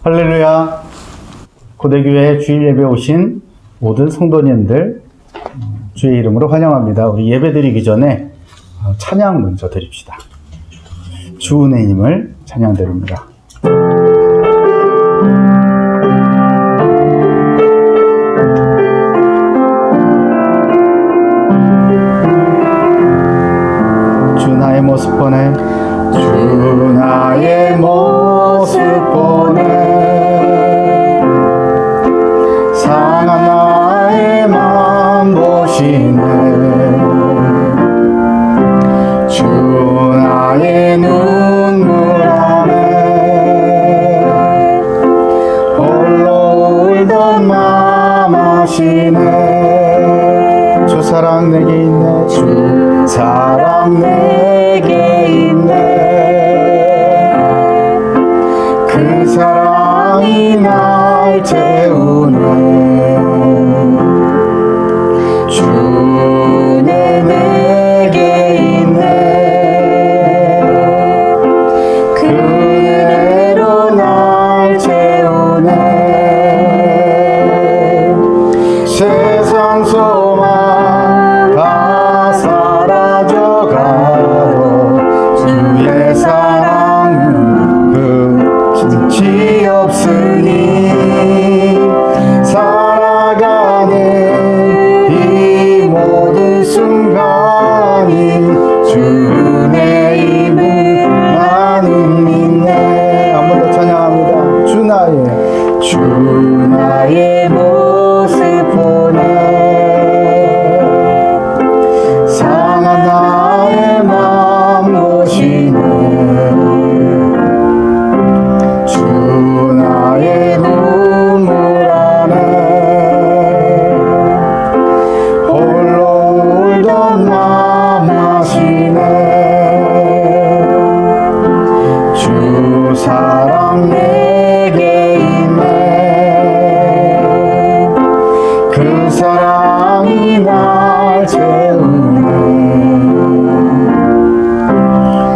할렐루야. 고대교회 주일 예배 오신 모든 성도님들 주의 이름으로 환영합니다. 우리 예배 드리기 전에 찬양 먼저 드립시다. 주 은혜님을 찬양 드립니다. 주 나의 모습 보내, 주 나의 모습 보내, 상한 나의 맘 보시네. 주 나의 눈물 안에 홀로 울던 맘 아시네. 주 사랑 내게 있네, 주 사랑 내게 있네. 그 사랑이 날 채우네. 주내 내게 있네. 그 은혜로 날 채우네. 세상 소망 다 사라져가도 주의 사랑은 끝이 없으니 살아가는 이 모든 순간이 주의 힘을 나는 믿네. 한 번 더 찬양합니다. 주 나의 모습 보내, 상한 나의 맘 보시네. 주 나의 눈물 안에 홀로 울던 맘 아시네. 주 사랑 내게 있네. 그 사랑이 날 채우네.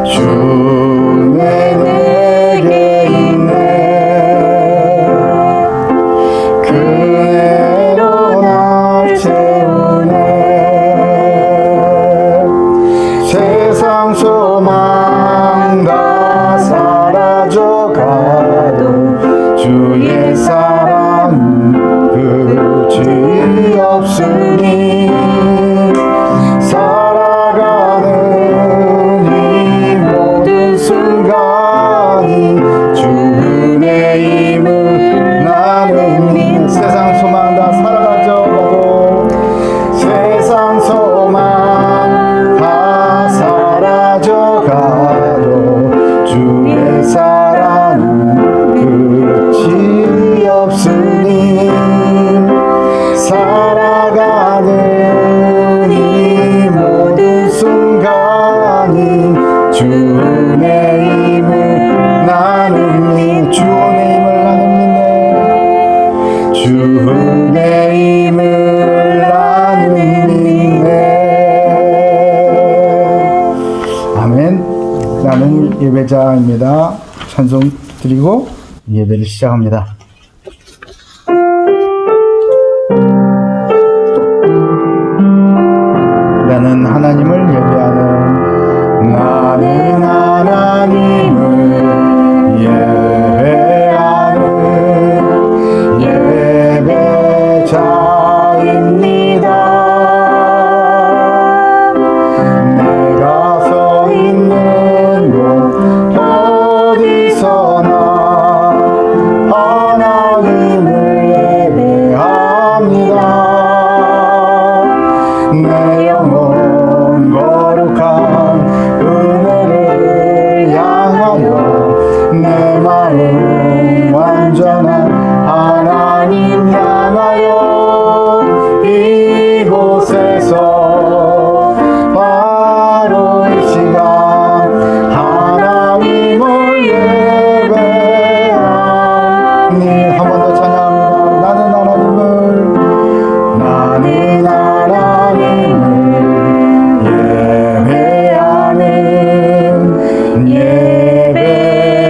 주내 내게 있네. 그 은혜로 날 채우네. 세상 소망 다 사라져가도 주의 사랑은 끝이 없으니 살아가는 이 모든 순간이 주의 힘을 나는 믿네. 세상 소망 다 사라져가도, 세상 소망 다 사라져가도 주의 사랑은 끝이 없으니 살아가는 이 모든 순간이 주의 힘을 나는 믿네. 주의 힘을 나는 믿네. 주의 힘을 나는 믿네. 아멘. 나는 예배자입니다. 찬송 드리고 예배를 시작합니다. 나는 하나님을 예배하는, 나는 하나님을 예배하는 예배자입니다. 내가 서 있는 곳 어디서나 하나님을 예배합니다. 내 영혼 거룩한 은혜를 향하여, 내 마음 완전한 하나님 향하여, 이곳에서 바로 이 시간 하나님을 예배하니. 한 번 더 찬양합니다. 나는 하나님을 예배하는 예배자입니다.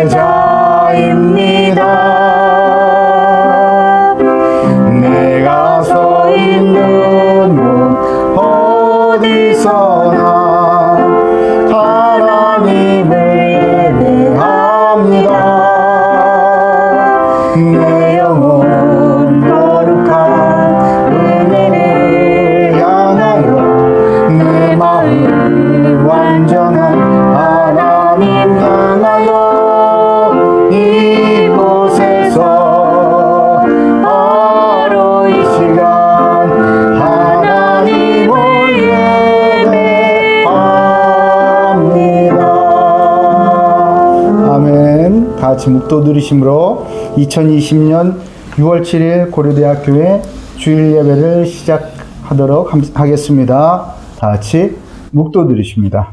아멘. 다 같이 묵도 들으심으로 2020년 6월 7일 고려대학교의 주일 예배를 시작하도록 하겠습니다. 다 같이 묵도 들으십니다.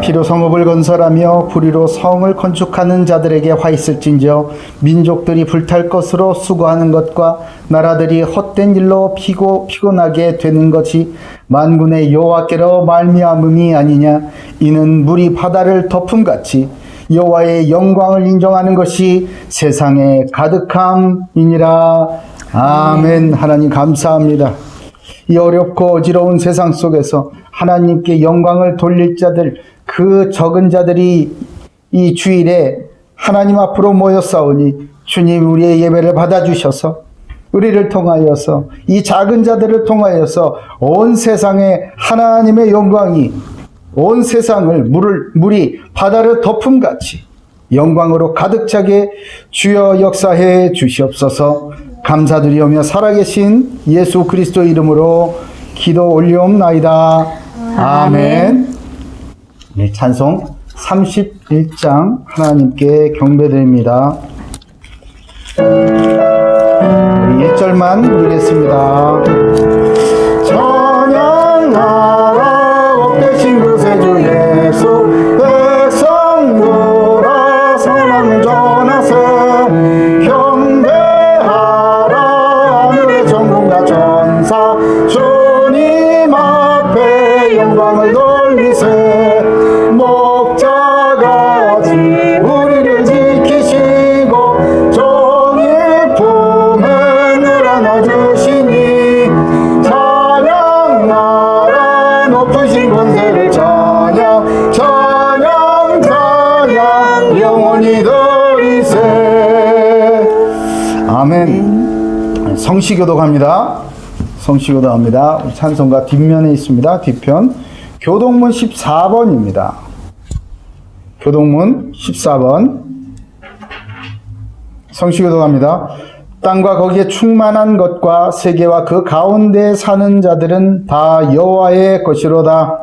피로 성읍을 건설하며 불의로 성을 건축하는 자들에게 화 있을진저 민족들이 불탈 것으로 수고하는 것과 나라들이 헛된 일로 피곤하게 되는 것이 만군의 여호와께로 말미암음이 아니냐. 이는 물이 바다를 덮음같이 여호와의 영광을 인정하는 것이 세상에 가득함이니라. 아멘. 하나님 감사합니다. 이 어렵고 어지러운 세상 속에서 하나님께 영광을 돌릴 자들, 그 적은 자들이 이 주일에 하나님 앞으로 모였사오니 주님 우리의 예배를 받아주셔서 우리를 통하여서 이 작은 자들을 통하여서 온 세상에 하나님의 영광이 온 세상을 물이 바다를 덮음같이 영광으로 가득 차게 주여 역사해 주시옵소서. 감사드리오며 살아계신 예수 그리스도 이름으로 기도 올리옵나이다. 아멘. 네, 찬송 31장 하나님께 경배드립니다. 우리 1절만 부르겠습니다. 찬양하라 옥되신 구세주 예수 백성 돌아 사랑 전하세 경배하라 하늘의 전군과 전사 주님 앞에 영광을 돌리세 목자같이 우리를 지키시고 종일 품에 늘 안아주시니 찬양하라 높으신 권세를 찬양 찬양 찬양 영원히 드리세. 아멘. 성시교도 갑니다. 성시교도 합니다. 찬송가 뒷면에 있습니다. 뒤편 교동문 14번입니다. 교동문 14번 성시교도 갑니다. 땅과 거기에 충만한 것과 세계와 그 가운데 사는 자들은 다 여호와의 것이로다.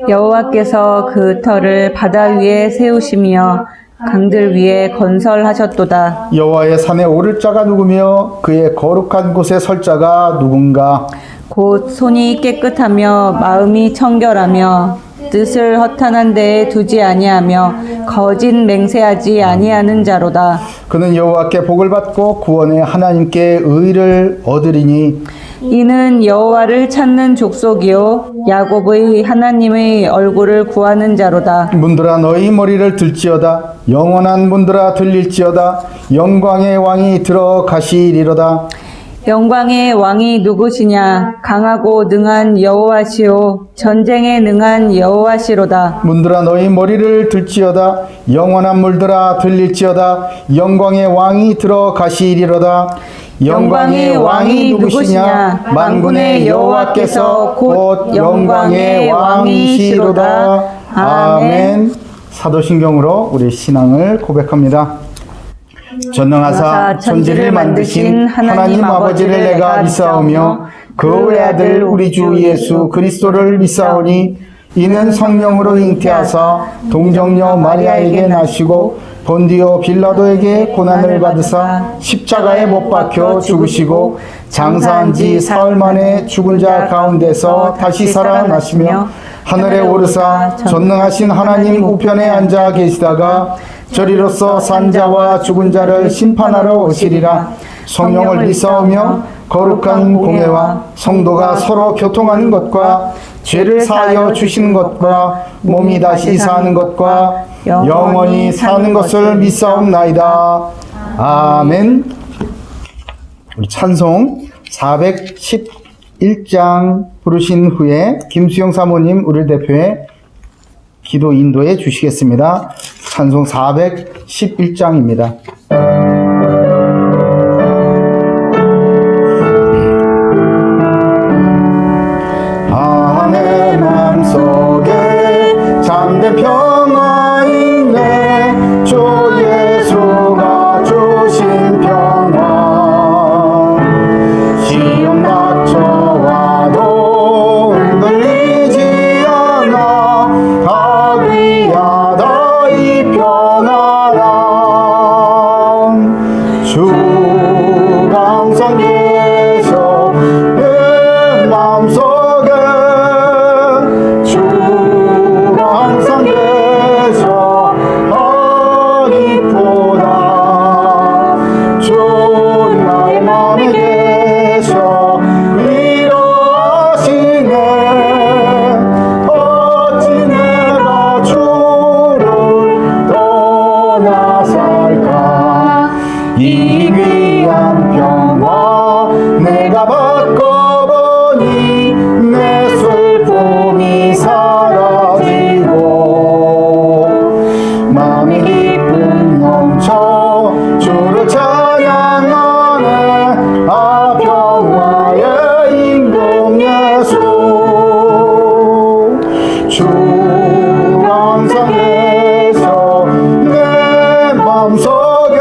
여호와께서 그 터를 바다 위에 세우시며 강들 위에 건설하셨도다. 여호와의 산에 오를 자가 누구며 그의 거룩한 곳에 설 자가 누군가. 곧 손이 깨끗하며 마음이 청결하며 뜻을 허탄한 데에 두지 아니하며 거짓 맹세하지 아니하는 자로다. 그는 여호와께 복을 받고 구원의 하나님께 의를 얻으리니 이는 여호와를 찾는 족속이요 야곱의 하나님의 얼굴을 구하는 자로다. 문들아 너희 머리를 들지어다. 영원한 문들아 들릴지어다. 영광의 왕이 들어가시리로다. 영광의 왕이 누구시냐? 강하고 능한 여호와시오 전쟁에 능한 여호와시로다. 문들아 너희 머리를 들지어다. 영원한 물들아 들릴지어다. 영광의 왕이 들어가시리로다. 영광의 왕이 누구시냐? 만군의 여호와께서 곧 영광의 왕이시로다. 아멘. 사도신경으로 우리 신앙을 고백합니다. 전능하사 천지를 만드신 하나님 아버지를 내가 믿사오며 그 외아들 우리 주 예수 그리스도를 믿사오니 이는 성령으로 잉태하사 동정녀 마리아에게 나시고 본디오 빌라도에게 고난을 받으사 십자가에 못 박혀 죽으시고 장사한 지 사흘 만에 죽은 자 가운데서 다시 살아나시며 하늘에 오르사 전능하신 하나님 우편에 앉아 계시다가 저리로서 산자와 죽은 자를 심판하러 오시리라. 성령을 믿사오며 거룩한 공회와 성도가 서로 교통하는 것과 죄를 사하여 주시는 것과 몸이 다시 사는 것과 영원히 사는 것을 믿사옵나이다. 아멘. 우리 찬송 411장 부르신 후에 김수영 사모님 우리를 대표해 기도 인도해 주시겠습니다. 찬송 411장입니다. 내 맘속에 잠든 평화 있네. 주 예수가 주신 평화 시험 닥쳐 항상 계셔 내 마음속에 주가 항상 계셔 어디보다 주 나의 마음에 계셔 위로하시네 어찌 내가 주를 떠나 살까 이 귀한 평화 내가 받고 보니 내 슬픔이 사라지고 마음이 기쁨 넘쳐 주를 찬양하네 아 평화의 임금 예수 주 항상 계셔 내 마음속에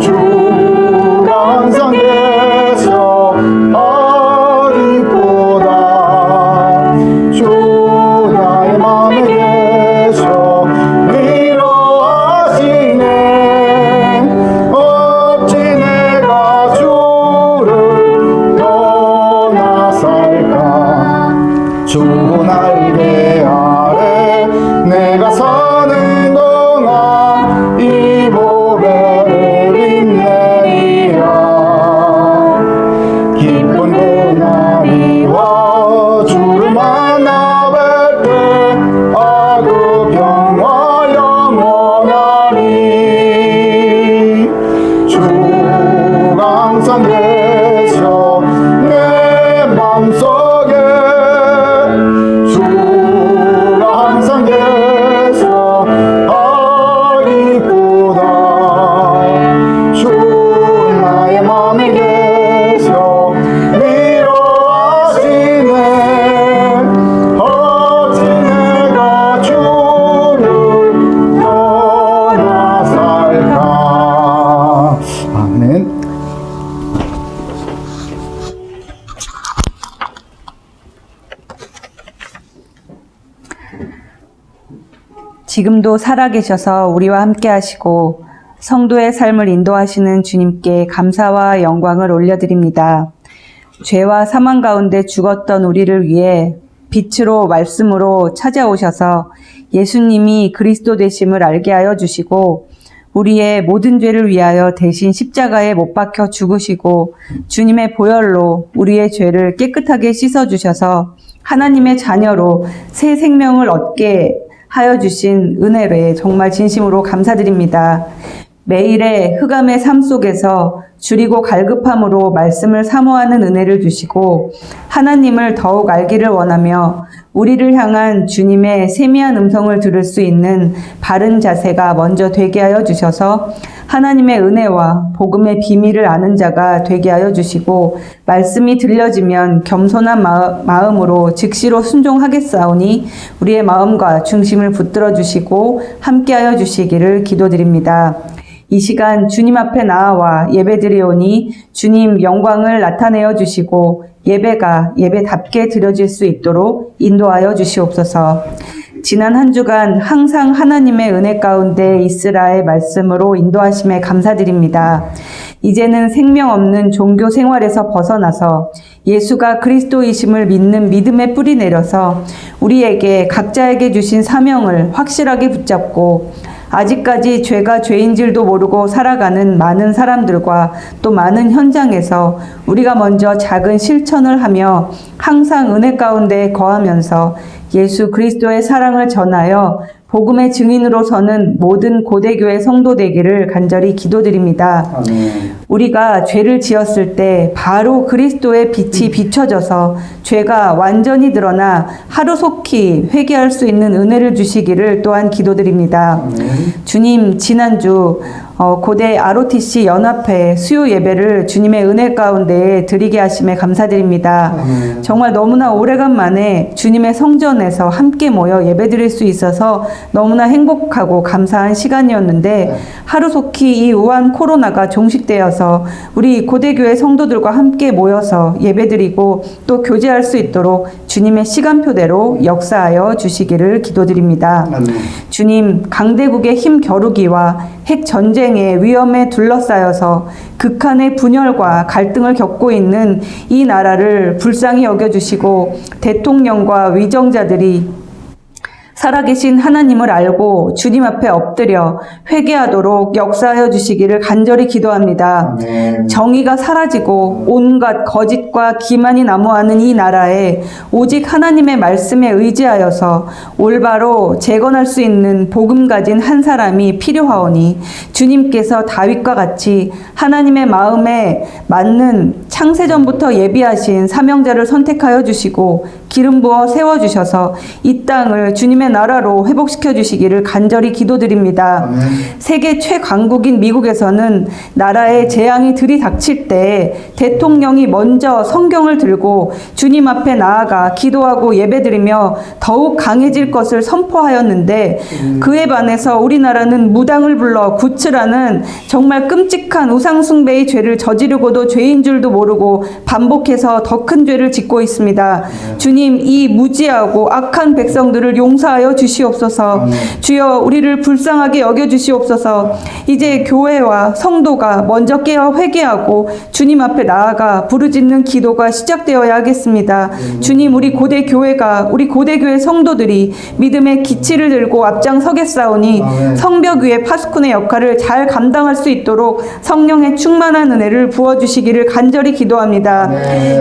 주가 항상 계셔 어디보다 주 나의 마음에 계셔 위로하시네 어찌 내가 주를 떠나 살까 주 날개 아래 내가 사는 동안 이 보배를 인내리라 기쁜 그날이 와 주를 만나 뵐때 아 그 평화 영원하리 주가 항상 계셔 내 마음속에 주가 항상 계셔 어디보다 주 나의 마음에 계셔 위로하시네 어찌 내가 주를 떠나 살까 아멘. 지금도 살아계셔서 우리와 함께 하시고 성도의 삶을 인도하시는 주님께 감사와 영광을 올려드립니다. 죄와 사망 가운데 죽었던 우리를 위해 빛으로 말씀으로 찾아오셔서 예수님이 그리스도 되심을 알게 하여 주시고 우리의 모든 죄를 위하여 대신 십자가에 못 박혀 죽으시고 주님의 보혈로 우리의 죄를 깨끗하게 씻어주셔서 하나님의 자녀로 새 생명을 얻게 하여 주신 은혜에 정말 진심으로 감사드립니다. 매일의 흑암의 삶 속에서 주리고 갈급함으로 말씀을 사모하는 은혜를 주시고 하나님을 더욱 알기를 원하며 우리를 향한 주님의 세미한 음성을 들을 수 있는 바른 자세가 먼저 되게 하여 주셔서 하나님의 은혜와 복음의 비밀을 아는 자가 되게 하여 주시고 말씀이 들려지면 겸손한 마음으로 즉시로 순종하겠사오니 우리의 마음과 중심을 붙들어 주시고 함께하여 주시기를 기도드립니다. 이 시간 주님 앞에 나아와 예배드리오니 주님 영광을 나타내어 주시고 예배가 예배답게 드려질 수 있도록 인도하여 주시옵소서. 지난 한 주간 항상 하나님의 은혜 가운데 있으라의 말씀으로 인도하심에 감사드립니다. 이제는 생명 없는 종교 생활에서 벗어나서 예수가 그리스도이심을 믿는 믿음의 뿌리 내려서 우리에게 각자에게 주신 사명을 확실하게 붙잡고 아직까지 죄가 죄인 줄도 모르고 살아가는 많은 사람들과 또 많은 현장에서 우리가 먼저 작은 실천을 하며 항상 은혜 가운데 거하면서 예수 그리스도의 사랑을 전하여 복음의 증인으로 서는 모든 고대교회 성도 되기를 간절히 기도드립니다. 아멘. 우리가 죄를 지었을 때 바로 그리스도의 빛이 비춰져서 죄가 완전히 드러나 하루속히 회개할 수 있는 은혜를 주시기를 또한 기도드립니다. 주님, 지난주 고대 ROTC 연합회 수요 예배를 주님의 은혜 가운데 드리게 하심에 감사드립니다. 정말 너무나 오래간만에 주님의 성전에서 함께 모여 예배드릴 수 있어서 너무나 행복하고 감사한 시간이었는데 하루속히 이 우한 코로나가 종식되어서 우리 고대교회 성도들과 함께 모여서 예배드리고 또 교제할 수 있도록 주님의 시간표대로 역사하여 주시기를 기도드립니다. 아멘. 주님, 강대국의 힘 겨루기와 핵 전쟁의 위험에 둘러싸여서 극한의 분열과 갈등을 겪고 있는 이 나라를 불쌍히 여겨주시고 대통령과 위정자들이 살아계신 하나님을 알고 주님 앞에 엎드려 회개하도록 역사하여 주시기를 간절히 기도합니다. 아멘. 정의가 사라지고 온갖 거짓과 기만이 난무하는 이 나라에 오직 하나님의 말씀에 의지하여서 올바로 재건할 수 있는 복음 가진 한 사람이 필요하오니 주님께서 다윗과 같이 하나님의 마음에 맞는 창세전부터 예비하신 사명자를 선택하여 주시고 기름 부어 세워주셔서 이 땅을 주님의 나라로 회복시켜 주시기를 간절히 기도드립니다. 아멘. 세계 최강국인 미국에서는 나라에 재앙이 들이닥칠 때 대통령이 먼저 성경을 들고 주님 앞에 나아가 기도하고 예배드리며 더욱 강해질 것을 선포하였는데 그에 반해서 우리나라는 무당을 불러 구츠라는 정말 끔찍한 우상숭배의 죄를 저지르고도 죄인 줄도 모르고 반복해서 더 큰 죄를 짓고 있습니다. 주님, 이 무지하고 악한 백성들을 용서하여 주시옵소서. 주여, 우리를 불쌍하게 여겨 주시옵소서. 이제 교회와 성도가 먼저 깨어 회개하고 주님 앞에 나아가 부르짖는 기도가 시작되어야 하겠습니다. 주님, 우리 고대 교회가, 우리 고대 교회 성도들이 믿음의 기치를 들고 앞장서겠사오니 성벽 위에 파수꾼의 역할을 잘 감당할 수 있도록 성령의 충만한 은혜를 부어주시기를 간절히 기도합니다.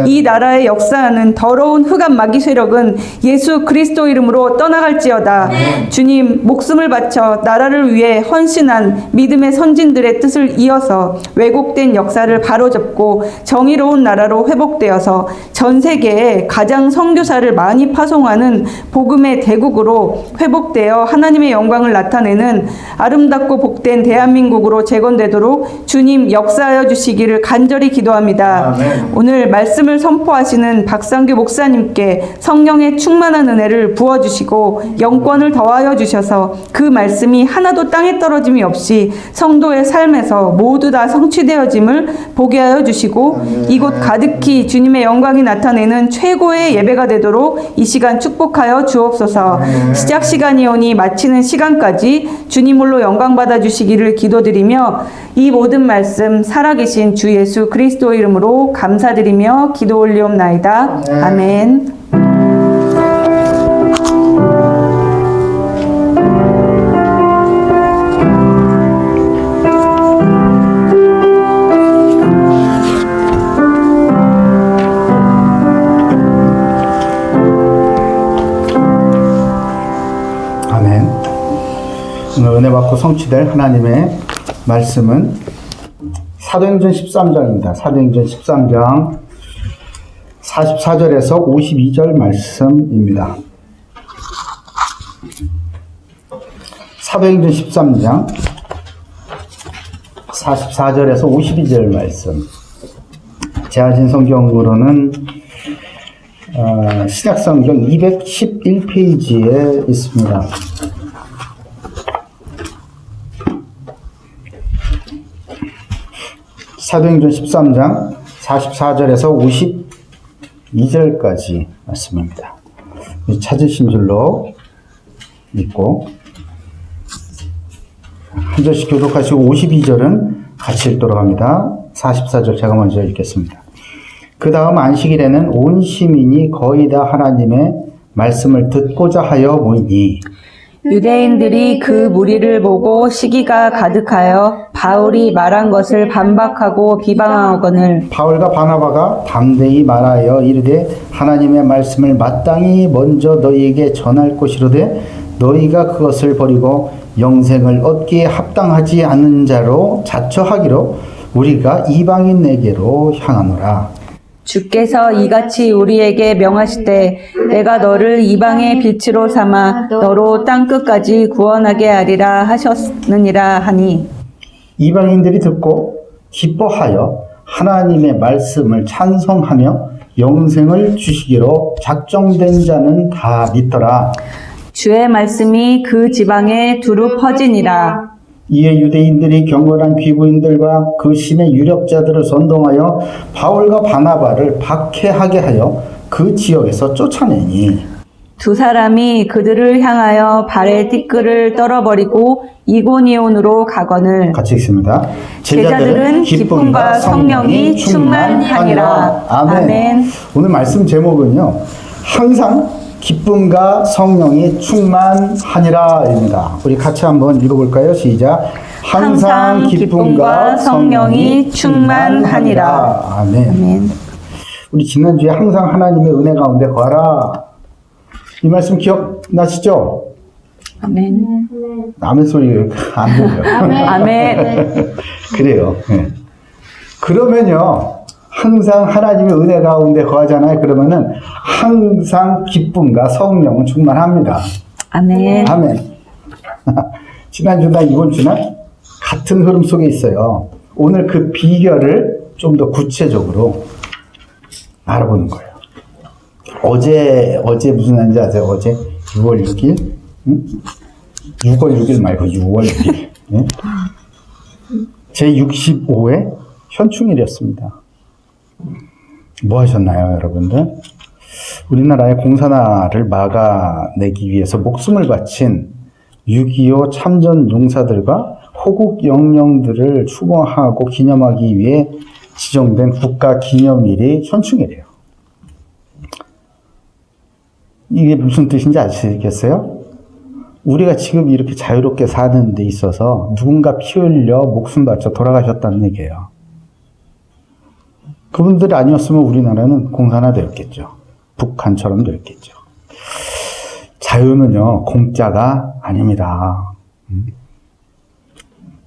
이 나라의 역사하는 더러운 흑암 마귀 세력은 예수 그리스도 이름으로 떠나갈지어다. 주님, 목숨을 바쳐 나라를 위해 헌신한 믿음의 선진들의 뜻을 이어서 왜곡된 역사를 바로잡고 정의로운 나라로 회복되어서 전 세계에 가장 선교사를 많이 파송하는 복음의 대국으로 회복되어 하나님의 영광을 나타내는 아름답고 복된 대한민국으로 재건되도록 주님 역사하여 주시기를 간절히 기도합니다. 아멘. 오늘 말씀을 선포하시는 박상규 목사님께 성령의 충만한 은혜를 부어주시고 영권을 더하여 주셔서 그 말씀이 하나도 땅에 떨어짐이 없이 성도의 삶에서 모두 다 성취되어짐을 보게 하여 주시고 이곳 가득히 주님의 영광이 나타내는 최고의 예배가 되도록 이 시간 축복하여 주옵소서. 시작 시간이오니 마치는 시간까지 주님으로 영광 받아 주시기를 기도드리며 이 모든 말씀 살아계신 주 예수 그리스도 이름으로 감사드리며 기도 올리옵나이다. 아멘. 아멘. 오늘 은혜 받고 성취될 하나님의 말씀은 사도행전 13장입니다. 사도행전 13장 44절에서 52절 말씀입니다. 사도행전 13장 44절에서 52절 말씀. 제아진 성경으로는 신약성경 211페이지에 있습니다. 사도행전 13장 44절에서 52절까지 말씀입니다. 찾으신 줄로 믿고 한 절씩 교독하시고 52절은 같이 읽도록 합니다. 44절 제가 먼저 읽겠습니다. 그 다음 안식일에는 온 시민이 거의 다 하나님의 말씀을 듣고자 하여 모이니 유대인들이 그 무리를 보고 시기가 가득하여 바울이 말한 것을 반박하고 비방하거늘 바울과 바나바가 담대히 말하여 이르되 하나님의 말씀을 마땅히 먼저 너희에게 전할 것이로되 너희가 그것을 버리고 영생을 얻기에 합당하지 않는 자로 자처하기로 우리가 이방인에게로 향하노라. 주께서 이같이 우리에게 명하시되 내가 너를 이방의 빛으로 삼아 너로 땅끝까지 구원하게 하리라 하셨느니라 하니 이방인들이 듣고 기뻐하여 하나님의 말씀을 찬송하며 영생을 주시기로 작정된 자는 다 믿더라. 주의 말씀이 그 지방에 두루 퍼지니라. 이에 유대인들이 경건한 귀부인들과 그 신의 유력자들을 선동하여 바울과 바나바를 박해하게 하여 그 지역에서 쫓아내니 두 사람이 그들을 향하여 발에 띠끌을 떨어버리고 이고니온으로 가거늘 같이 읽습니다. 제자들은 기쁨과 성령이 충만하니라. 아멘. 오늘 말씀 제목은요. 항상 기쁨과 성령이 충만하니라입니다. 우리 같이 한번 읽어볼까요? 시작. 항상 기쁨과 성령이 충만하니라. 아멘. 아멘. 우리 지난주에 항상 하나님의 은혜 가운데 거하라. 이 말씀 기억나시죠? 아멘. 아멘 소리 안 들려요. 아멘. 그래요. 네. 그러면요. 항상 하나님의 은혜 가운데 거하잖아요. 그러면은 항상 기쁨과 성령은 충만합니다. 아멘. 아멘. 지난주나 이번 주나 같은 흐름 속에 있어요. 오늘 그 비결을 좀 더 구체적으로 알아보는 거예요. 어제 무슨 날인지 아세요? 어제 6월 6일? 응? 6월 6일 말고 6월 6일. 네? 제65회 현충일이었습니다. 뭐 하셨나요, 여러분들? 우리나라의 공산화를 막아내기 위해서 목숨을 바친 6.25 참전 용사들과 호국 영령들을 추모하고 기념하기 위해 지정된 국가 기념일이 현충일이에요. 이게 무슨 뜻인지 아시겠어요? 우리가 지금 이렇게 자유롭게 사는 데 있어서 누군가 피 흘려 목숨 바쳐 돌아가셨다는 얘기예요. 그분들이 아니었으면 우리나라는 공산화되었겠죠. 북한처럼 되었겠죠. 자유는요, 공짜가 아닙니다.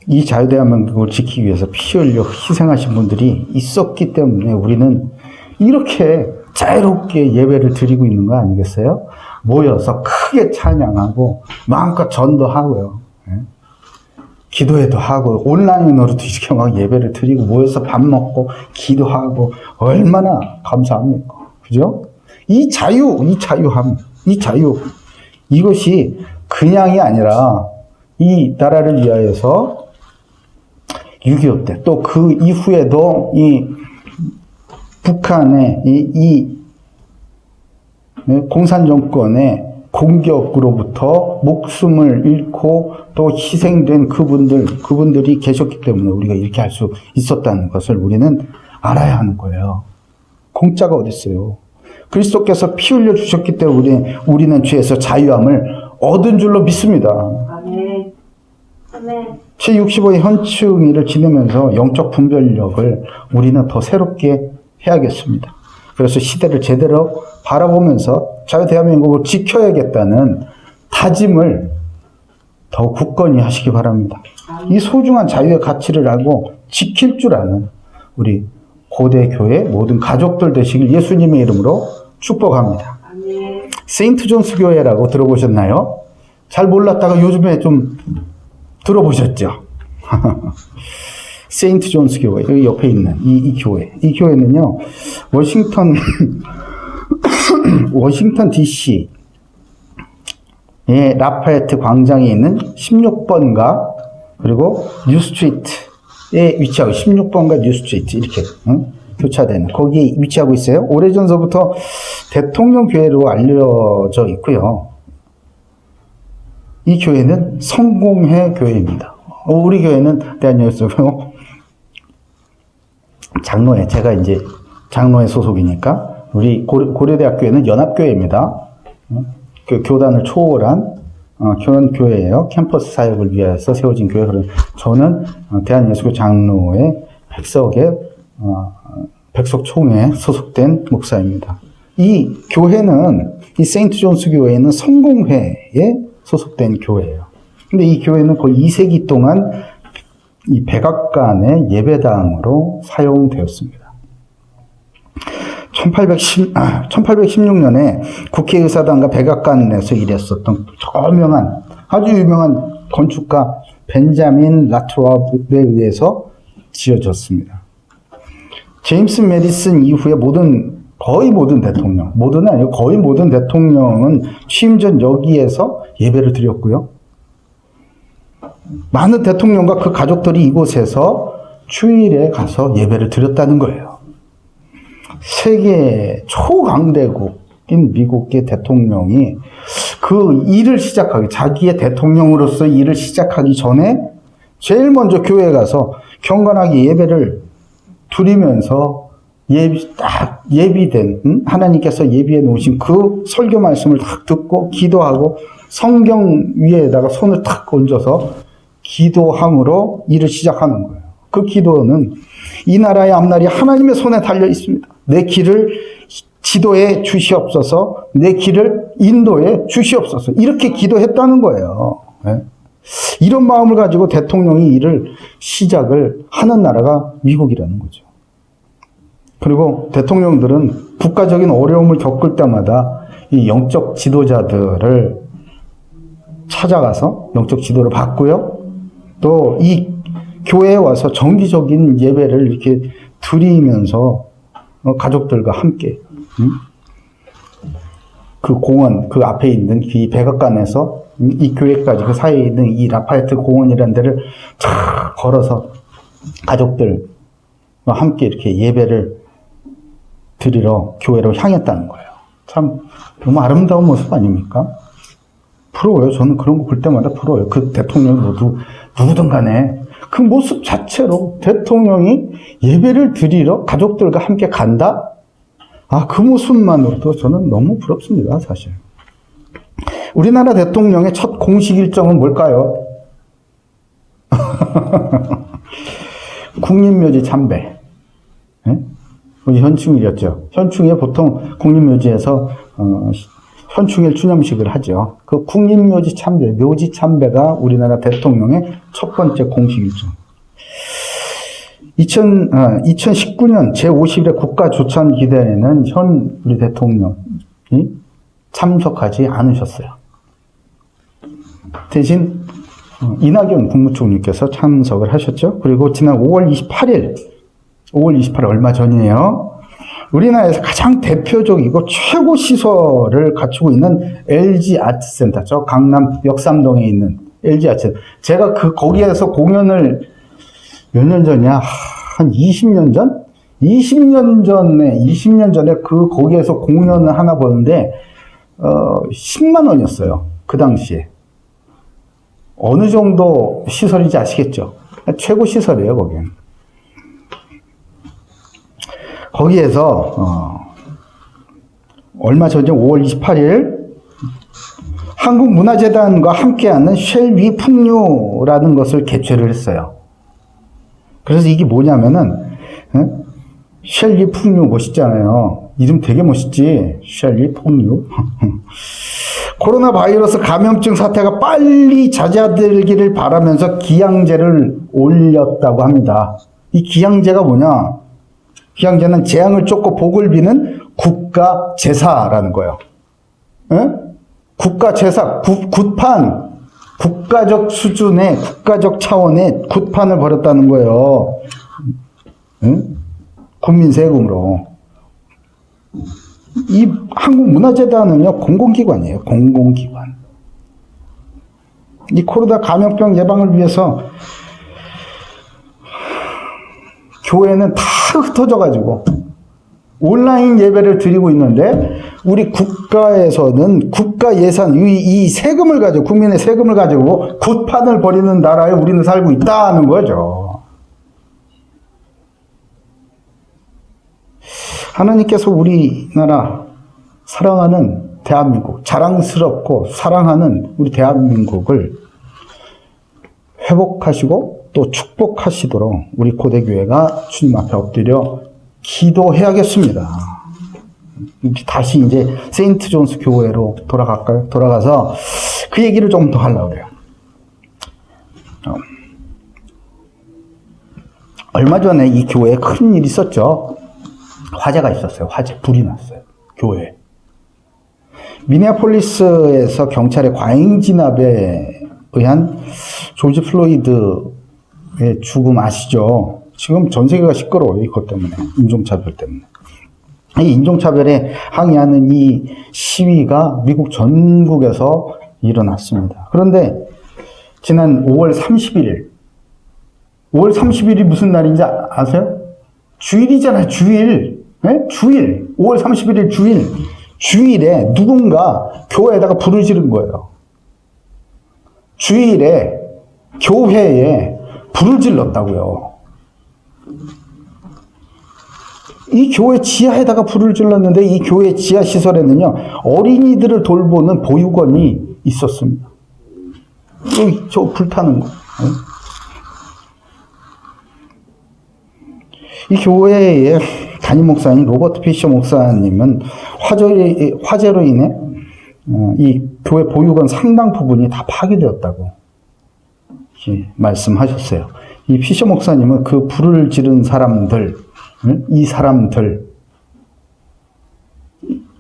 이 자유대한민국을 지키기 위해서 피 흘려 희생하신 분들이 있었기 때문에 우리는 이렇게 자유롭게 예배를 드리고 있는 거 아니겠어요? 모여서 크게 찬양하고 마음껏 전도하고요. 기도회도 하고 온라인으로도 이렇게 막 예배를 드리고 모여서 밥 먹고 기도하고 얼마나 감사합니까? 그죠? 이 자유함, 이 자유 이것이 그냥이 아니라 이 나라를 위하여서 6.25 때 또 그 이후에도 이 북한의 이 공산 정권의 공격으로부터 목숨을 잃고 또 희생된 그분들이 계셨기 때문에 우리가 이렇게 할 수 있었다는 것을 우리는 알아야 하는 거예요. 공짜가 어디 있어요? 그리스도께서 피 흘려 주셨기 때문에 우리는 죄에서 자유함을 얻은 줄로 믿습니다. 아멘. 아멘. 제65의 현충일을 지내면서 영적 분별력을 우리는 더 새롭게 해야겠습니다. 그래서 시대를 제대로 바라보면서 자유대한민국을 지켜야겠다는 다짐을 더 굳건히 하시기 바랍니다. 이 소중한 자유의 가치를 알고 지킬 줄 아는 우리 고대 교회 모든 가족들 되시길 예수님의 이름으로 축복합니다. 아멘. 세인트 존스 교회라고 들어보셨나요? 잘 몰랐다가 요즘에 좀 들어보셨죠? 세인트 존스 교회, 여기 옆에 있는 이 교회. 이 교회는요, 워싱턴 DC의 라파에트 광장에 있는 16번가, 그리고 뉴스트리트에 위치하고, 16번가 뉴스트리트, 이렇게, 교차되는, 거기에 위치하고 있어요. 오래전서부터 대통령 교회로 알려져 있고요. 이 교회는 성공회 교회입니다. 우리 교회는 대한예수교 장로회, 제가 이제 장로회 소속이니까 우리 고려대학교회는 연합교회입니다. 그 교단을 초월한 그런 교회예요. 캠퍼스 사역을 위해서 세워진 교회. 저는 대한예수교 장로회 백석총회에 소속된 목사입니다. 이 교회는 이 세인트 존스 교회는 성공회에 소속된 교회예요. 근데 이 교회는 거의 2세기 동안 이 백악관의 예배당으로 사용되었습니다. 1816년에 국회의사당과 백악관에서 일했었던 아주 유명한 건축가 벤자민 라트랍에 의해서 지어졌습니다. 제임스 메디슨 이후에 거의 모든 대통령, 모든은 아니고 거의 모든 대통령은 취임 전 여기에서 예배를 드렸고요. 많은 대통령과 그 가족들이 이곳에서 주일에 가서 예배를 드렸다는 거예요. 세계 초강대국인 미국의 대통령이 그 일을 시작하기, 자기의 대통령으로서 일을 시작하기 전에 제일 먼저 교회에 가서 경건하게 예배를 드리면서 딱 예비된, 하나님께서 예비해 놓으신 그 설교 말씀을 딱 듣고 기도하고 성경 위에다가 손을 탁 얹어서 기도함으로 일을 시작하는 거예요. 그 기도는 이 나라의 앞날이 하나님의 손에 달려 있습니다. 내 길을 지도해 주시옵소서, 내 길을 인도해 주시옵소서. 이렇게 기도했다는 거예요. 네? 이런 마음을 가지고 대통령이 일을 시작을 하는 나라가 미국이라는 거죠. 그리고 대통령들은 국가적인 어려움을 겪을 때마다 이 영적 지도자들을 찾아가서 영적 지도를 받고요. 또 이 교회에 와서 정기적인 예배를 이렇게 드리면서 가족들과 함께 그 공원, 그 앞에 있는 이 백악관에서 이 교회까지 그 사이에 있는 이 라파에트 공원이라는 데를 쫙 걸어서 가족들과 함께 이렇게 예배를 드리러 교회로 향했다는 거예요. 참 너무 아름다운 모습 아닙니까? 부러워요. 저는 그런 거 볼 때마다 부러워요. 그 대통령이 누구든 간에 그 모습 자체로 대통령이 예배를 드리러 가족들과 함께 간다? 그 모습만으로도 저는 너무 부럽습니다, 사실. 우리나라 대통령의 첫 공식 일정은 뭘까요? 국립묘지 참배. 네? 현충일이었죠. 현충일에 보통 국립묘지에서 현충일 추념식을 하죠. 그 국립묘지 참배, 묘지 참배가 우리나라 대통령의 첫 번째 공식 일정. 2019년 제51회 국가조찬기대회에는 현 우리 대통령이 참석하지 않으셨어요. 대신 이낙연 국무총리께서 참석을 하셨죠. 그리고 지난 5월 28일 얼마 전이에요. 우리나라에서 가장 대표적이고 최고 시설을 갖추고 있는 LG 아트센터, 저 강남 역삼동에 있는 LG 아트센터. 제가 거기에서 공연을 몇 년 전이야? 한 20년 전? 20년 전에 거기에서 공연을 하나 보는데, 10만 원이었어요. 그 당시에. 어느 정도 시설인지 아시겠죠? 최고 시설이에요, 거기는. 거기에서 얼마 전에 5월 28일 한국문화재단과 함께하는 쉘위 풍류라는 것을 개최를 했어요. 그래서 이게 뭐냐면은 쉘위 풍류 멋있잖아요. 이름 되게 멋있지. 쉘위 풍류. 코로나 바이러스 감염증 사태가 빨리 잦아들기를 바라면서 기양제를 올렸다고 합니다. 이 기양제가 뭐냐? 기양제는 재앙을 쫓고 복을 비는 국가 제사라는 거예요. 에? 국가 제사, 굿판, 국가적 수준의, 국가적 차원의 굿판을 벌였다는 거예요. 응? 국민 세금으로. 이 한국문화재단은요, 공공기관이에요. 공공기관. 이 코로나 감염병 예방을 위해서 교회는 다 흩어져가지고 온라인 예배를 드리고 있는데 우리 국가에서는 국가 예산, 이 세금을 가지고, 국민의 세금을 가지고 굿판을 벌이는 나라에 우리는 살고 있다는 거죠. 하나님께서 우리나라 사랑하는 대한민국, 자랑스럽고 사랑하는 우리 대한민국을 회복하시고 또 축복하시도록 우리 고대교회가 주님 앞에 엎드려 기도해야겠습니다. 다시 이제 세인트 존스 교회로 돌아갈까요? 돌아가서 그 얘기를 좀 더 하려고 그래요. 얼마 전에 이 교회에 큰 일이 있었죠. 화재가 있었어요. 불이 났어요. 교회에. 미네아폴리스에서 경찰의 과잉 진압에 의한 조지 플로이드의 죽음 아시죠? 지금 전 세계가 시끄러워요. 이것 때문에. 인종차별 때문에. 이 인종차별에 항의하는 이 시위가 미국 전국에서 일어났습니다. 그런데 지난 5월 31일. 5월 30일이 무슨 날인지 아세요? 주일이잖아요, 주일. 네? 주일. 5월 31일 주일. 주일에 누군가 교회에다가 불을 지른 거예요. 주일에 교회에 불을 질렀다고요. 이 교회 지하에다가 불을 질렀는데 이 교회 지하 시설에는요, 어린이들을 돌보는 보육원이 있었습니다. 여기 저 불타는 거. 이 교회의 담임 목사인 로버트 피셔 목사님은 화재로 인해 이 교회 보육원 상당 부분이 다 파괴되었다고 말씀하셨어요. 이 피셔 목사님은 그 불을 지른 사람들, 이 사람들,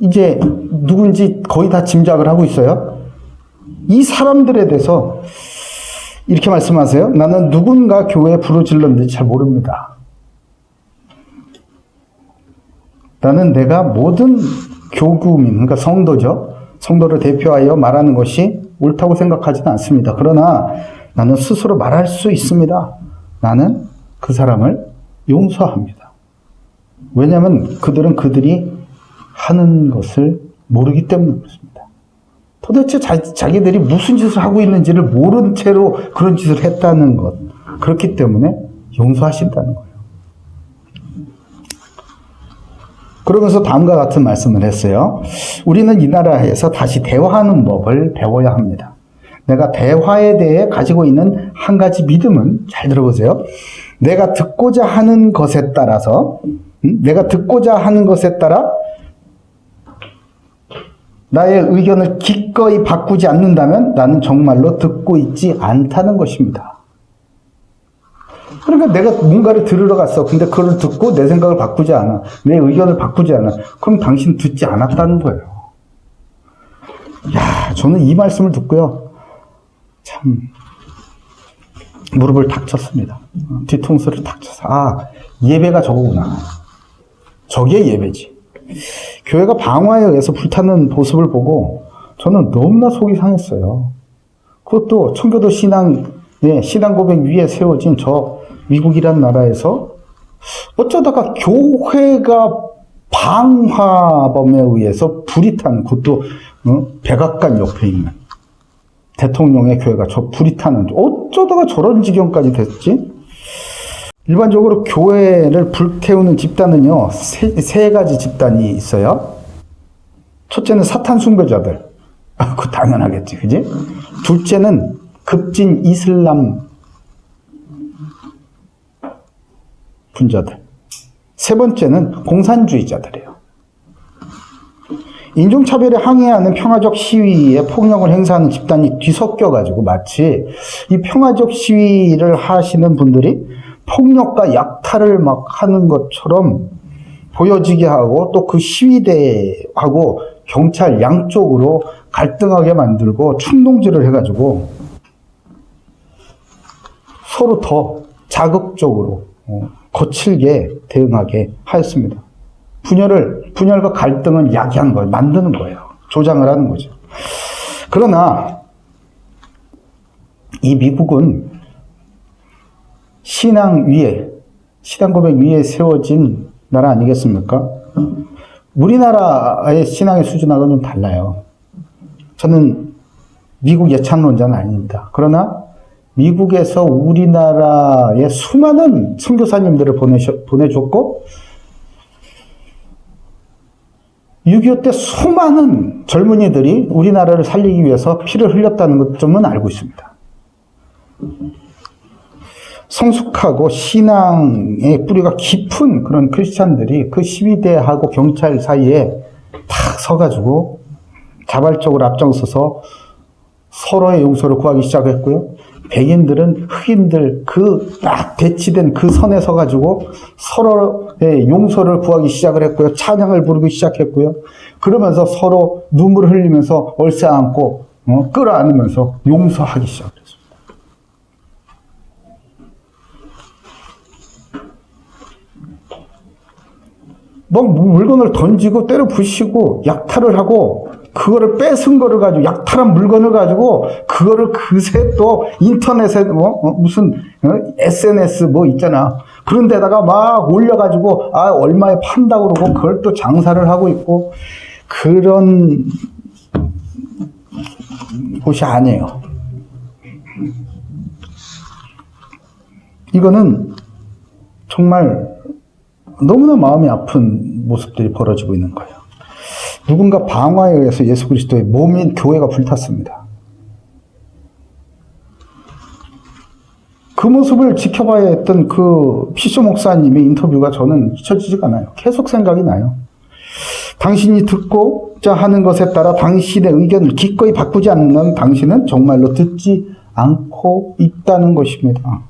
이제 누군지 거의 다 짐작을 하고 있어요. 이 사람들에 대해서 이렇게 말씀하세요. 나는 누군가 교회에 불을 질렀는지 잘 모릅니다. 나는 내가 모든 교구민, 그러니까 성도죠. 성도를 대표하여 말하는 것이 옳다고 생각하지는 않습니다. 그러나 나는 스스로 말할 수 있습니다. 나는 그 사람을 용서합니다. 왜냐하면 그들은 그들이 하는 것을 모르기 때문에 그렇습니다. 도대체 자기들이 무슨 짓을 하고 있는지를 모른 채로 그런 짓을 했다는 것. 그렇기 때문에 용서하신다는 거예요. 그러면서 다음과 같은 말씀을 했어요. 우리는 이 나라에서 다시 대화하는 법을 배워야 합니다. 내가 대화에 대해 가지고 있는 한 가지 믿음은, 잘 들어보세요. 내가 듣고자 하는 것에 따라 나의 의견을 기꺼이 바꾸지 않는다면 나는 정말로 듣고 있지 않다는 것입니다. 그러니까 내가 뭔가를 들으러 갔어. 근데 그걸 듣고 내 생각을 바꾸지 않아. 내 의견을 바꾸지 않아. 그럼 당신 듣지 않았다는 거예요. 야, 저는 이 말씀을 듣고요. 참, 무릎을 탁 쳤습니다. 뒤통수를 탁 쳐서, 아, 예배가 저거구나. 저게 예배지. 교회가 방화에 의해서 불타는 모습을 보고 저는 너무나 속이 상했어요. 그것도 청교도 신앙 고백 위에 세워진 저 미국이란 나라에서 어쩌다가 교회가 방화범에 의해서 불이 탄, 그것도 백악관 옆에 있는 대통령의 교회가 저 불이 타는, 어쩌다가 저런 지경까지 됐지? 일반적으로 교회를 불태우는 집단은요, 세 가지 집단이 있어요. 첫째는 사탄 숭배자들. 그거 당연하겠지, 그지? 둘째는 급진 이슬람 분자들. 세 번째는 공산주의자들이에요. 인종차별에 항의하는 평화적 시위에 폭력을 행사하는 집단이 뒤섞여가지고 마치 이 평화적 시위를 하시는 분들이 폭력과 약탈을 막 하는 것처럼 보여지게 하고, 또 그 시위대하고 경찰 양쪽으로 갈등하게 만들고 충동질을 해가지고 서로 더 자극적으로 거칠게 대응하게 하였습니다. 분열과 갈등은 야기한 거예요. 만드는 거예요. 조장을 하는 거죠. 그러나 이 미국은 신앙 고백 위에 세워진 나라 아니겠습니까? 우리나라의 신앙의 수준하고는 좀 달라요. 저는 미국 예찬론자는 아닙니다. 그러나 미국에서 우리나라에 수많은 선교사님들을 보내줬고, 6.25 때 수많은 젊은이들이 우리나라를 살리기 위해서 피를 흘렸다는 것 점은 알고 있습니다. 성숙하고 신앙의 뿌리가 깊은 그런 크리스찬들이 그 시위대하고 경찰 사이에 탁 서가지고 자발적으로 앞장서서 서로의 용서를 구하기 시작했고요. 백인들은 흑인들 그 딱 배치된 그 선에 서가지고 서로의 용서를 구하기 시작을 했고요. 찬양을 부르기 시작했고요. 그러면서 서로 눈물을 흘리면서 얼싸안고 끌어안으면서 용서하기 시작했습니다. 막 물건을 던지고 때려 부시고 약탈을 하고 그거를 뺏은 거를 가지고 약탈한 물건을 가지고 그거를 그새 또 인터넷에 무슨 SNS 뭐 있잖아. 그런 데다가 막 올려가지고 얼마에 판다고 그러고 그걸 또 장사를 하고 있고 그런 곳이 아니에요. 이거는 정말 너무나 마음이 아픈 모습들이 벌어지고 있는 거예요. 누군가 방화에 의해서 예수 그리스도의 몸인 교회가 불탔습니다. 그 모습을 지켜봐야 했던 그 피쇼 목사님의 인터뷰가 저는 잊혀지지가 않아요. 계속 생각이 나요. 당신이 듣고자 하는 것에 따라 당신의 의견을 기꺼이 바꾸지 않는 당신은 정말로 듣지 않고 있다는 것입니다.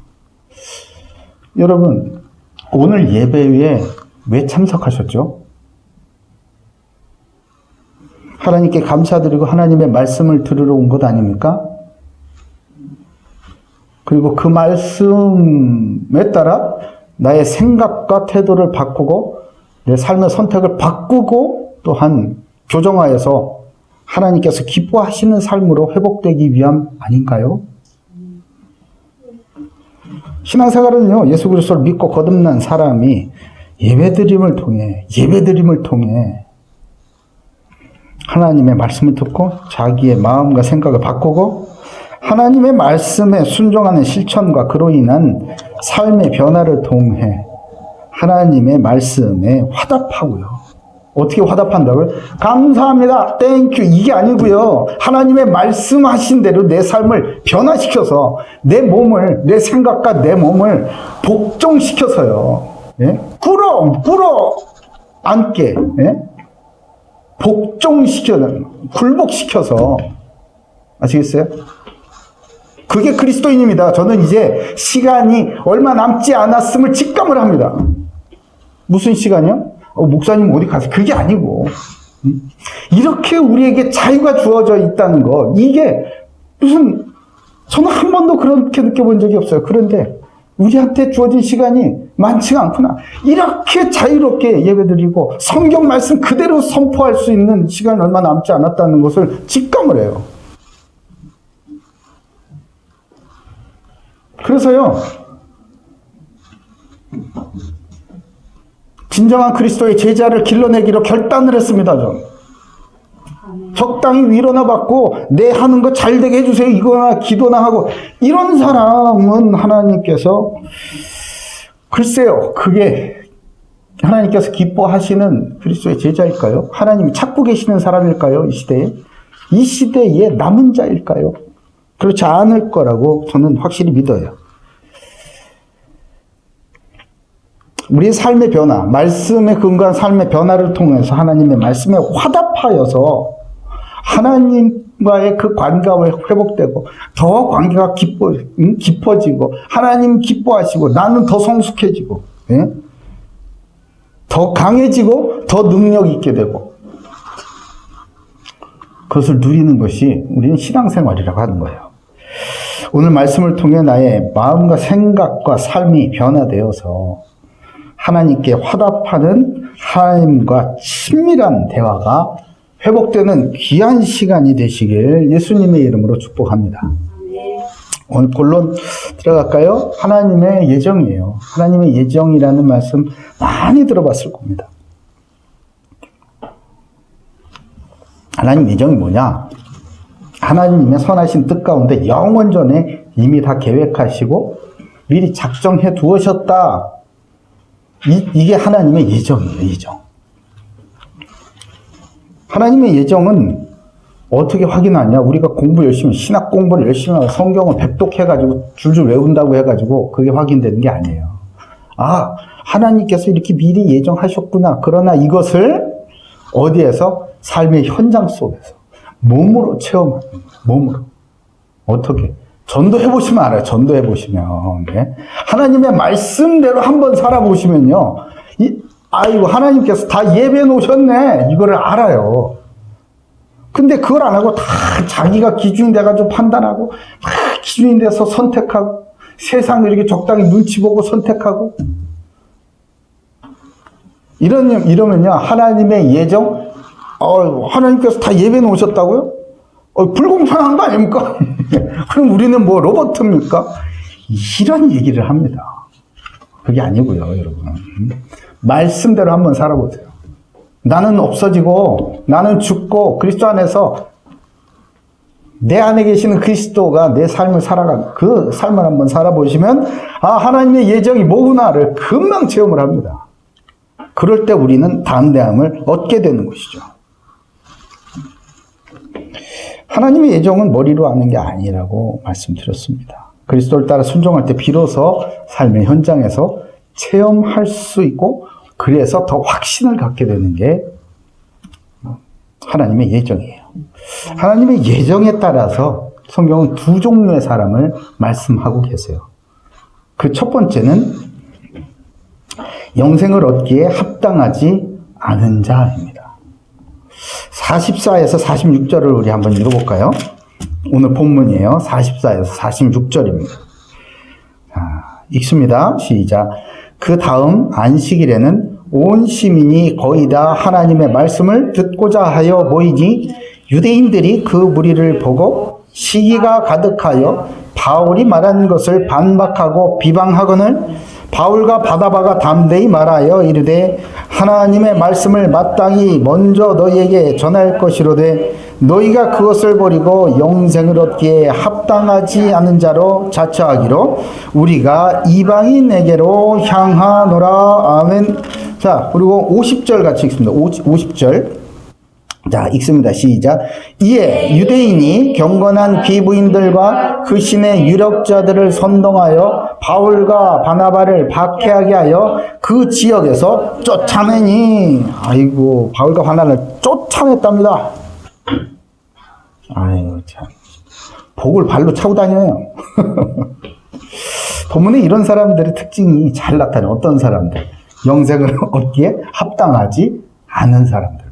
여러분, 오늘 예배에 왜 참석하셨죠? 하나님께 감사드리고 하나님의 말씀을 들으러 온 것 아닙니까? 그리고 그 말씀에 따라 나의 생각과 태도를 바꾸고 내 삶의 선택을 바꾸고 또한 교정하여서 하나님께서 기뻐하시는 삶으로 회복되기 위함 아닌가요? 신앙생활은요, 예수 그리스도를 믿고 거듭난 사람이 예배드림을 통해 하나님의 말씀을 듣고 자기의 마음과 생각을 바꾸고 하나님의 말씀에 순종하는 실천과 그로 인한 삶의 변화를 통해 하나님의 말씀에 화답하고요. 어떻게 화답한다고요? 감사합니다. 땡큐. 이게 아니고요. 하나님의 말씀하신 대로 내 삶을 변화시켜서 내 몸을, 내 생각과 내 몸을 복종시켜서요. 예? 꿇어 앉게. 예? 굴복시켜서. 아시겠어요? 그게 그리스도인입니다. 저는 이제 시간이 얼마 남지 않았음을 직감을 합니다. 무슨 시간이요? 목사님 어디 가세요? 그게 아니고. 이렇게 우리에게 자유가 주어져 있다는 거. 이게 무슨, 저는 한 번도 그렇게 느껴본 적이 없어요. 그런데 우리한테 주어진 시간이 많지가 않구나. 이렇게 자유롭게 예배드리고 성경 말씀 그대로 선포할 수 있는 시간이 얼마 남지 않았다는 것을 직감을 해요. 그래서요, 진정한 그리스도의 제자를 길러내기로 결단을 했습니다, 전. 적당히 위로나 받고, 내 하는 거 잘 되게 해주세요. 이거나 기도나 하고, 이런 사람은 하나님께서, 글쎄요, 그게 하나님께서 기뻐하시는 그리스도의 제자일까요? 하나님이 찾고 계시는 사람일까요? 이 시대에? 이 시대의 남은 자일까요? 그렇지 않을 거라고 저는 확실히 믿어요. 우리의 삶의 변화, 말씀에 근거한 삶의 변화를 통해서 하나님의 말씀에 화답하여서 하나님과의 그 관계가 회복되고 더 관계가 깊어지고 하나님 기뻐하시고 나는 더 성숙해지고 예? 더 강해지고 더 능력 있게 되고 그것을 누리는 것이 우리는 신앙생활이라고 하는 거예요. 오늘 말씀을 통해 나의 마음과 생각과 삶이 변화되어서 하나님께 화답하는 하나님과 친밀한 대화가 회복되는 귀한 시간이 되시길 예수님의 이름으로 축복합니다. 오늘 본론 들어갈까요? 하나님의 예정이에요. 하나님의 예정이라는 말씀 많이 들어봤을 겁니다. 하나님 예정이 뭐냐? 하나님의 선하신 뜻 가운데 영원전에 이미 다 계획하시고 미리 작정해 두으셨다. 이게 하나님의 예정이에요, 예정. 하나님의 예정은 어떻게 확인하냐? 우리가 공부 열심히, 신학 공부를 열심히 하고 성경을 백독해가지고 줄줄 외운다고 해가지고 그게 확인되는 게 아니에요. 아, 하나님께서 이렇게 미리 예정하셨구나. 그러나 이것을 어디에서? 삶의 현장 속에서. 몸으로 체험하는 거예요. 몸으로. 어떻게? 전도해보시면 알아요. 전도해보시면. 네? 하나님의 말씀대로 한번 살아보시면요. 아이고, 하나님께서 다 예배해 놓으셨네. 이거를 알아요. 근데 그걸 안 하고 다 자기가 기준이 돼가지고 판단하고, 다 기준이 돼서 선택하고, 세상을 이렇게 적당히 눈치 보고 선택하고, 이러면요. 하나님의 예정 하나님께서 다 예배 놓으셨다고요? 불공평한 거 아닙니까? 그럼 우리는 뭐 로봇입니까? 이런 얘기를 합니다. 그게 아니고요, 여러분. 말씀대로 한번 살아보세요. 나는 없어지고 나는 죽고 그리스도 안에서 내 안에 계시는 그리스도가 내 삶을 살아간 그 삶을 한번 살아보시면 하나님의 예정이 뭐구나를 금방 체험을 합니다. 그럴 때 우리는 담대함을 얻게 되는 것이죠. 하나님의 예정은 머리로 아는 게 아니라고 말씀드렸습니다. 그리스도를 따라 순종할 때 비로소 삶의 현장에서 체험할 수 있고 그래서 더 확신을 갖게 되는 게 하나님의 예정이에요. 하나님의 예정에 따라서 성경은 두 종류의 사람을 말씀하고 계세요. 그 첫 번째는 영생을 얻기에 합당하지 않은 자입니다. 44에서 46절을 우리 한번 읽어볼까요? 오늘 본문이에요. 44에서 46절입니다. 읽습니다. 시작. 그 다음 안식일에는 온 시민이 거의 다 하나님의 말씀을 듣고자 하여 모이니 유대인들이 그 무리를 보고 시기가 가득하여 바울이 말한 것을 반박하고 비방하거늘 바울과 바나바가 담대히 말하여 이르되 하나님의 말씀을 마땅히 먼저 너희에게 전할 것이로되 너희가 그것을 버리고 영생을 얻기에 합당하지 않은 자로 자처하기로 우리가 이방인에게로 향하노라. 아멘. 자, 그리고 50절 같이 읽습니다. 50절. 자, 읽습니다. 시작. 이에 유대인이 경건한 귀부인들과 그 신의 유력자들을 선동하여 바울과 바나바를 박해하게 하여 그 지역에서 쫓아내니, 아이고, 바울과 바나바를 쫓아냈답니다. 아이고, 참. 복을 발로 차고 다녀요. 본문에 이런 사람들의 특징이 잘 나타나요. 어떤 사람들? 영생을 얻기에 합당하지 않은 사람들.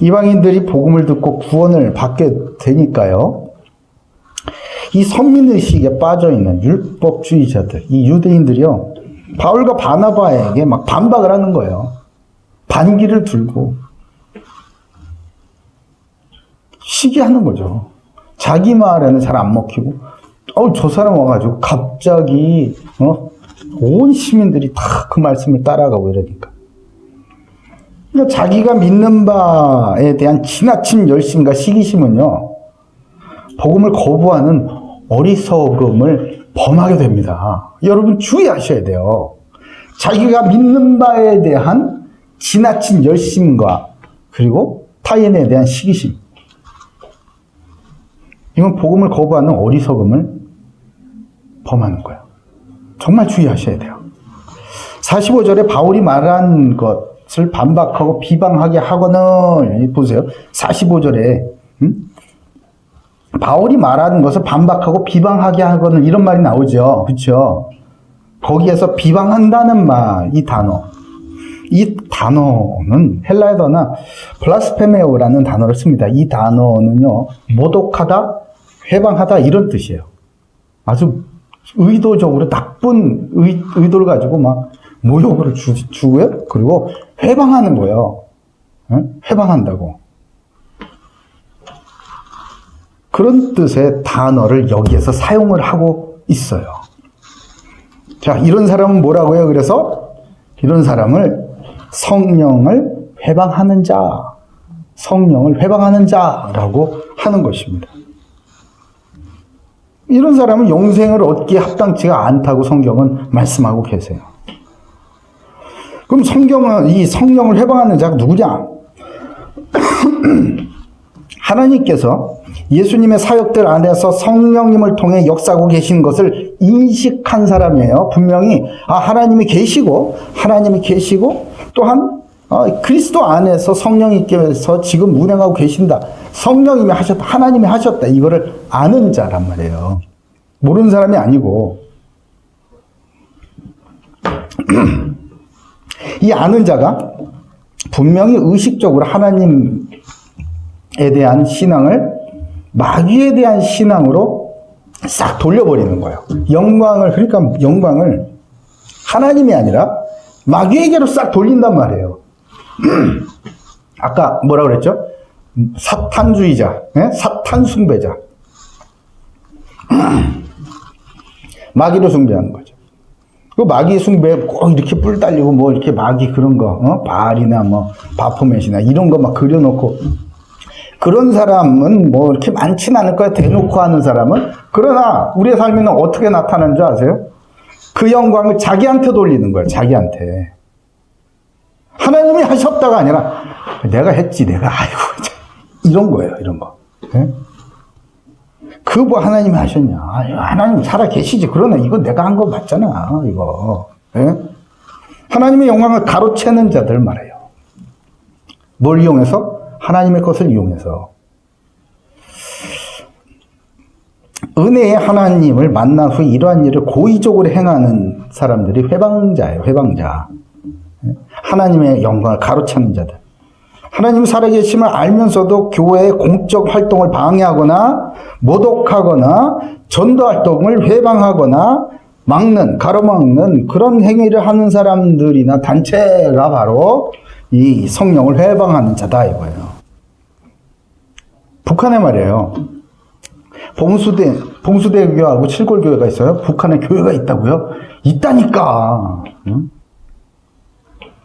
이방인들이 복음을 듣고 구원을 받게 되니까요. 이 선민의식에 빠져있는 율법주의자들, 이 유대인들이요. 바울과 바나바에게 막 반박을 하는 거예요. 반기를 들고 시기하는 거죠. 자기 말에는 잘 안 먹히고 저 사람 와가지고 갑자기 온 시민들이 다 그 말씀을 따라가고 이러니까. 자기가 믿는 바에 대한 지나친 열심과 시기심은요, 복음을 거부하는 어리석음을 범하게 됩니다. 여러분 주의하셔야 돼요. 자기가 믿는 바에 대한 지나친 열심과 그리고 타인에 대한 시기심. 이건 복음을 거부하는 어리석음을 범하는 거예요. 정말 주의하셔야 돼요. 45절에 바울이 말한 것을 반박하고 비방하게 하거늘, 보세요. 45절에 바울이 말하는 것을 반박하고 비방하게 하거늘 이런 말이 나오죠. 그렇죠? 거기에서 비방한다는 말, 이 단어는 헬라어나 블라스페메오라는 단어를 씁니다. 이 단어는요, 모독하다, 회방하다 이런 뜻이에요. 아주 의도적으로 나쁜 의도를 가지고 막 모욕을 주고요. 그리고 회방하는 거예요. 회방한다고. 그런 뜻의 단어를 여기에서 사용을 하고 있어요. 자, 이런 사람은 뭐라고요? 그래서 이런 사람을 성령을 회방하는 자라고 하는 것입니다. 이런 사람은 영생을 얻기에 합당치가 않다고 성경은 말씀하고 계세요. 그럼 이 성령을 회방하는 자가 누구냐? 하나님께서 예수님의 사역들 안에서 성령님을 통해 역사하고 계신 것을 인식한 사람이에요. 분명히 하나님이 계시고 또한 그리스도 안에서 성령님께서 지금 운행하고 계신다. 성령님이 하셨다. 하나님이 하셨다. 이거를 아는 자란 말이에요. 모르는 사람이 아니고. 이 아는 자가 분명히 의식적으로 하나님에 대한 신앙을 마귀에 대한 신앙으로 싹 돌려버리는 거예요. 그러니까 영광을 하나님이 아니라 마귀에게로 싹 돌린단 말이에요. 아까 뭐라 그랬죠? 사탄주의자, 예? 사탄 숭배자. 마귀를 숭배하는 거죠. 그 마귀 숭배 꼭 이렇게 뿔 달리고 뭐 이렇게 마귀 그런 거, 바알이나 뭐 바포멧이나 이런 거 막 그려놓고 그런 사람은 뭐 이렇게 많진 않을 거야. 대놓고 하는 사람은. 그러나 우리의 삶에는 어떻게 나타나는 줄 아세요? 그 영광을 자기한테 돌리는 거예요. 자기한테. 하나님이 하셨다가 아니라 내가 했지. 내가 아이고 이런 거예요. 이런 거. 예? 그 뭐 하나님이 하셨냐. 하나님 살아 계시지. 그러나 이거 내가 한 거 맞잖아. 이거. 예? 하나님의 영광을 가로채는 자들 말이에요. 뭘 이용해서? 하나님의 것을 이용해서. 은혜의 하나님을 만난 후 이러한 일을 고의적으로 행하는 사람들이 회방자예요. 회방자. 하나님의 영광을 가로채는 자들. 하나님이 살아계심을 알면서도 교회의 공적 활동을 방해하거나 모독하거나 전도 활동을 회방하거나 막는, 가로막는 그런 행위를 하는 사람들이나 단체가 바로 이 성령을 회방하는 자다 이거예요. 북한에 말이에요. 봉수대교하고 칠골교회가 있어요. 북한에 교회가 있다고요? 있다니까. 응?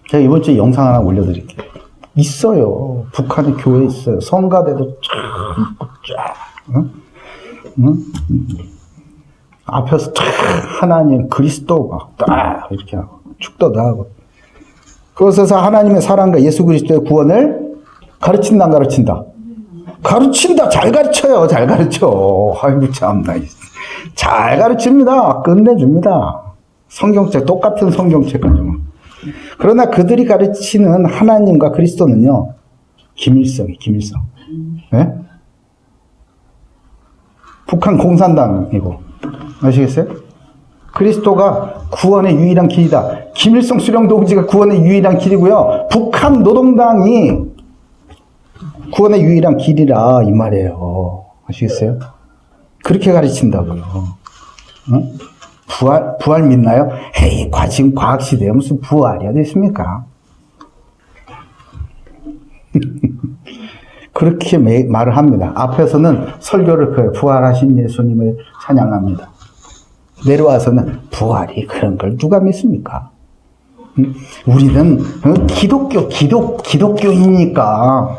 제가 이번 주에 영상 하나 올려드릴게요. 있어요. 북한에 교회 있어요. 성가대도 쫙. 응? 응? 앞에서 쫙 하나님 그리스도 막 딱 이렇게 하고 축도도 하고. 그것에서 하나님의 사랑과 예수 그리스도의 구원을 가르친다 안 가르친다? 가르친다. 잘 가르쳐요. 잘 가르쳐. 아이고 참나. 잘 가르칩니다. 끝내줍니다. 성경책 똑같은 성경책까지만. 그러나 그들이 가르치는 하나님과 그리스도는요. 김일성이 김일성. 네? 북한 공산당이고 아시겠어요? 그리스도가 구원의 유일한 길이다. 김일성 수령 동지가 구원의 유일한 길이고요. 북한 노동당이 구원의 유일한 길이라 이 말이에요. 아시겠어요? 그렇게 가르친다고요. 응? 부활 믿나요? 헤이, 지금 과학시대에 무슨 부활이야 됐습니까? 그렇게 말을 합니다. 앞에서는 설교를 펴요. 부활하신 예수님을 찬양합니다. 내려와서는 부활이 그런 걸 누가 믿습니까? 우리는 기독교이니까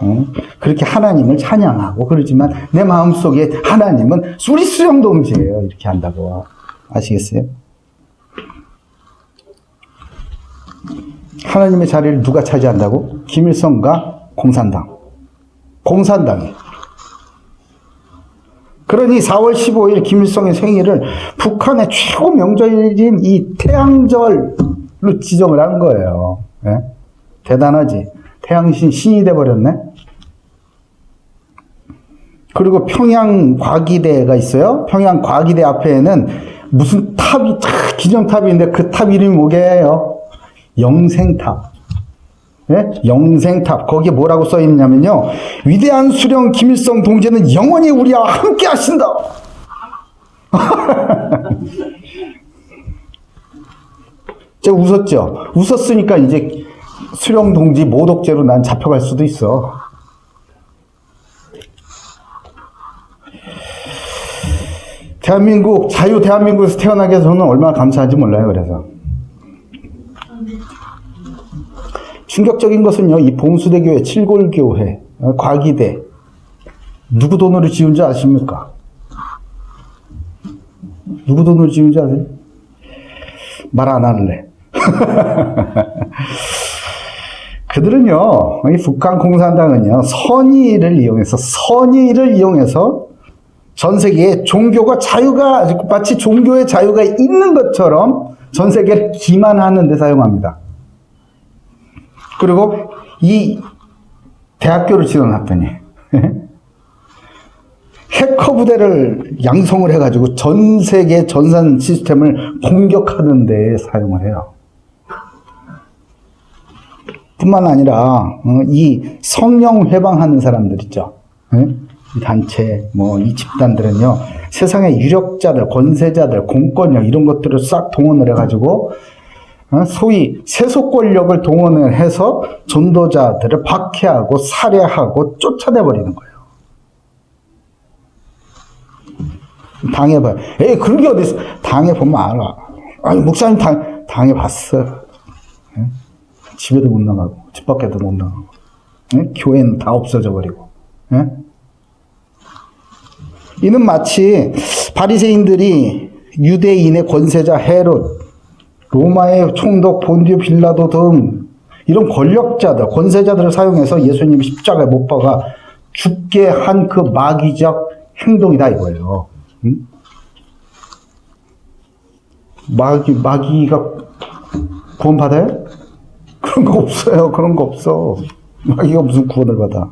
그렇게 하나님을 찬양하고 그러지만 내 마음속에 하나님은 우리 수령동지예요. 이렇게 한다고. 아시겠어요? 하나님의 자리를 누가 차지한다고? 김일성과 공산당이. 그러니 4월 15일 김일성의 생일을 북한의 최고 명절인 이 태양절로 지정을 한 거예요. 네? 대단하지. 태양신 신이 돼버렸네. 그리고 평양과기대가 있어요. 평양과기대 앞에는 무슨 탑이 기념탑이 있는데 그 탑 이름이 뭐게요? 영생탑. 네? 영생탑. 거기에 뭐라고 써 있냐면요. 위대한 수령 김일성 동지는 영원히 우리와 함께 하신다. 제가 웃었죠. 웃었으니까 이제 수령 동지 모독죄로 난 잡혀갈 수도 있어. 대한민국에서 태어나게 해서 저는 얼마나 감사한지 몰라요. 그래서 충격적인 것은요, 이 봉수대교회, 칠골교회, 과기대 누구 돈으로 지은 줄 아십니까? 누구 돈으로 지은 줄 아세요? 말 안 할래. 그들은요, 이 북한 공산당은요, 선의를 이용해서 전 세계에 마치 종교의 자유가 있는 것처럼 전 세계를 기만하는 데 사용합니다. 그리고 이 대학교를 지어놨더니 해커 부대를 양성을 해가지고 전 세계 전산 시스템을 공격하는 데 사용을 해요. 뿐만 아니라 이 성령 회방하는 사람들 있죠. 이 단체, 이 집단들은요, 세상의 유력자들, 권세자들, 공권력 이런 것들을 싹 동원을 해가지고 소위 세속 권력을 동원을 해서 전도자들을 박해하고 살해하고 쫓아내버리는 거예요. 당해봐요. 에이, 그런 게 어딨어. 당해보면 알아. 아니, 목사님 당해봤어요. 예? 집에도 못 나가고, 집 밖에도 못 나가고, 예? 교회는 다 없어져 버리고. 예? 이는 마치 바리새인들이 유대인의 권세자 헤롯, 로마의 총독 본디오 빌라도 등 이런 권력자들, 권세자들을 사용해서 예수님이 십자가에 못 박아 죽게 한 그 마귀적 행동이다 이거예요. 응? 마귀가 구원받아요? 그런 거 없어요. 그런 거 없어. 마귀가 무슨 구원을 받아.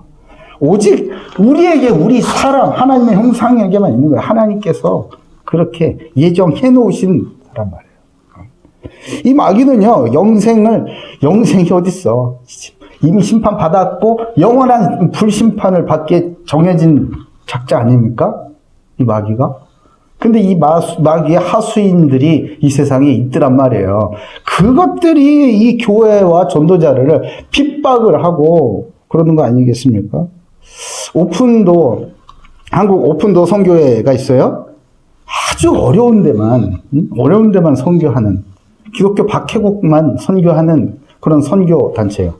오직 우리에게, 우리 사람, 하나님의 형상에게만 있는 거예요. 하나님께서 그렇게 예정해 놓으신 사람 말이에요. 이 마귀는요, 영생이 어딨어. 이미 심판 받았고, 영원한 불심판을 받게 정해진 작자 아닙니까? 이 마귀가? 근데 이 마귀의 하수인들이 이 세상에 있더란 말이에요. 그것들이 이 교회와 전도자를 핍박을 하고 그러는 거 아니겠습니까? 한국 오픈도 선교회가 있어요. 아주 어려운 데만 선교하는, 기독교 박해국만 선교하는 그런 선교 단체예요.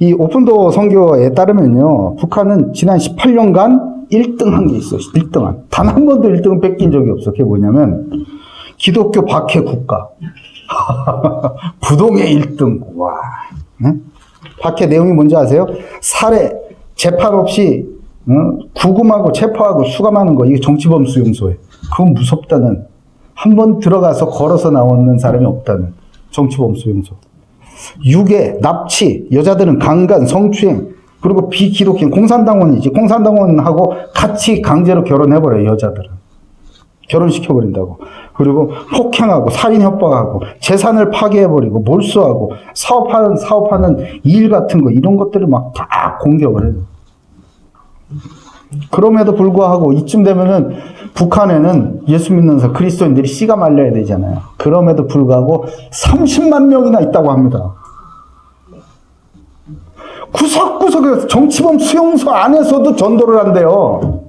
이 오픈도 선교에 따르면요, 북한은 지난 18년간 1등 한 게 있어. 1등한. 단 한 번도 1등을 뺏긴 적이 없어. 그게 뭐냐면 기독교 박해 국가. 부동의 1등. 와. 네? 박해 내용이 뭔지 아세요? 살해, 재판 없이 구금하고 체포하고 수감하는 거. 이게 정치범 수용소에. 그건 무섭다는. 한 번 들어가서 걸어서 나오는 사람이 없다는. 정치범 수용소. 유괴, 납치, 여자들은 강간, 성추행, 그리고 비기독교인 공산당원이지. 공산당원하고 같이 강제로 결혼해버려요, 여자들은. 결혼시켜버린다고. 그리고 폭행하고, 살인 협박하고, 재산을 파괴해버리고, 몰수하고, 사업하는 일 같은 거, 이런 것들을 막 다 공격을 해요. 그럼에도 불구하고, 이쯤 되면은, 북한에는 예수 믿는 그리스도인들이 씨가 말려야 되잖아요. 그럼에도 불구하고, 30만 명이나 있다고 합니다. 구석구석에서 정치범 수용소 안에서도 전도를 한대요.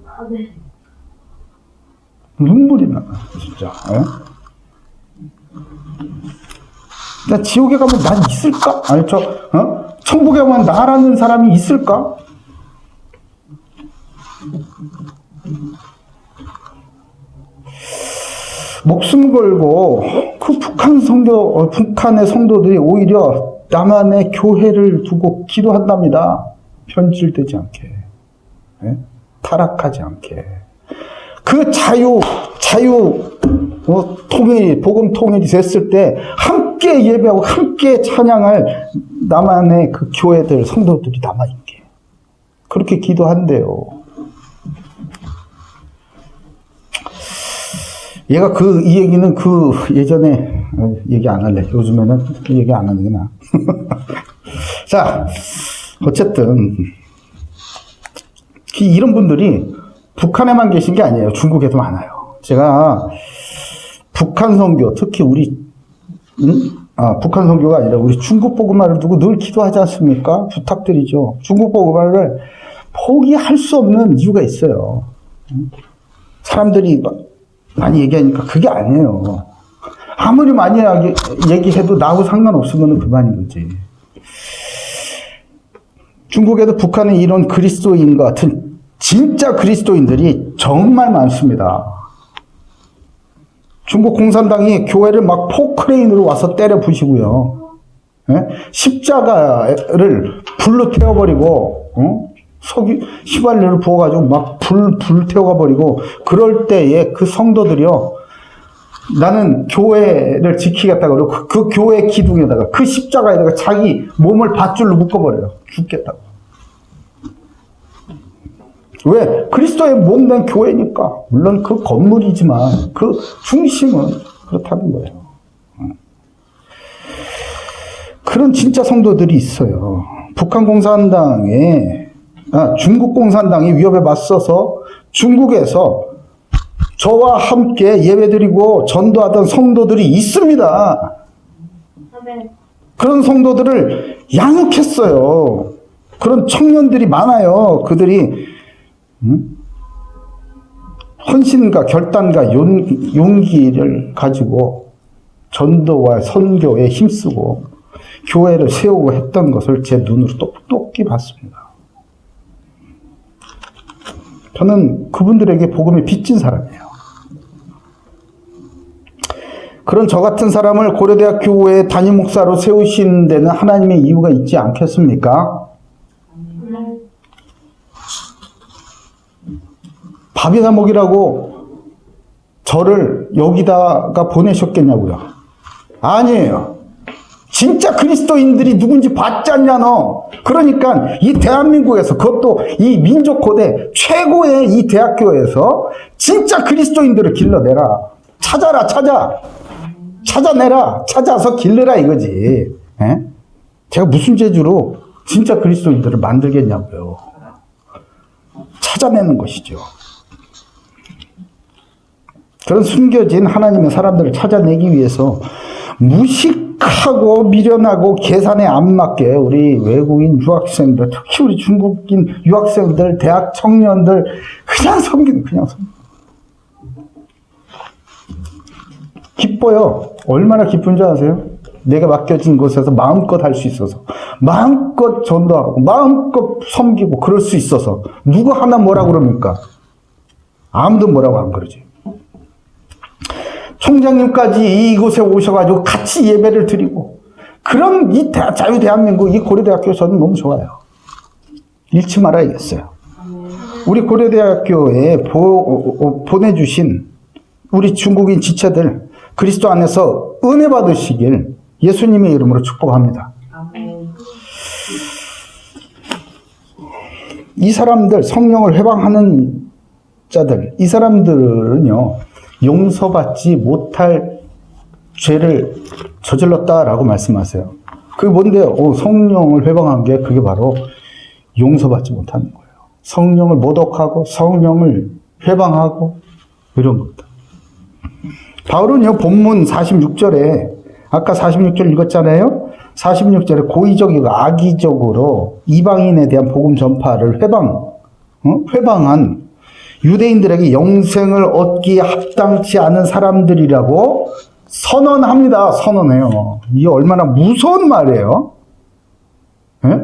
눈물이 나, 진짜. 나 지옥에 가면 난 있을까? 아니, 천국에 가면 나라는 사람이 있을까? 목숨 걸고 그 북한의 성도들이 오히려 남한의 교회를 두고 기도한답니다. 변질되지 않게. 타락하지 않게. 그 통일이, 복음 통일이 됐을 때 함께 예배하고 함께 찬양할 남한의 그 교회들, 성도들이 남아있게. 그렇게 기도한대요. 얘가 이 얘기는 예전에, 얘기 안 할래. 요즘에는 얘기 안 하는 게 나아. 자, 어쨌든, 이런 분들이 북한에만 계신 게 아니에요. 중국에도 많아요. 제가 북한 선교, 특히 북한 선교가 아니라 우리 중국 복음화를 두고 늘 기도하지 않습니까? 부탁드리죠. 중국 복음화를 포기할 수 없는 이유가 있어요. 사람들이 많이 얘기하니까 그게 아니에요. 아무리 많이 얘기해도 나하고 상관없으면 그만인 거지. 중국에도 북한에 이런 그리스도인 같은 진짜 그리스도인들이 정말 많습니다. 중국 공산당이 교회를 막 포크레인으로 와서 때려 부시고요. 십자가를 불로 태워버리고, 휘발유를 부어가지고 막 불 태워가 버리고, 그럴 때에 그 성도들이요, 나는 교회를 지키겠다 그러고 그 교회 기둥에다가 그 십자가에다가 자기 몸을 밧줄로 묶어버려요. 죽겠다고. 왜? 그리스도의 몸된 교회니까. 물론 그 건물이지만 그 중심은 그렇다는 거예요. 그런 진짜 성도들이 있어요. 중국 공산당이 위협에 맞서서 중국에서 저와 함께 예배드리고 전도하던 성도들이 있습니다. 아멘. 그런 성도들을 양육했어요. 그런 청년들이 많아요. 그들이 헌신과 결단과 용기를 가지고 전도와 선교에 힘쓰고 교회를 세우고 했던 것을 제 눈으로 똑똑히 봤습니다. 저는 그분들에게 복음이 빚진 사람이에요. 그런 저 같은 사람을 고려대학 교회 담임 목사로 세우신 데는 하나님의 이유가 있지 않겠습니까? 밥이나 먹이라고 저를 여기다가 보내셨겠냐고요? 아니에요. 진짜 그리스도인들이 누군지 봤지 않냐 너. 그러니까 이 대한민국에서, 그것도 이 민족 고대 최고의 이 대학교에서 진짜 그리스도인들을 길러내라. 찾아라, 찾아내라. 찾아서 길러라 이거지. 에? 제가 무슨 재주로 진짜 그리스도인들을 만들겠냐고요. 찾아내는 것이죠. 그런 숨겨진 하나님의 사람들을 찾아내기 위해서 무식하고 미련하고 계산에 안 맞게 우리 외국인 유학생들, 특히 우리 중국인 유학생들, 대학 청년들 그냥 섬기는. 기뻐요. 얼마나 기쁜 줄 아세요? 내가 맡겨진 곳에서 마음껏 할 수 있어서, 마음껏 전도하고 마음껏 섬기고 그럴 수 있어서. 누구 하나 뭐라 그럽니까? 아무도 뭐라고 안 그러지. 총장님까지 이곳에 오셔가지고 같이 예배를 드리고, 그런 이 자유대한민국, 이 고려대학교 저는 너무 좋아요. 잃지 말아야겠어요. 우리 고려대학교에 보내주신 우리 중국인 지체들, 그리스도 안에서 은혜 받으시길 예수님의 이름으로 축복합니다. 이 사람들, 성령을 회방하는 자들, 이 사람들은요, 용서받지 못할 죄를 저질렀다라고 말씀하세요. 그게 뭔데요? 성령을 회방한 게 그게 바로 용서받지 못하는 거예요. 성령을 모독하고 성령을 회방하고 이런 것들. 바울은요, 본문 46절에, 아까 46절 읽었잖아요? 46절에 고의적이고 악의적으로 이방인에 대한 복음 전파를 회방한 유대인들에게 영생을 얻기에 합당치 않은 사람들이라고 선언합니다. 선언해요. 이게 얼마나 무서운 말이에요. 예?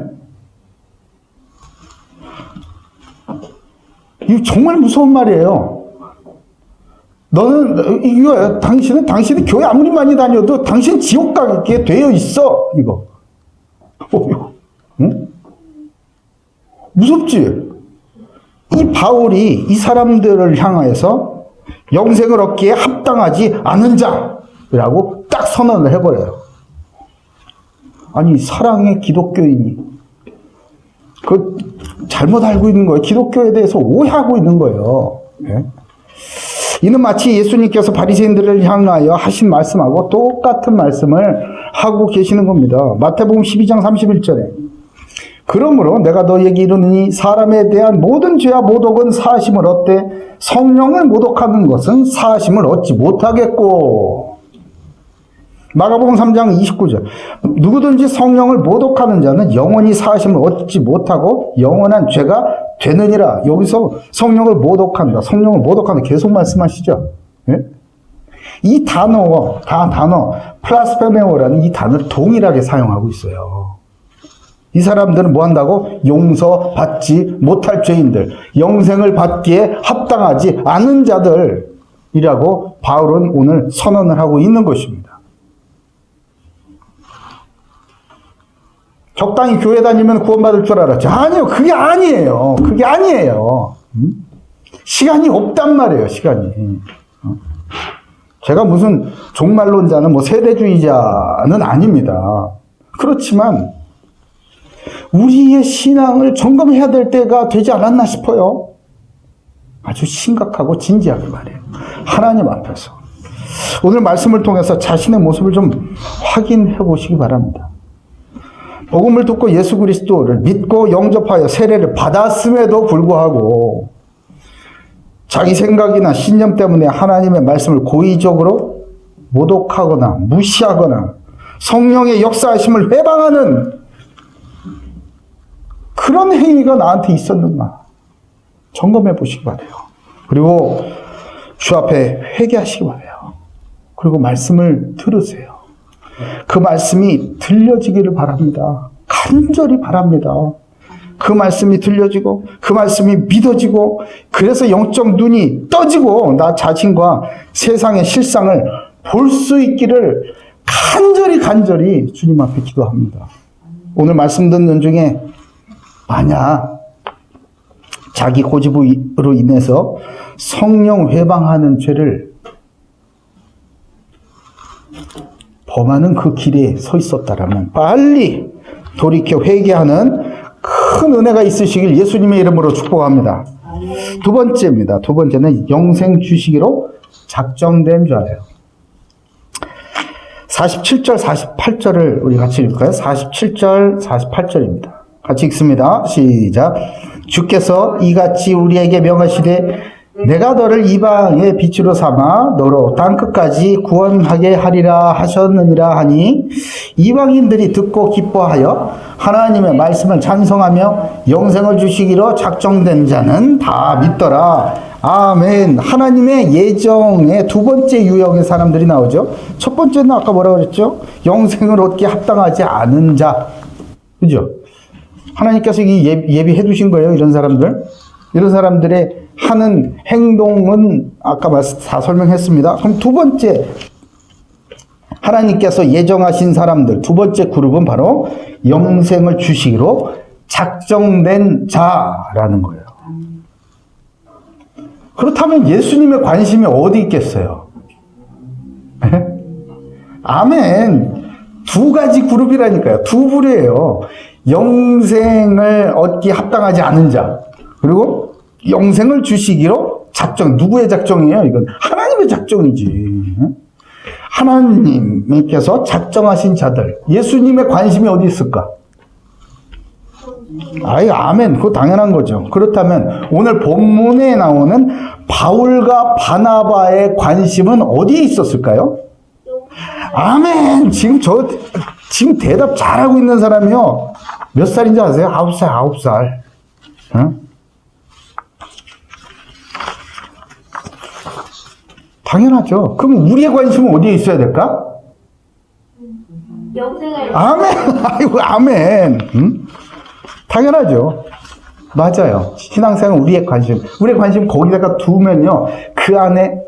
이게 정말 무서운 말이에요. 당신은 교회 아무리 많이 다녀도 당신 지옥 가게 되어 있어. 이거. 응? 무섭지? 이 바울이 이 사람들을 향하여서 영생을 얻기에 합당하지 않은 자라고 딱 선언을 해버려요. 아니, 사랑의 기독교인이 그 잘못 알고 있는 거예요. 기독교에 대해서 오해하고 있는 거예요. 네? 이는 마치 예수님께서 바리새인들을 향하여 하신 말씀하고 똑같은 말씀을 하고 계시는 겁니다. 마태복음 12장 31절에 그러므로 내가 너에게 이르노니 사람에 대한 모든 죄와 모독은 사하심을 얻되 성령을 모독하는 것은 사하심을 얻지 못하겠고. 마가복음 3장 29절 누구든지 성령을 모독하는 자는 영원히 사하심을 얻지 못하고 영원한 죄가 되느니라. 여기서 성령을 모독한다. 성령을 모독한다. 계속 말씀하시죠. 예? 이 단어 플라스페메오라는 이 단어를 동일하게 사용하고 있어요. 이 사람들은 뭐 한다고? 용서받지 못할 죄인들, 영생을 받기에 합당하지 않은 자들이라고 바울은 오늘 선언을 하고 있는 것입니다. 적당히 교회 다니면 구원받을 줄 알았죠. 아니요, 그게 아니에요. 그게 아니에요. 시간이 없단 말이에요, 시간이. 제가 무슨 종말론자는 뭐 세대주의자는 아닙니다. 그렇지만 우리의 신앙을 점검해야 될 때가 되지 않았나 싶어요. 아주 심각하고 진지하게 말해요. 하나님 앞에서. 오늘 말씀을 통해서 자신의 모습을 좀 확인해 보시기 바랍니다. 복음을 듣고 예수 그리스도를 믿고 영접하여 세례를 받았음에도 불구하고 자기 생각이나 신념 때문에 하나님의 말씀을 고의적으로 모독하거나 무시하거나 성령의 역사하심을 회방하는 그런 행위가 나한테 있었는가 점검해 보시기 바래요. 그리고 주 앞에 회개하시기 바래요. 그리고 말씀을 들으세요. 그 말씀이 들려지기를 바랍니다. 간절히 바랍니다. 그 말씀이 들려지고 그 말씀이 믿어지고 그래서 영적 눈이 떠지고 나 자신과 세상의 실상을 볼 수 있기를 간절히 주님 앞에 기도합니다. 오늘 말씀 듣는 중에 만약 자기 고집으로 인해서 성령 회방하는 죄를 범하는 그 길에 서 있었다라면 빨리 돌이켜 회개하는 큰 은혜가 있으시길 예수님의 이름으로 축복합니다. 두 번째입니다. 두 번째는 영생 주시기로 작정된 자예요. 47절, 48절을 우리 같이 읽을까요? 47절, 48절입니다. 같이 읽습니다. 시작. 주께서 이같이 우리에게 명하시되 내가 너를 이방의 빛으로 삼아 너로 땅끝까지 구원하게 하리라 하셨느니라 하니 이방인들이 듣고 기뻐하여 하나님의 말씀을 찬송하며 영생을 주시기로 작정된 자는 다 믿더라. 아멘. 하나님의 예정의 두 번째 유형의 사람들이 나오죠. 첫 번째는 아까 뭐라고 그랬죠? 영생을 얻기에 합당하지 않은 자. 그죠? 하나님께서 이 예비해 두신 거예요. 이런 사람들. 이런 사람들의 하는 행동은 아까 다 설명했습니다. 그럼 두 번째 하나님께서 예정하신 사람들 두 번째 그룹은 바로 영생을 주시기로 작정된 자라는 거예요. 그렇다면 예수님의 관심이 어디 있겠어요? 아멘. 두 가지 그룹이라니까요. 두 부류예요. 영생을 얻기 합당하지 않은 자 그리고 영생을 주시기로 작정. 누구의 작정이에요? 이건 하나님의 작정이지. 하나님께서 작정하신 자들. 예수님의 관심이 어디 있을까? 아이, 아멘. 그거 당연한 거죠. 그렇다면 오늘 본문에 나오는 바울과 바나바의 관심은 어디에 있었을까요? 아멘. 지금 대답 잘하고 있는 사람이요. 몇 살인지 아세요? 9살, 9살. 응? 당연하죠. 그럼 우리의 관심은 어디에 있어야 될까? 영생을. 아멘. 아이고, 아멘. 응? 당연하죠. 맞아요. 신앙생활 우리의 관심 거기다가 두면요. 그 안에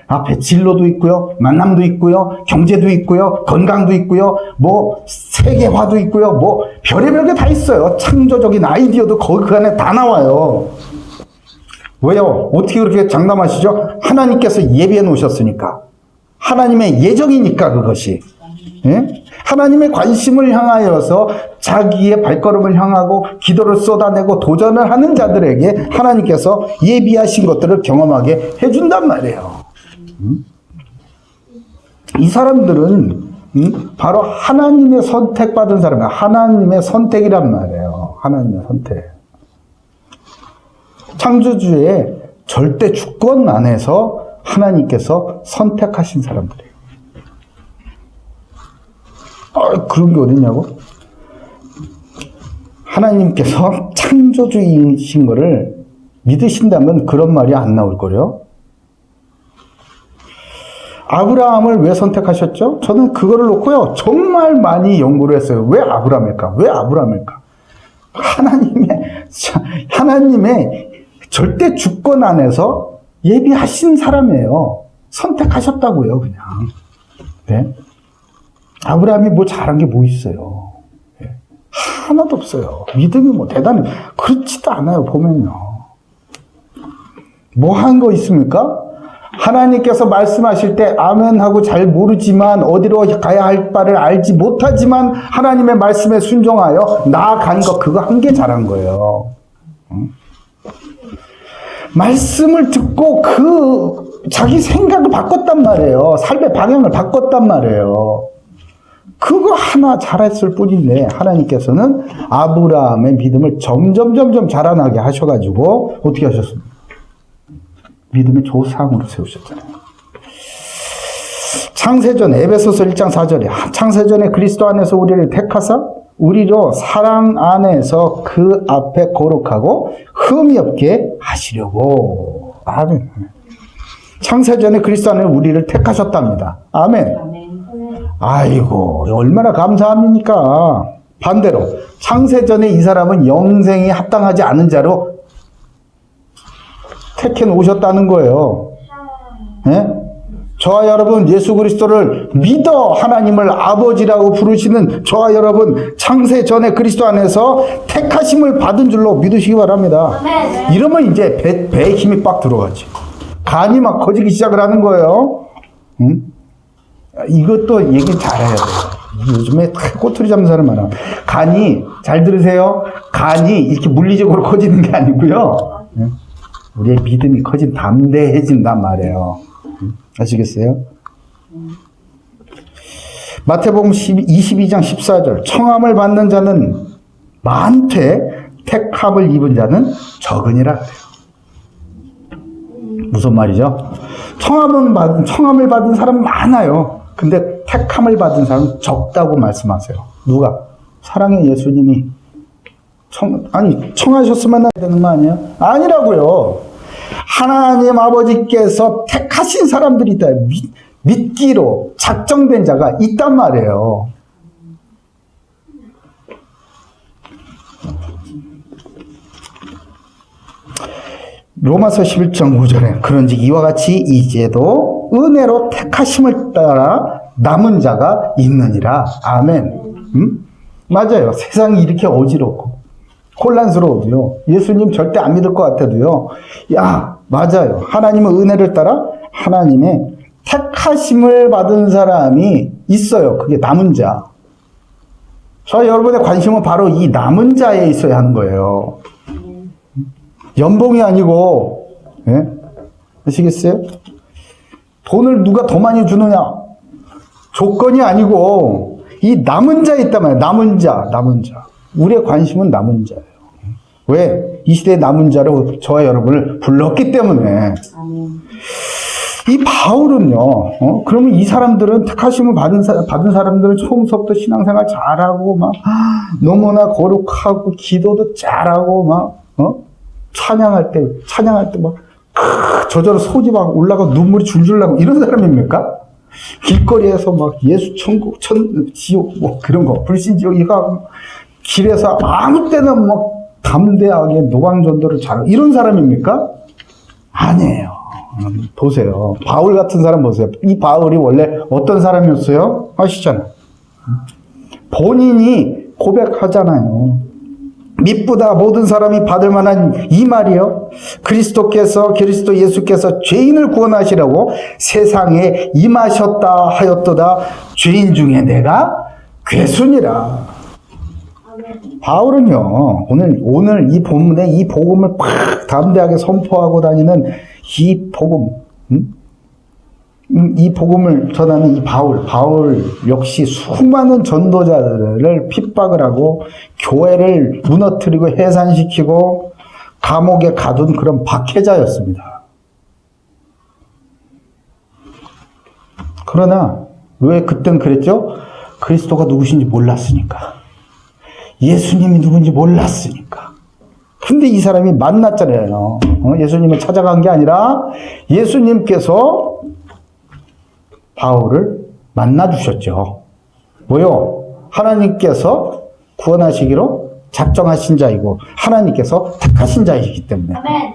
앞에 진로도 있고요. 만남도 있고요. 경제도 있고요. 건강도 있고요. 뭐 세계화도 있고요. 뭐 별의별 게 다 있어요. 창조적인 아이디어도 그 안에 다 나와요. 왜요? 어떻게 그렇게 장담하시죠? 하나님께서 예비해 놓으셨으니까. 하나님의 예정이니까 그것이. 예? 하나님의 관심을 향하여서 자기의 발걸음을 향하고 기도를 쏟아내고 도전을 하는 자들에게 하나님께서 예비하신 것들을 경험하게 해준단 말이에요. 이 사람들은 바로 하나님의 선택받은 사람이에요. 하나님의 선택이란 말이에요. 하나님의 선택. 창조주의 절대 주권 안에서 하나님께서 선택하신 사람들이에요. 그런 게 어딨냐고? 하나님께서 창조주이신 거를 믿으신다면 그런 말이 안 나올 거예요. 아브라함을 왜 선택하셨죠? 저는 그거를 놓고요. 정말 많이 연구를 했어요. 왜 아브라함일까? 왜 아브라함일까? 하나님의 절대 주권 안에서 예비하신 사람이에요. 선택하셨다고요, 그냥. 네? 아브라함이 뭐 잘한 게 뭐 있어요? 네. 하나도 없어요. 믿음이 뭐 대단히 그렇지도 않아요, 보면요. 뭐 한 거 있습니까? 하나님께서 말씀하실 때 아멘하고 잘 모르지만 어디로 가야 할 바를 알지 못하지만 하나님의 말씀에 순종하여 나아간 거 그거 한 개 잘한 거예요. 말씀을 듣고 자기 생각을 바꿨단 말이에요. 삶의 방향을 바꿨단 말이에요. 그거 하나 잘했을 뿐인데 하나님께서는 아브라함의 믿음을 점점 자라나게 하셔가지고 어떻게 하셨습니까? 믿음의 조상으로 세우셨잖아요. 창세전 에베소서 1장 4절에 창세전에 그리스도 안에서 우리를 택하사 우리로 사랑 안에서 그 앞에 거룩하고 흠이 없게 하시려고. 아멘. 창세전에 그리스도 안에 우리를 택하셨답니다. 아멘. 아이고, 얼마나 감사합니까? 반대로 창세전에 이 사람은 영생이 합당하지 않은 자로 택해 놓으셨다는 거예요. 예? 저와 여러분, 예수 그리스도를 믿어 하나님을 아버지라고 부르시는 저와 여러분, 창세전에 그리스도 안에서 택하심을 받은 줄로 믿으시기 바랍니다. 이러면 이제 배에 힘이 빡 들어가지. 간이 막 커지기 시작을 하는 거예요. 이것도 얘기 잘해야 돼요. 요즘에 꼬투리 잡는 사람 많아. 간이, 잘 들으세요. 간이 이렇게 물리적으로 커지는 게 아니고요. 우리의 믿음이 담대해진단 말이에요. 아시겠어요? 마태복음 22장 14절. 청함을 받는 자는 많되 택함을 입은 자는 적으니라. 무슨 말이죠? 청함을 받은 사람 많아요. 근데 택함을 받은 사람은 적다고 말씀하세요. 누가? 사랑의 예수님이 청하셨으면 해야 되는 거 아니에요? 아니라고요. 하나님 아버지께서 택하신 사람들이 있다. 믿기로 작정된 자가 있단 말이에요. 로마서 11장 5절에 그런즉 이와 같이 이제도 은혜로 택하심을 따라 남은 자가 있느니라. 아멘. 맞아요. 세상이 이렇게 어지럽고 혼란스러워도요. 예수님 절대 안 믿을 것 같아도요. 야, 맞아요. 하나님은 은혜를 따라 하나님의 택하심을 받은 사람이 있어요. 그게 남은 자. 저와 여러분의 관심은 바로 이 남은 자에 있어야 하는 거예요. 연봉이 아니고, 예? 아시겠어요? 돈을 누가 더 많이 주느냐? 조건이 아니고, 이 남은 자에 있단 말이에요. 남은 자. 우리의 관심은 남은 자예요. 왜? 이 시대의 남은 자로 저와 여러분을 불렀기 때문에. 이 바울은요, 그러면 이 사람들은 택하심을 받은 사람들은 처음부터 신앙생활 잘하고, 너무나 거룩하고, 기도도 잘하고, 찬양할 때 저절로 소지 막 올라가고 눈물이 줄줄 나고 이런 사람입니까? 길거리에서 예수 천국, 지옥, 그런 거, 불신지옥, 이거 길에서 아무 때나 담대하게 노방전도를 잘하고 이런 사람입니까? 아니에요. 보세요. 바울 같은 사람 보세요. 이 바울이 원래 어떤 사람이었어요? 아시잖아요. 본인이 고백하잖아요. 미쁘다 모든 사람이 받을 만한 이 말이요. 그리스도 예수께서 죄인을 구원하시려고 세상에 임하셨다 하였도다. 죄인 중에 내가 괴순이라. 바울은요, 오늘 이 본문에 이 복음을 팍 담대하게 선포하고 다니는 이 복음, 이 복음을 전하는 이 바울 역시 수많은 전도자들을 핍박을 하고 교회를 무너뜨리고 해산시키고 감옥에 가둔 그런 박해자였습니다. 그러나 왜 그땐 그랬죠? 그리스도가 누구신지 몰랐으니까. 예수님이 누군지 몰랐으니까. 근데 이 사람이 만났잖아요. 예수님을 찾아간 게 아니라 예수님께서 바울을 만나주셨죠. 뭐요? 하나님께서 구원하시기로 작정하신 자이고 하나님께서 택하신 자이기 때문에. 아멘.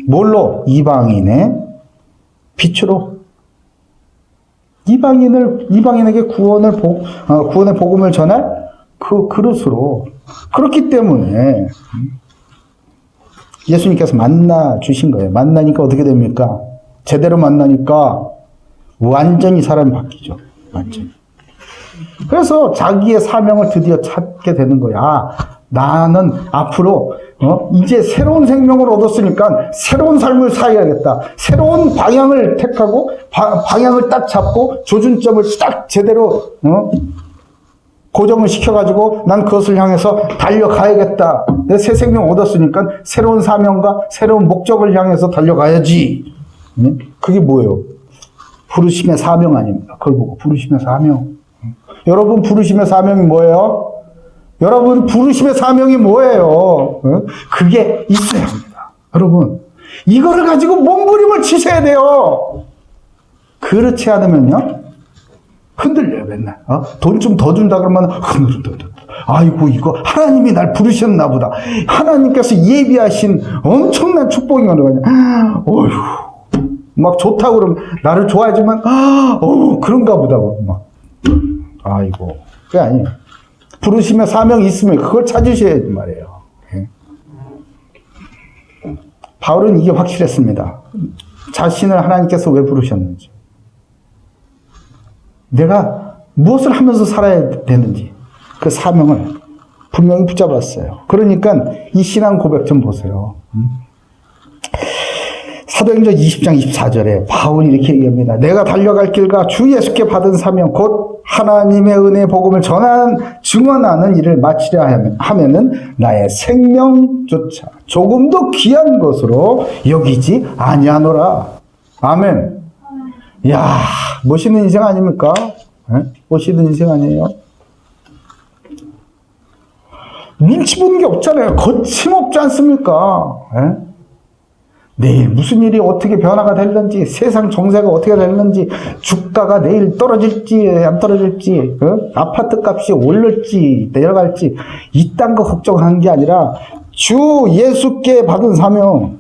뭘로? 이방인의 빛으로. 이방인에게 구원의 복음을 전할 그 그릇으로. 그렇기 때문에 예수님께서 만나 주신 거예요. 만나니까 어떻게 됩니까? 제대로 만나니까 완전히 사람이 바뀌죠. 완전히. 그래서 자기의 사명을 드디어 찾게 되는 거야. 나는 앞으로 이제 새로운 생명을 얻었으니까 새로운 삶을 살아야겠다. 새로운 방향을 택하고 방향을 딱 잡고 조준점을 딱 제대로 고정을 시켜가지고 난 그것을 향해서 달려가야겠다. 내 새 생명 얻었으니까 새로운 사명과 새로운 목적을 향해서 달려가야지. 그게 뭐예요? 부르심의 사명 아닙니까? 그걸 보고 부르심의 사명. 여러분 부르심의 사명이 뭐예요? 여러분 부르심의 사명이 뭐예요? 그게 있어야 합니다. 여러분 이거를 가지고 몸부림을 치셔야 돼요. 그렇지 않으면요 흔들려요 맨날. 돈 좀 더 준다 그러면 흔들린다. 아이고 이거 하나님이 날 부르셨나 보다. 하나님께서 예비하신 엄청난 축복인 거는 어휴 막 좋다고 그러면 나를 좋아하지만 그런가 보다 막 아이고 그게 아니에요. 부르심의 사명이 있으면 그걸 찾으셔야지 말이에요. 바울은 이게 확실했습니다. 자신을 하나님께서 왜 부르셨는지, 내가 무엇을 하면서 살아야 되는지 그 사명을 분명히 붙잡았어요. 그러니까 이 신앙 고백 좀 보세요. 사도행전 20장 24절에 바울이 이렇게 얘기합니다. 내가 달려갈 길과 주 예수께 받은 사명 곧 하나님의 은혜의 복음을 증언하는 일을 마치려 하면은 나의 생명조차 조금도 귀한 것으로 여기지 아니하노라. 아멘. 이야, 멋있는 인생 아닙니까? 멋있는 인생 아니에요? 눈치 보는 게 없잖아요. 거침없지 않습니까? 내일 무슨 일이 어떻게 변화가 될는지, 세상 정세가 어떻게 될는지, 주가가 내일 떨어질지 안 떨어질지, 아파트 값이 오를지 내려갈지 이딴 거 걱정하는 게 아니라 주 예수께 받은 사명,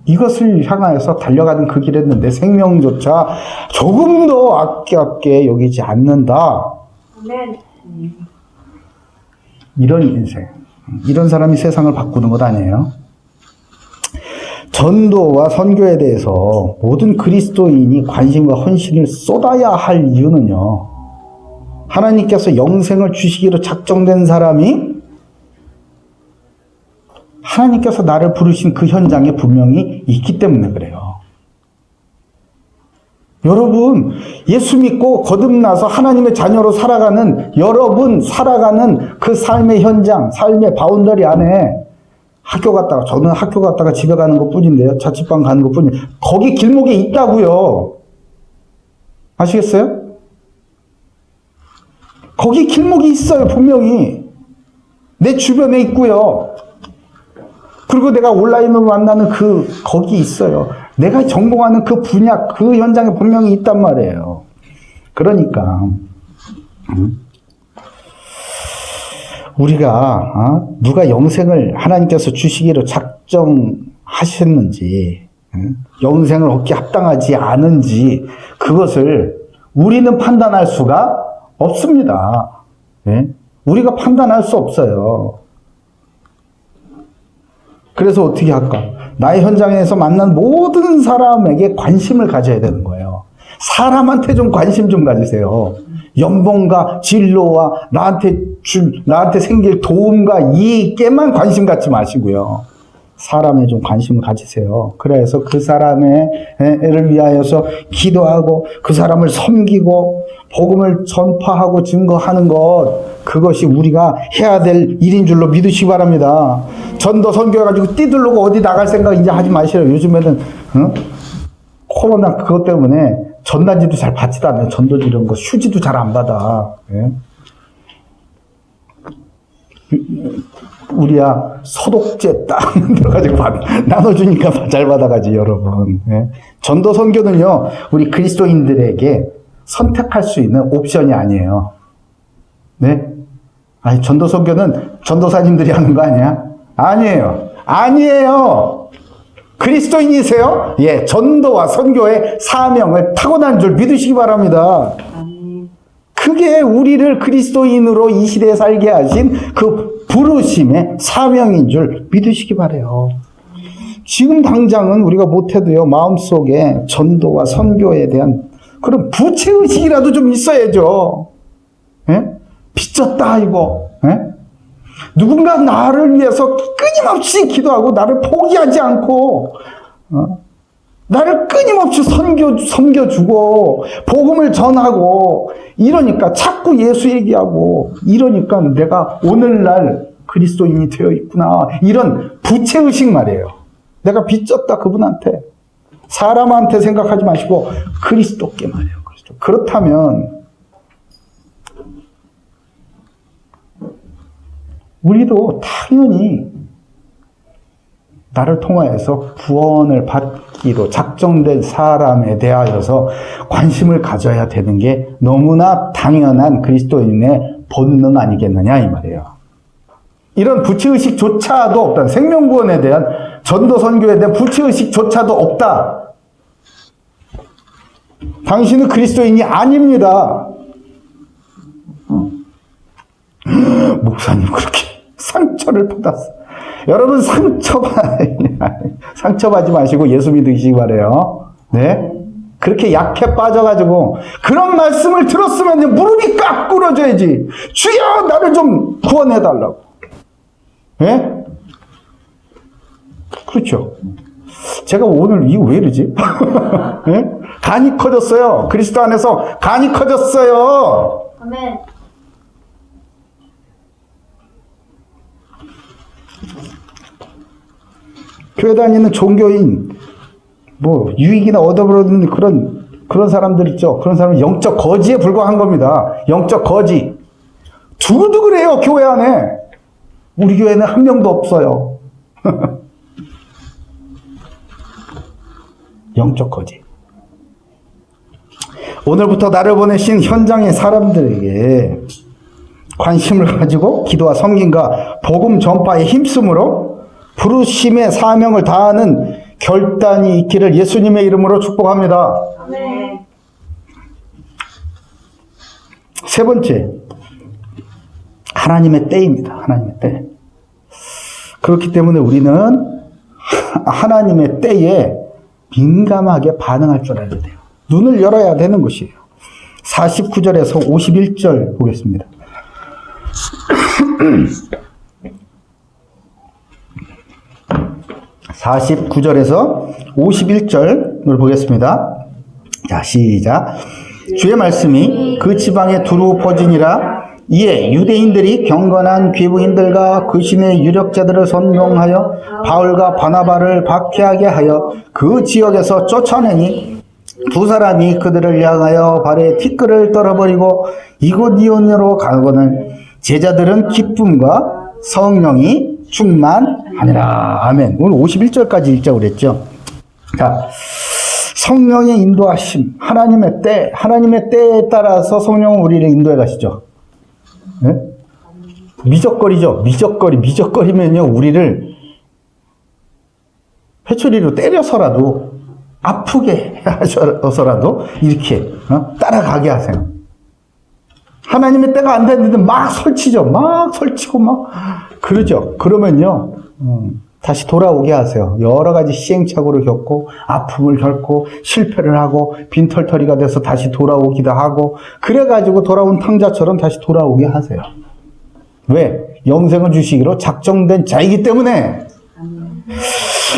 이것을 향하여서 달려가는 그 길에 내 생명조차 조금도 아깝게 여기지 않는다. 아멘. 이런 인생, 이런 사람이 세상을 바꾸는 것 아니에요? 전도와 선교에 대해서 모든 그리스도인이 관심과 헌신을 쏟아야 할 이유는요, 하나님께서 영생을 주시기로 작정된 사람이 하나님께서 나를 부르신 그 현장에 분명히 있기 때문에 그래요. 여러분, 예수 믿고 거듭나서 하나님의 자녀로 살아가는 여러분 살아가는 그 삶의 현장, 삶의 바운더리 안에 저는 학교 갔다가 집에 가는 것 뿐인데요. 자취방 가는 것 뿐이에요. 거기 길목에 있다고요. 아시겠어요? 거기 길목이 있어요, 분명히. 내 주변에 있고요. 그리고 내가 온라인으로 만나는 거기 있어요. 내가 전공하는 그 분야, 그 현장에 분명히 있단 말이에요. 그러니까, 우리가, 누가 영생을 하나님께서 주시기로 작정하셨는지, 영생을 얻기 합당하지 않은지, 그것을 우리는 판단할 수가 없습니다. 우리가 판단할 수 없어요. 그래서 어떻게 할까? 나의 현장에서 만난 모든 사람에게 관심을 가져야 되는 거예요. 사람한테 좀 관심 좀 가지세요. 연봉과 진로와 나한테 생길 도움과 이익에만 관심 갖지 마시고요. 사람에 좀 관심을 가지세요. 그래서 그 사람의 애를 위하여서 기도하고 그 사람을 섬기고 복음을 전파하고 증거하는 그것이 우리가 해야 될 일인 줄로 믿으시기 바랍니다. 전도 선교해가지고 띠들르고 어디 나갈 생각 이제 하지 마시라고. 요즘에는 코로나 그것 때문에 전단지도 잘 받지도 않아요. 전도지 이런 거 휴지도 잘 안 받아. 우리야 소독제 딱 만들어가지고 나눠주니까 잘 받아가지 여러분. 전도 선교는요 우리 그리스도인들에게 선택할 수 있는 옵션이 아니에요. 네? 아니 전도 선교는 전도사님들이 하는 거 아니야? 아니에요. 그리스도인이세요? 예, 전도와 선교의 사명을 타고난 줄 믿으시기 바랍니다. 그게 우리를 그리스도인으로 이 시대에 살게 하신 그 부르심의 사명인 줄 믿으시기 바라요. 지금 당장은 우리가 못해도요, 마음속에 전도와 선교에 대한 그런 부채의식이라도 좀 있어야죠. 빚졌다, 이거. 누군가 나를 위해서 끊임없이 기도하고, 나를 포기하지 않고, 나를 끊임없이 섬겨주고, 복음을 전하고, 이러니까 자꾸 예수 얘기하고, 이러니까 내가 오늘날 그리스도인이 되어 있구나. 이런 부채의식 말이에요. 내가 빚졌다, 그분한테. 사람한테 생각하지 마시고 그리스도께만 해요. 그리스도. 그렇다면 우리도 당연히 나를 통하여서 구원을 받기로 작정된 사람에 대하여서 관심을 가져야 되는 게 너무나 당연한 그리스도인의 본능 아니겠느냐 이 말이에요. 이런 부치의식조차도 없다. 생명구원에 대한 전도 선교에 대한 부치의식조차도 없다. 당신은 그리스도인이 아닙니다. 목사님 그렇게 상처를 받았어. 여러분 상처받지 마시고 예수 믿으시기 바래요. 네? 그렇게 약해 빠져가지고 그런 말씀을 들었으면 무릎이 꽉 꿇어져야지. 주여 나를 좀 구원해달라고. 예? 그렇죠. 제가 오늘 이거 왜 이러지? 예? 간이 커졌어요. 그리스도 안에서 간이 커졌어요. 아멘. 교회 다니는 종교인, 유익이나 얻어버리는 그런 사람들 있죠. 그런 사람은 영적 거지에 불과한 겁니다. 영적 거지. 두루두 그래요, 교회 안에. 우리 교회는 한 명도 없어요. 영적 거지. 오늘부터 나를 보내신 현장의 사람들에게 관심을 가지고 기도와 섬김과 복음 전파에 힘쓰므로 부르심의 사명을 다하는 결단이 있기를 예수님의 이름으로 축복합니다. 아멘. 세 번째, 하나님의 때입니다. 하나님의 때. 그렇기 때문에 우리는 하나님의 때에 민감하게 반응할 줄 알아야 돼요. 눈을 열어야 되는 것이에요. 49절에서 51절 보겠습니다. 49절에서 51절을 보겠습니다. 자, 시작. 주의 말씀이 그 지방에 두루 퍼지니라. 이에 유대인들이 경건한 귀부인들과 그 신의 유력자들을 선동하여 바울과 바나바를 박해하게 하여 그 지역에서 쫓아내니 두 사람이 그들을 향하여 발에 티끌을 떨어버리고 이곳이온으로 가거늘 제자들은 기쁨과 성령이 충만하니라. 아멘. 오늘 51절까지 읽자고 그랬죠. 자, 성령의 인도하심, 하나님의 때에 따라서 성령은 우리를 인도해 가시죠. 네? 미적거리죠. 미적거리면요, 우리를 회초리로 때려서라도 아프게 하셔서라도 이렇게 따라가게 하세요. 하나님의 때가 안 됐는데 막 설치죠. 막 설치고 막 그러죠. 그러면요, 다시 돌아오게 하세요. 여러 가지 시행착오를 겪고 아픔을 겪고 실패를 하고 빈털터리가 돼서 다시 돌아오기도 하고 그래가지고 돌아온 탕자처럼 다시 돌아오게 하세요. 왜? 영생을 주시기로 작정된 자이기 때문에.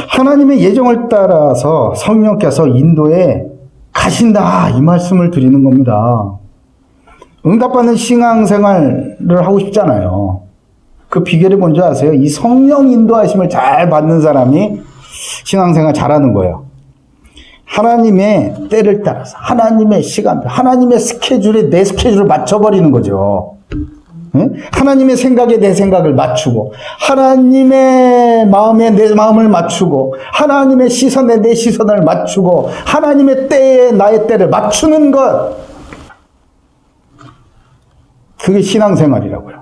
하나님의 예정을 따라서 성령께서 인도에 가신다 이 말씀을 드리는 겁니다. 응답받는 신앙생활을 하고 싶잖아요. 그 비결이 뭔지 아세요? 이 성령 인도하심을 잘 받는 사람이 신앙생활 잘하는 거예요. 하나님의 때를 따라서 하나님의 시간표, 하나님의 스케줄에 내 스케줄을 맞춰버리는 거죠. 응? 하나님의 생각에 내 생각을 맞추고 하나님의 마음에 내 마음을 맞추고 하나님의 시선에 내 시선을 맞추고 하나님의 때에 나의 때를 맞추는 것, 그게 신앙생활이라고요.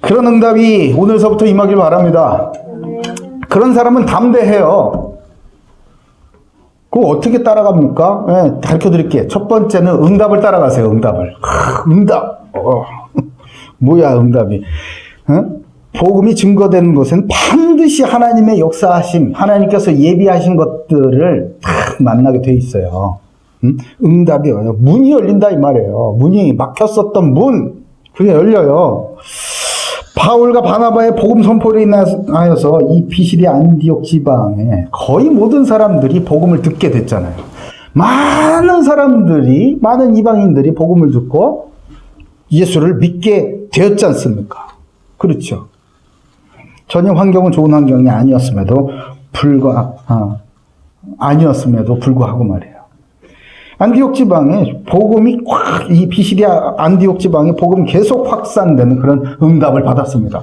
그런 응답이 오늘서부터 임하길 바랍니다. 그런 사람은 담대해요. 그거 어떻게 따라갑니까? 네, 가르쳐 드릴게요. 첫 번째는 응답을 따라가세요. 응답을. 응답. 뭐야 응답이. 복음이 증거되는 것은 반드시 하나님의 역사하심, 하나님께서 예비하신 것들을 다 만나게 돼 있어요. 응답이 문이 열린다 이 말이에요. 문이 막혔었던 문, 그게 열려요. 바울과 바나바의 복음 선포로 인하여서 이 비시디 안디옥 지방에 거의 모든 사람들이 복음을 듣게 됐잖아요. 많은 사람들이, 많은 이방인들이 복음을 듣고 예수를 믿게 되었지 않습니까? 그렇죠. 전혀 환경은 좋은 환경이 아니었음에도 아니었음에도 불구하고 말이에요. 안디옥 지방에 복음이 확, 이 비시디아 안디옥 지방에 복음이 계속 확산되는 그런 응답을 받았습니다.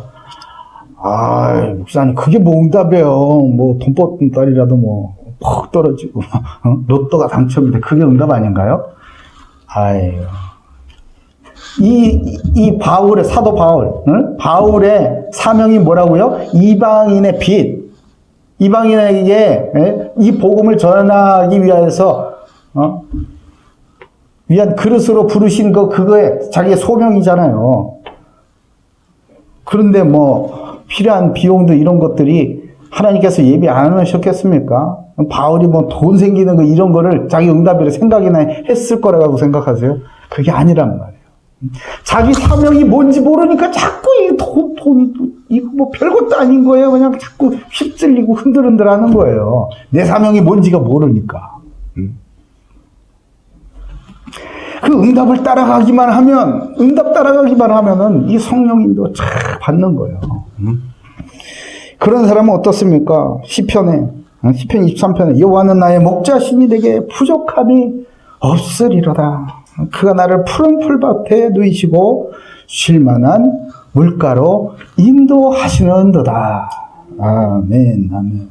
목사님, 그게 뭐 응답이에요. 뭐, 돈 뽑은 딸이라도 뭐, 퍽 떨어지고, 로또가 당첨인데, 그게 응답 아닌가요? 이 바울의, 사도 바울, 응? 바울의 사명이 뭐라고요? 이방인의 빛. 이방인에게 이 복음을 전하기 위해서, 위한 그릇으로 부르신 그거에 자기의 소명이잖아요. 그런데 뭐, 필요한 비용도 이런 것들이 하나님께서 예비 안 하셨겠습니까? 바울이 뭐 돈 생기는 거 이런 거를 자기 응답이라 생각이나 했을 거라고 생각하세요? 그게 아니란 말이에요. 자기 사명이 뭔지 모르니까 자꾸 이거 뭐 별것도 아닌 거예요. 그냥 자꾸 휩쓸리고 흔들흔들 하는 거예요. 내 사명이 뭔지가 모르니까. 그 응답을 따라가기만 하면은 이 성령인도 잘 받는 거예요. 그런 사람은 어떻습니까? 시편 23편에 여호와는 나의 목자시니 내게 부족함이 없으리로다. 그가 나를 푸른 풀밭에 누이시고 쉴만한 물가로 인도하시는도다. 아멘, 아멘.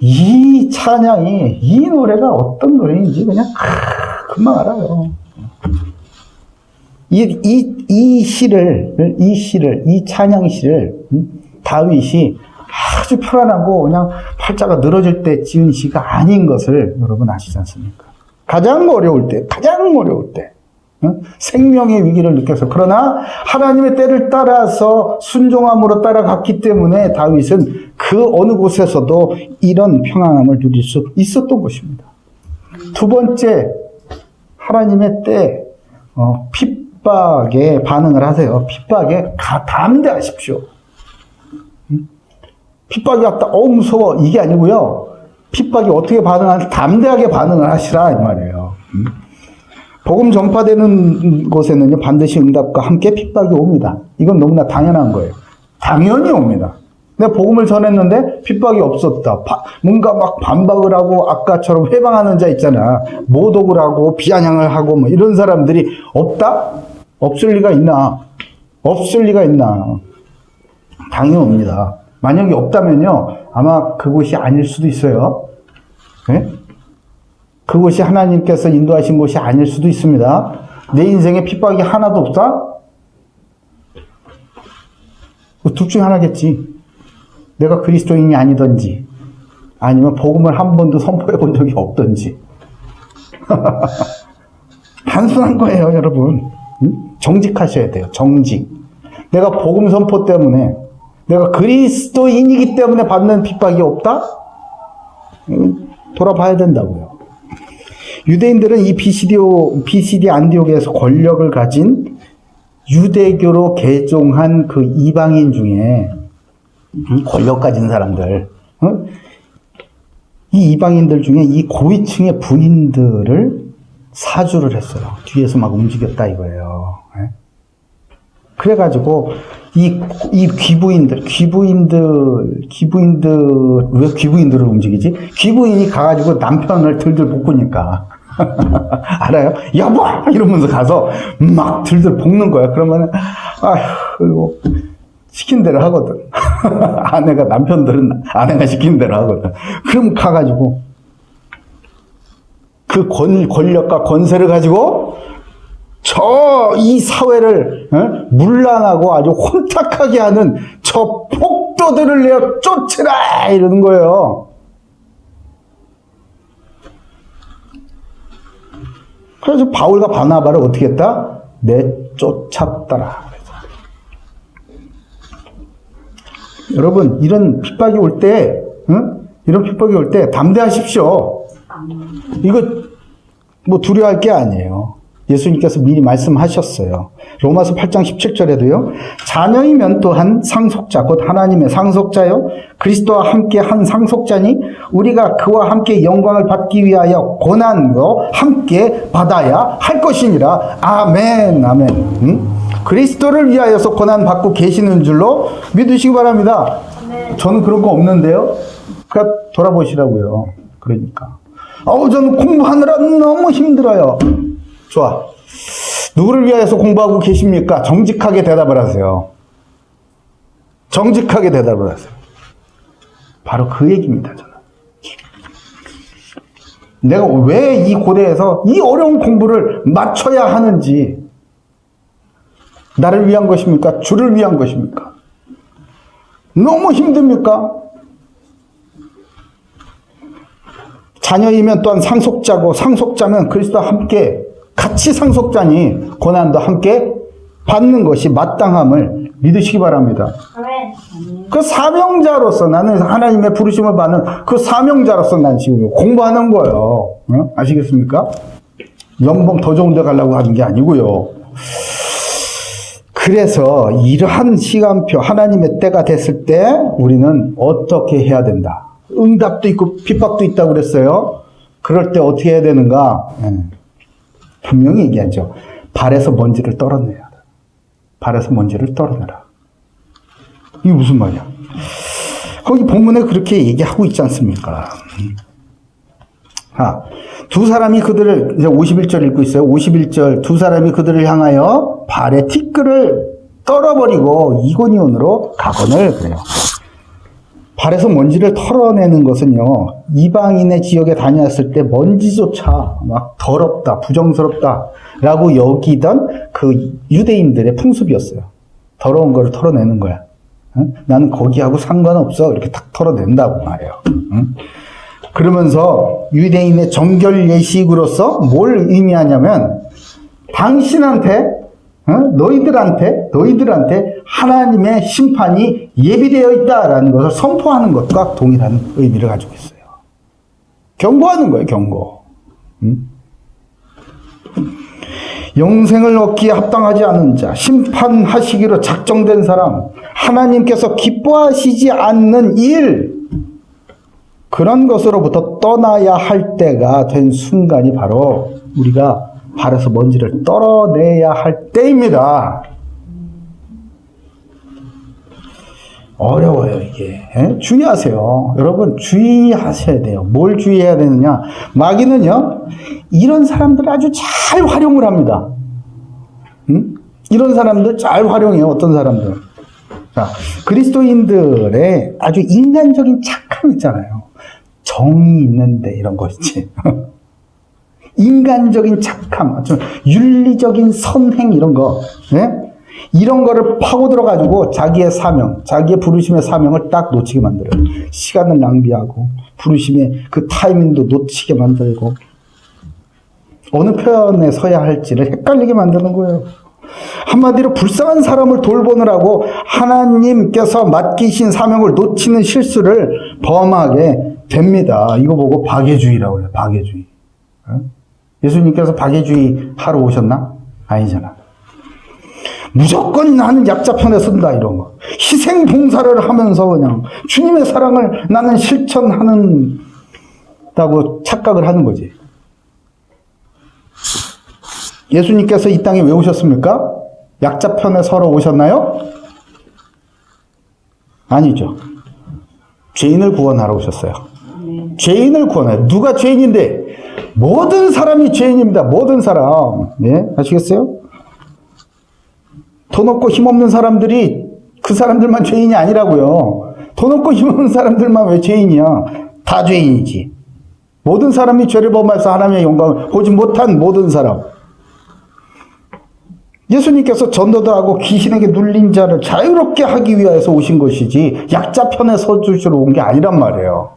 이 찬양이, 이 노래가 어떤 노래인지 그냥 금방 알아요. 이 찬양 시를 다윗이 아주 편안하고 그냥 팔자가 늘어질 때 지은 시가 아닌 것을 여러분 아시지 않습니까? 가장 어려울 때, 생명의 위기를 느껴서, 그러나 하나님의 때를 따라서 순종함으로 따라갔기 때문에 다윗은 그 어느 곳에서도 이런 평안함을 누릴 수 있었던 것입니다. 두 번째, 하나님의 때, 핍박에 반응을 하세요. 핍박에 담대하십시오. 핍박이 왔다, 무서워. 이게 아니고요. 핍박이 어떻게 반응하는지 담대하게 반응을 하시라, 이 말이에요. 복음 전파되는 곳에는요, 반드시 응답과 함께 핍박이 옵니다. 이건 너무나 당연한 거예요. 당연히 옵니다. 내가 복음을 전했는데 핍박이 없었다. 뭔가 막 반박을 하고 아까처럼 회방하는 자 있잖아. 모독을 하고 비아냥을 하고 뭐 이런 사람들이 없다? 없을 리가 있나? 당연히 옵니다. 만약에 없다면요, 아마 그곳이 아닐 수도 있어요. 네? 그곳이 하나님께서 인도하신 곳이 아닐 수도 있습니다. 내 인생에 핍박이 하나도 없다? 둘 중에 하나겠지. 내가 그리스도인이 아니든지, 아니면 복음을 한 번도 선포해 본 적이 없든지. 단순한 거예요, 여러분. 정직하셔야 돼요, 정직. 내가 복음 선포 때문에, 내가 그리스도인이기 때문에 받는 핍박이 없다? 돌아봐야 된다고요. 유대인들은 이 BCD 안디옥에서 권력을 가진 유대교로 개종한 그 이방인 중에 권력 가진 사람들, 이 이방인들 중에 이 고위층의 부인들을 사주를 했어요. 뒤에서 막 움직였다 이거예요. 그래가지고 이 귀부인들 왜 귀부인들을 움직이지? 귀부인이 가가지고 남편을 들들 볶으니까 알아요? 여보! 이러면서 가서 막 들들 볶는 거야. 그러면은 그리고 시킨 대로 하거든. 남편들은 아내가 시킨 대로 하거든. 그럼 가가지고 그 권력과 권세를 가지고 이 사회를 문란하고 아주 혼탁하게 하는 저 폭도들을 내어 쫓으라 이러는 거예요. 그래서 바울과 바나바를 어떻게 했다? 내쫓았더라. 여러분, 이런 핍박이 올 때 담대하십시오. 이거 뭐 두려워할 게 아니에요. 예수님께서 미리 말씀하셨어요. 로마서 8장 17절에도요. 자녀이면 또한 상속자, 곧 하나님의 상속자요. 그리스도와 함께 한 상속자니 우리가 그와 함께 영광을 받기 위하여 고난도 함께 받아야 할 것이니라. 아멘, 아멘. 그리스도를 위하여서 고난 받고 계시는 줄로 믿으시기 바랍니다. 저는 그런 거 없는데요. 그러니까 돌아보시라고요. 그러니까. 저는 공부하느라 너무 힘들어요. 좋아. 누구를 위해서 공부하고 계십니까? 정직하게 대답을 하세요. 정직하게 대답을 하세요. 바로 그 얘기입니다, 저는. 내가 왜 이 고대에서 이 어려운 공부를 맞춰야 하는지, 나를 위한 것입니까? 주를 위한 것입니까? 너무 힘듭니까? 자녀이면 또한 상속자고, 상속자면 그리스도와 함께 같이 상속자니 고난도 함께 받는 것이 마땅함을 믿으시기 바랍니다. 아멘. 그 사명자로서, 나는 하나님의 부르심을 받는 그 사명자로서 난 지금 공부하는 거예요. 아시겠습니까? 연봉 더 좋은 데 가려고 하는 게 아니고요. 그래서 이러한 시간표, 하나님의 때가 됐을 때 우리는 어떻게 해야 된다. 응답도 있고 핍박도 있다고 그랬어요. 그럴 때 어떻게 해야 되는가? 분명히 얘기하죠. 발에서 먼지를 떨어내야 돼. 발에서 먼지를 떨어내라. 이게 무슨 말이야? 거기 본문에 그렇게 얘기하고 있지 않습니까? 두 사람이 그들을, 이제 51절 읽고 있어요. 51절, 두 사람이 그들을 향하여 발에 티끌을 떨어버리고 이고니온으로 가거늘 그래요. 발에서 먼지를 털어내는 것은요, 이방인의 지역에 다녔을 때 먼지조차 막 더럽다, 부정스럽다 라고 여기던 그 유대인들의 풍습이었어요. 더러운 거를 털어내는 거야. 나는 거기하고 상관없어. 이렇게 탁 털어낸다고 말해요. 그러면서 유대인의 정결 예식으로서 뭘 의미하냐면, 당신한테, 너희들한테 하나님의 심판이 예비되어 있다라는 것을 선포하는 것과 동일한 의미를 가지고 있어요. 경고하는 거예요, 경고. 영생을 얻기에 합당하지 않은 자, 심판하시기로 작정된 사람, 하나님께서 기뻐하시지 않는 일, 그런 것으로부터 떠나야 할 때가 된 순간이 바로 우리가 발에서 먼지를 떨어내야 할 때입니다. 어려워요, 이게. 주의하세요. 여러분, 주의하셔야 돼요. 뭘 주의해야 되느냐? 마귀는요, 이런 사람들을 아주 잘 활용을 합니다. 이런 사람들 잘 활용해요, 어떤 사람들. 자, 그리스도인들의 아주 인간적인 착함 있잖아요. 정이 있는데, 이런 거 있지. 인간적인 착함, 윤리적인 선행, 이런 거. 네? 이런 거를 파고들어가지고 자기의 사명, 자기의 부르심의 사명을 딱 놓치게 만들어요. 시간을 낭비하고, 부르심의 그 타이밍도 놓치게 만들고, 어느 편에 서야 할지를 헷갈리게 만드는 거예요. 한마디로 불쌍한 사람을 돌보느라고 하나님께서 맡기신 사명을 놓치는 실수를 범하게 됩니다. 이거 보고 박애주의라고 해요. 박애주의. 예수님께서 박애주의 하러 오셨나? 아니잖아. 무조건 나는 약자 편에 쓴다, 이런 거. 희생 봉사를 하면서 그냥 주님의 사랑을 나는 실천하는다고 착각을 하는 거지. 예수님께서 이 땅에 왜 오셨습니까? 약자 편에 서러 오셨나요? 아니죠. 죄인을 구원하러 오셨어요. 죄인을 구원해요. 누가 죄인인데? 모든 사람이 죄인입니다. 모든 사람. 예? 아시겠어요? 돈 없고 힘없는 사람들이 그 사람들만 죄인이 아니라고요. 돈 없고 힘없는 사람들만 왜 죄인이야? 다 죄인이지. 모든 사람이 죄를 범해서 하나님의 영광을 보지 못한 모든 사람. 예수님께서 전도도 하고 귀신에게 눌린 자를 자유롭게 하기 위해서 오신 것이지 약자 편에 서주시러 온 게 아니란 말이에요.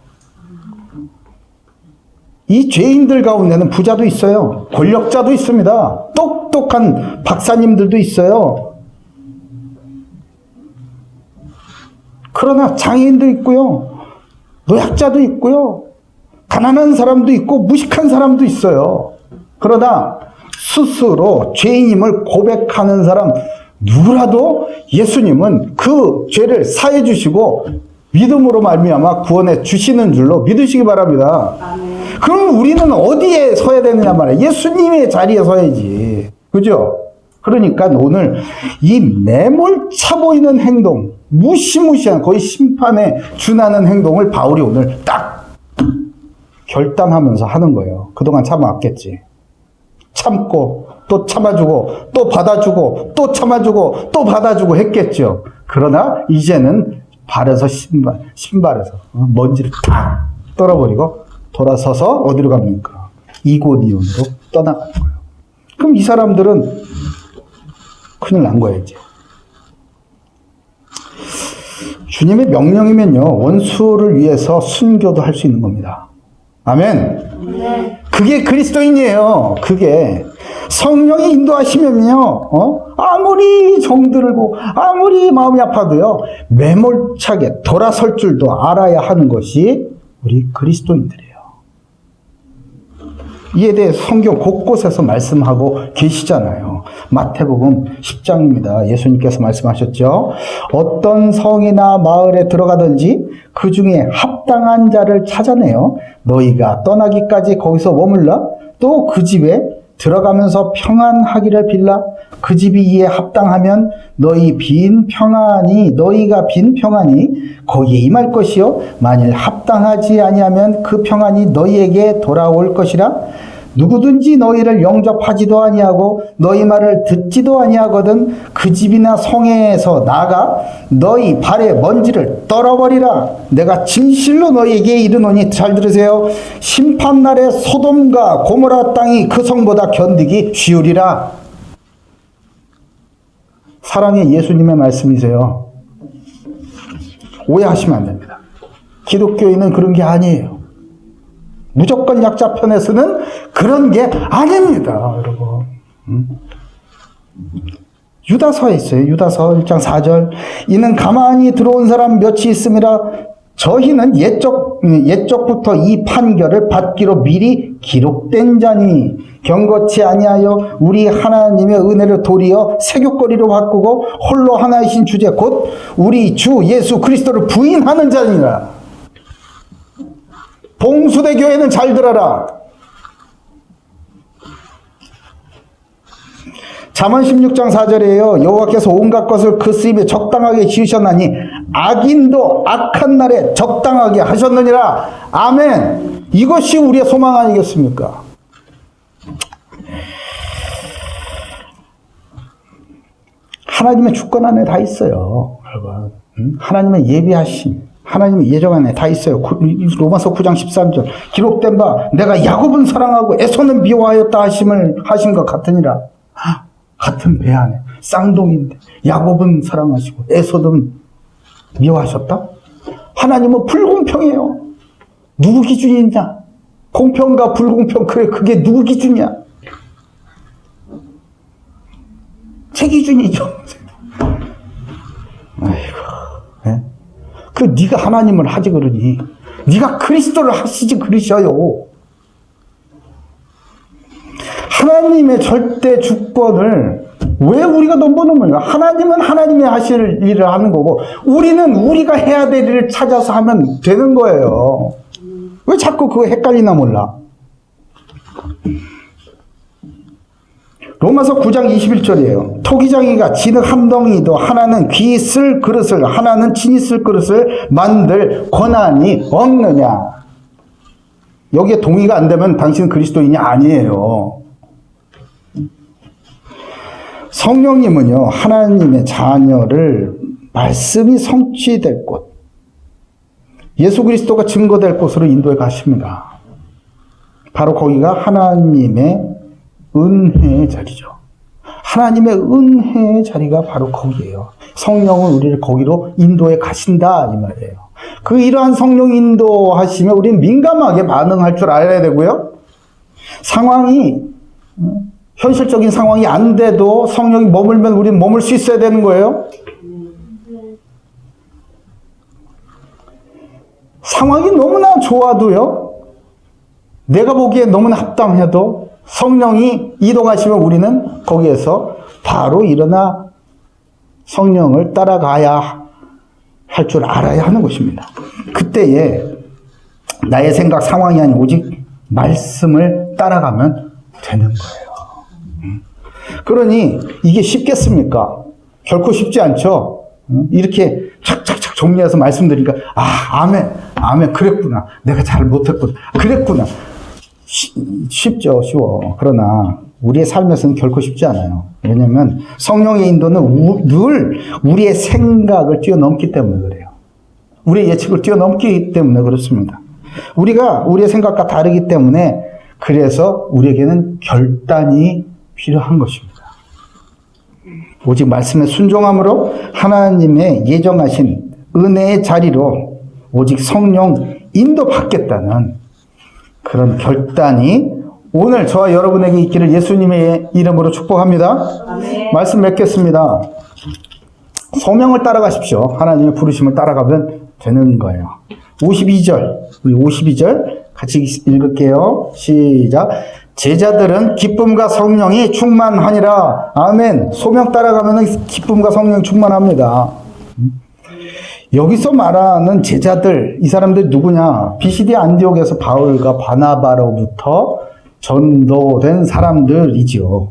이 죄인들 가운데는 부자도 있어요. 권력자도 있습니다. 똑똑한 박사님들도 있어요. 그러나 장애인도 있고요. 노약자도 있고요. 가난한 사람도 있고 무식한 사람도 있어요. 그러나 스스로 죄인임을 고백하는 사람 누구라도 예수님은 그 죄를 사해 주시고 믿음으로 말미암아 구원해 주시는 줄로 믿으시기 바랍니다. 그럼 우리는 어디에 서야 되느냐 말이에요. 예수님의 자리에 서야지. 그죠? 그러니까 오늘 이 매몰차 보이는 행동, 무시무시한 거의 심판에 준하는 행동을 바울이 오늘 딱 결단하면서 하는 거예요. 그동안 참아왔겠지. 참고 또 참아주고 또 받아주고 또 참아주고 또 받아주고 했겠죠. 그러나 이제는 발에서 신발에서 먼지를 다 떨어버리고 돌아서서 어디로 갑니까? 이고니온으로 떠나가는 거예요. 그럼 이 사람들은 큰일 난 거예요, 이제. 주님의 명령이면요, 원수를 위해서 순교도 할 수 있는 겁니다. 아멘. 그게 그리스도인이에요. 그게 성령이 인도하시면요, 아무리 정들고 아무리 마음이 아파도요, 매몰차게 돌아설 줄도 알아야 하는 것이 우리 그리스도인들이에요. 이에 대해 성경 곳곳에서 말씀하고 계시잖아요. 마태복음 10장입니다. 예수님께서 말씀하셨죠. 어떤 성이나 마을에 들어가든지 그 중에 합당한 자를 찾아내어 너희가 떠나기까지 거기서 머물러 또 그 집에 들어가면서 평안하기를 빌라. 그 집이 이에 합당하면 너희가 빈 평안이 거기에 임할 것이요 만일 합당하지 아니하면 그 평안이 너희에게 돌아올 것이라. 누구든지 너희를 영접하지도 아니하고 너희 말을 듣지도 아니하거든 그 집이나 성에서 나가 너희 발에 먼지를 떨어버리라. 내가 진실로 너희에게 이르노니, 잘 들으세요, 심판날에 소돔과 고모라 땅이 그 성보다 견디기 쉬우리라. 사랑의 예수님의 말씀이세요. 오해하시면 안 됩니다. 기독교인은 그런 게 아니에요. 무조건 약자 편에서는 그런 게 아닙니다, 여러분. 유다서에 있어요. 유다서 1장 4절. 이는 가만히 들어온 사람 몇이 있음이라. 저희는 옛적부터 이 판결을 받기로 미리 기록된 자니 경거치 아니하여 우리 하나님의 은혜를 도리어 세교거리로 바꾸고 홀로 하나이신 주제 곧 우리 주 예수 그리스도를 부인하는 자니라. 봉수대 교회는 잘 들어라. 잠언 16장 4절이에요. 여호와께서 온갖 것을 그 쓰임에 적당하게 지으셨나니 악인도 악한 날에 적당하게 하셨느니라. 아멘. 이것이 우리의 소망 아니겠습니까? 하나님의 주권 안에 다 있어요, 여러분. 하나님의 예비하심, 하나님의 예정 안에 다 있어요. 로마서 9장 13절. 기록된 바 내가 야곱은 사랑하고 에서는 미워하였다 하신 것 같으니라. 같은 배 안에 쌍둥이인데 야곱은 사랑하시고 에서는 미워하셨다? 하나님은 불공평해요. 누구 기준이냐? 공평과 불공평, 그래, 그게 누구 기준이야? 제 기준이죠. 아이고, 네? 그 네가 하나님을 하지 그러니 네가 그리스도를 하시지 그러셔요. 하나님의 절대 주권을 왜 우리가 넘보는가? 하나님은 하나님이 하실 일을 하는 거고 우리는 우리가 해야 될 일을 찾아서 하면 되는 거예요. 왜 자꾸 그거 헷갈리나 몰라? 로마서 9장 21절이에요. 토기장이가 진흙 한 덩이도 하나는 귀 쓸 그릇을 하나는 친히 쓸 그릇을 만들 권한이 없느냐. 여기에 동의가 안 되면 당신은 그리스도인이 아니에요. 성령님은요, 하나님의 자녀를 말씀이 성취될 곳, 예수 그리스도가 증거될 곳으로 인도해 가십니다. 바로 거기가 하나님의 은혜의 자리죠. 하나님의 은혜의 자리가 바로 거기예요. 성령은 우리를 거기로 인도해 가신다, 이 말이에요. 그 이러한 성령 인도하시면 우리는 민감하게 반응할 줄 알아야 되고요. 상황이, 현실적인 상황이 안 돼도 성령이 머물면 우리는 머물 수 있어야 되는 거예요. 상황이 너무나 좋아도요, 내가 보기에 너무나 합당해도 성령이 이동하시면 우리는 거기에서 바로 일어나 성령을 따라가야 할 줄 알아야 하는 것입니다. 그때에 나의 생각, 상황이 아닌 오직 말씀을 따라가면 되는 거예요. 그러니 이게 쉽겠습니까? 결코 쉽지 않죠. 이렇게 착착착 정리해서 말씀드리니까 아멘, 그랬구나. 내가 잘 못했구나. 그랬구나. 쉽죠, 쉬워. 그러나 우리의 삶에서는 결코 쉽지 않아요. 왜냐하면 성령의 인도는 늘 우리의 생각을 뛰어넘기 때문에 그래요. 우리의 예측을 뛰어넘기 때문에 그렇습니다. 우리가 우리의 생각과 다르기 때문에 그래서 우리에게는 결단이 필요한 것입니다. 오직 말씀에 순종함으로 하나님의 예정하신 은혜의 자리로 오직 성령 인도받겠다는 그런 결단이 오늘 저와 여러분에게 있기를 예수님의 이름으로 축복합니다. 아멘. 말씀 맺겠습니다. 소명을 따라가십시오. 하나님의 부르심을 따라가면 되는 거예요. 52절, 우리 52절 같이 읽을게요. 시작. 제자들은 기쁨과 성령이 충만하니라. 아멘. 소명 따라가면 기쁨과 성령이 충만합니다. 여기서 말하는 제자들, 이 사람들이 누구냐? 비시디 안디옥에서 바울과 바나바로부터 전도된 사람들이지요.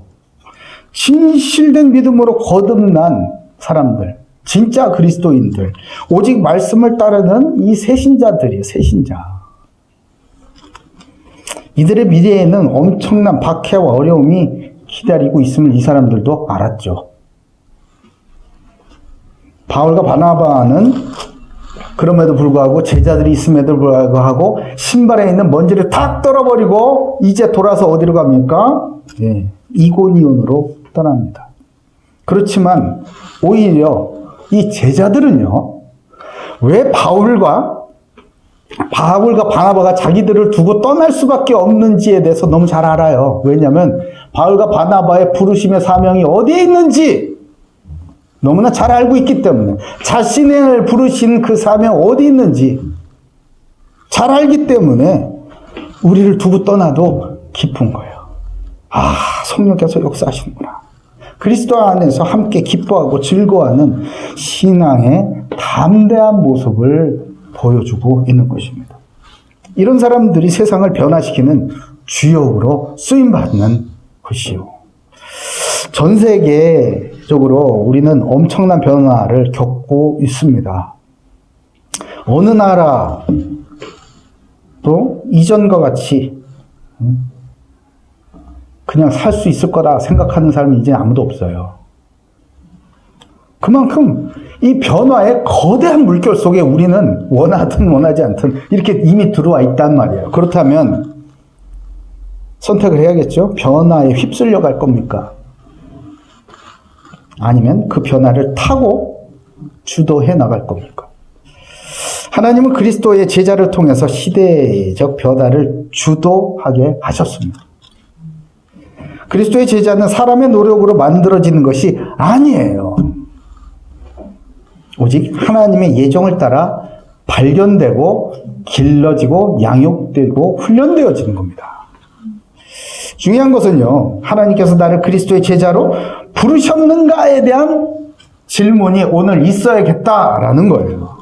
진실된 믿음으로 거듭난 사람들, 진짜 그리스도인들, 오직 말씀을 따르는 이 새신자들이에요. 새신자. 이들의 미래에는 엄청난 박해와 어려움이 기다리고 있음을 이 사람들도 알았죠. 바울과 바나바는 그럼에도 불구하고 제자들이 있음에도 불구하고 신발에 있는 먼지를 탁 떨어버리고 이제 돌아서 어디로 갑니까? 이고니온으로 떠납니다. 그렇지만 오히려 이 제자들은요, 왜 바울과 바나바가 자기들을 두고 떠날 수밖에 없는지에 대해서 너무 잘 알아요. 왜냐하면 바울과 바나바의 부르심의 사명이 어디에 있는지 너무나 잘 알고 있기 때문에, 자신을 부르신 그 사명 어디 있는지 잘 알기 때문에 우리를 두고 떠나도 기쁜 거예요. 성령께서 역사하시는구나. 그리스도 안에서 함께 기뻐하고 즐거워하는 신앙의 담대한 모습을 보여주고 있는 것입니다. 이런 사람들이 세상을 변화시키는 주역으로 쓰임받는 것이요. 전 세계적으로 우리는 엄청난 변화를 겪고 있습니다. 어느 나라도 이전과 같이 그냥 살 수 있을 거다 생각하는 사람이 이제 아무도 없어요. 그만큼 이 변화의 거대한 물결 속에 우리는 원하든 원하지 않든 이렇게 이미 들어와 있단 말이에요. 그렇다면 선택을 해야겠죠. 변화에 휩쓸려 갈 겁니까? 아니면 그 변화를 타고 주도해 나갈 겁니까? 하나님은 그리스도의 제자를 통해서 시대적 변화를 주도하게 하셨습니다. 그리스도의 제자는 사람의 노력으로 만들어지는 것이 아니에요. 오직 하나님의 예정을 따라 발견되고 길러지고 양육되고 훈련되어지는 겁니다. 중요한 것은요, 하나님께서 나를 그리스도의 제자로 부르셨는가에 대한 질문이 오늘 있어야겠다라는 거예요.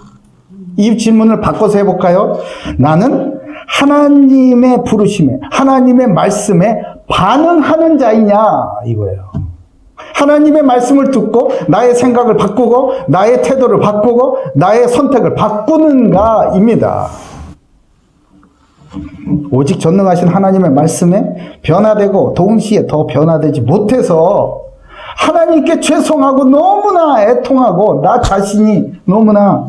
이 질문을 바꿔서 해볼까요? 나는 하나님의 부르심에, 하나님의 말씀에 반응하는 자이냐, 이거예요. 하나님의 말씀을 듣고 나의 생각을 바꾸고 나의 태도를 바꾸고 나의 선택을 바꾸는가입니다. 오직 전능하신 하나님의 말씀에 변화되고 동시에 더 변화되지 못해서 하나님께 죄송하고 너무나 애통하고 나 자신이 너무나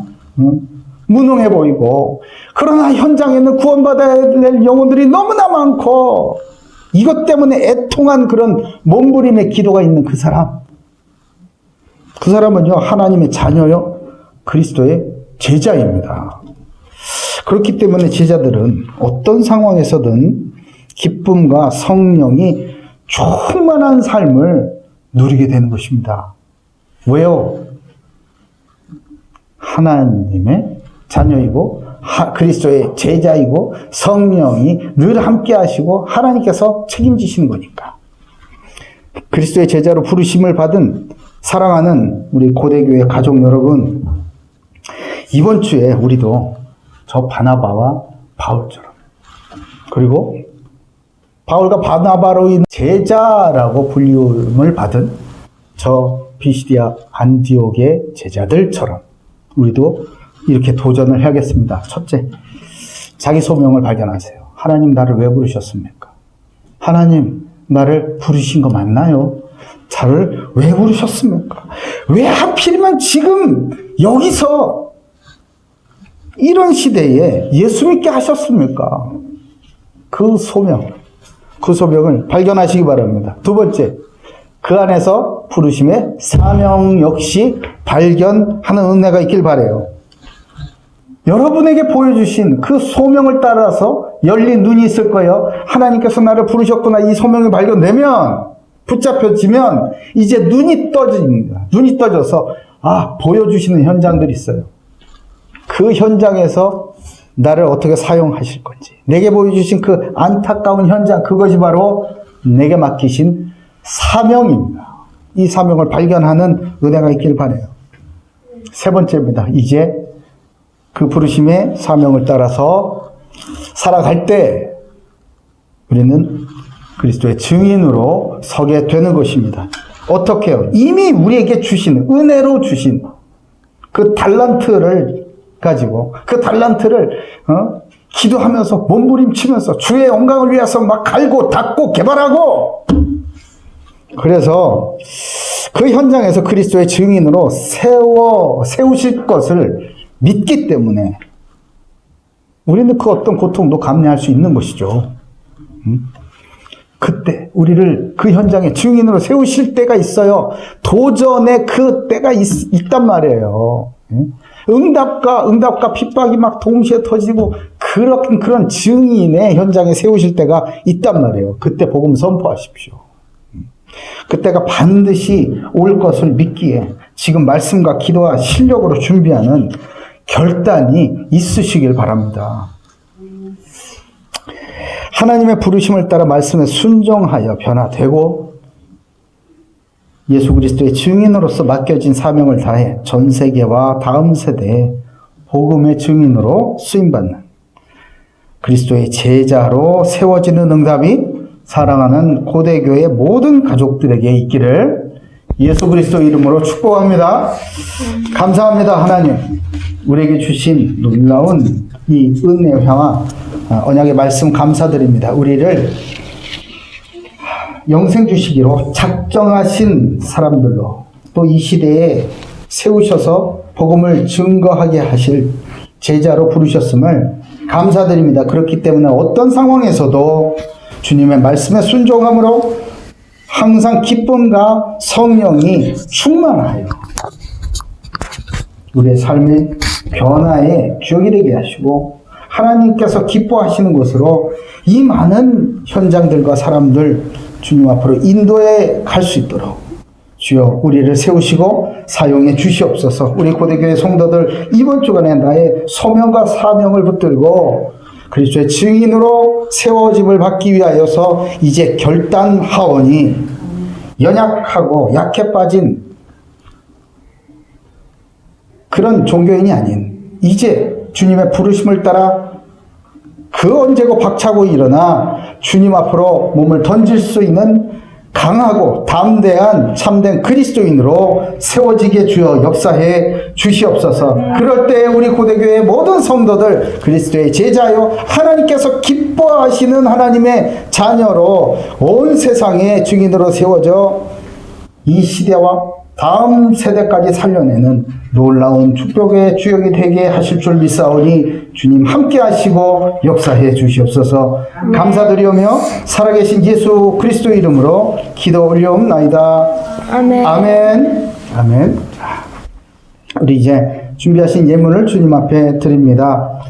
무능해 보이고, 그러나 현장에는 구원받아야 될 영혼들이 너무나 많고 이것 때문에 애통한 그런 몸부림의 기도가 있는 그 사람은요, 하나님의 자녀요, 그리스도의 제자입니다. 그렇기 때문에 제자들은 어떤 상황에서든 기쁨과 성령이 충만한 삶을 누리게 되는 것입니다. 왜요? 하나님의 자녀이고 그리스도의 제자이고 성령이 늘 함께 하시고 하나님께서 책임지시는 거니까. 그리스도의 제자로 부르심을 받은 사랑하는 우리 고대교회 가족 여러분, 이번 주에 우리도 저 바나바와 바울처럼, 그리고 바울과 바나바로 인해 제자라고 불림을 받은 저 비시디아 안디옥의 제자들처럼 우리도 이렇게 도전을 해야겠습니다. 첫째, 자기 소명을 발견하세요. 하나님 나를 왜 부르셨습니까? 하나님 나를 부르신 거 맞나요? 저를 왜 부르셨습니까? 왜 하필이면 지금 여기서 이런 시대에 예수 믿게 하셨습니까? 그 소명을 발견하시기 바랍니다. 두 번째, 그 안에서 부르심의 사명 역시 발견하는 은혜가 있길 바라요. 여러분에게 보여주신 그 소명을 따라서 열린 눈이 있을 거예요. 하나님께서 나를 부르셨구나. 이 소명이 발견되면, 붙잡혀지면 이제 눈이 떠집니다. 눈이 떠져서 보여주시는 현장들이 있어요. 그 현장에서 나를 어떻게 사용하실 건지, 내게 보여주신 그 안타까운 현장, 그것이 바로 내게 맡기신 사명입니다. 이 사명을 발견하는 은혜가 있길 바라요. 세 번째입니다. 이제 그 부르심의 사명을 따라서 살아갈 때 우리는 그리스도의 증인으로 서게 되는 것입니다. 어떻게요? 이미 우리에게 주신, 은혜로 주신 그 달란트를 가지고, 그 달란트를 기도하면서 몸부림치면서 주의 영광을 위해서 막 갈고 닦고 개발하고, 그래서 그 현장에서 그리스도의 증인으로 세우실 것을 믿기 때문에 우리는 그 어떤 고통도 감내할 수 있는 것이죠. 그때 우리를 그 현장에 증인으로 세우실 때가 있어요. 도전의 그 때가 있단 말이에요. 응답과 핍박이 막 동시에 터지고 그런 증인의 현장에 세우실 때가 있단 말이에요. 그때 복음 선포하십시오. 그때가 반드시 올 것을 믿기에 지금 말씀과 기도와 실력으로 준비하는 결단이 있으시길 바랍니다. 하나님의 부르심을 따라 말씀에 순종하여 변화되고 예수 그리스도의 증인으로서 맡겨진 사명을 다해 전 세계와 다음 세대에 복음의 증인으로 쓰임받는 그리스도의 제자로 세워지는 응답이 사랑하는 고대교회 모든 가족들에게 있기를 예수 그리스도 이름으로 축복합니다. 감사합니다. 하나님, 우리에게 주신 놀라운 이 은혜와 언약의 말씀 감사드립니다. 우리를 영생 주시기로 작정하신 사람들로 또 이 시대에 세우셔서 복음을 증거하게 하실 제자로 부르셨음을 감사드립니다. 그렇기 때문에 어떤 상황에서도 주님의 말씀에 순종함으로 항상 기쁨과 성령이 충만하여 우리의 삶의 변화의 주역이 되게 하시고 하나님께서 기뻐하시는 곳으로 이 많은 현장들과 사람들 주님 앞으로 인도해 갈 수 있도록 주여 우리를 세우시고 사용해 주시옵소서. 우리 고대교회 성도들 이번 주간에 나의 소명과 사명을 붙들고 그리스도의 증인으로 세워짐을 받기 위하여서 이제 결단하오니 연약하고 약해 빠진 그런 종교인이 아닌 이제 주님의 부르심을 따라 그 언제고 박차고 일어나 주님 앞으로 몸을 던질 수 있는 강하고 담대한 참된 그리스도인으로 세워지게 주여 역사해 주시옵소서. 그럴 때 우리 고대교회의 모든 성도들 그리스도의 제자요 하나님께서 기뻐하시는 하나님의 자녀로 온 세상의 증인으로 세워져 이 시대와 다음 세대까지 살려내는 놀라운 축복의 주역이 되게 하실 줄 믿사오니 주님 함께 하시고 역사해 주시옵소서. 감사드리오며 살아계신 예수 그리스도 이름으로 기도 올려옵나이다. 아멘. 아멘. 아멘. 우리 이제 준비하신 예물을 주님 앞에 드립니다.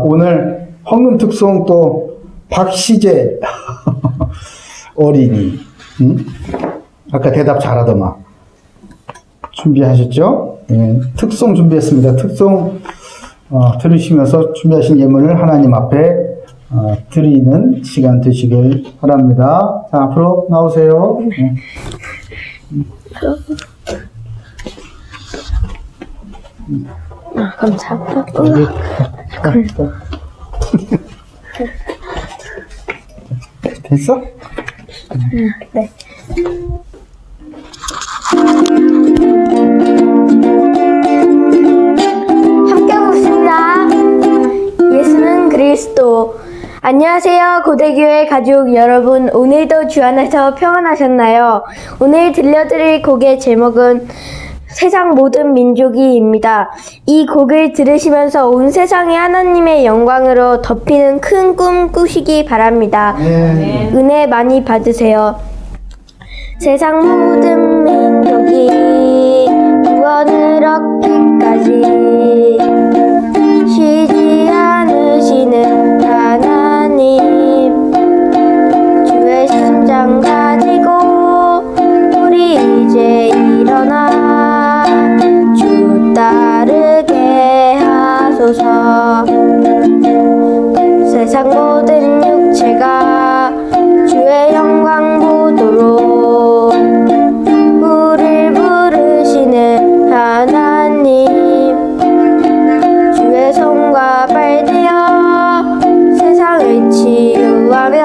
오늘 헌금 특송 또 박시재 어린이 아까 대답 잘하더만 준비하셨죠? 네, 특송 준비했습니다. 특송 들으시면서 준비하신 예물을 하나님 앞에 드리는 시간 되시길 바랍니다. 자, 앞으로 나오세요. 네. 감사합니다. 됐어? 네. 함께 봅시다. 예수는 그리스도. 안녕하세요, 고대교회 가족 여러분. 오늘도 주 안에서 평안하셨나요? 오늘 들려드릴 곡의 제목은 세상 모든 민족이입니다. 이 곡을 들으시면서 온 세상이 하나님의 영광으로 덮이는 큰 꿈 꾸시기 바랍니다. 은혜 많이 받으세요. 세상 모든 민족이 구원을 얻기까지 쉬지 않으시는 하나님, 주의 심장 가지고 우리 이제 일어나 주 따르게 하소서. 세상 모든 육체가 주의 영광 보도록 우릴 부르시는 하나님, 주의 손과 발 되어 세상을 치유하며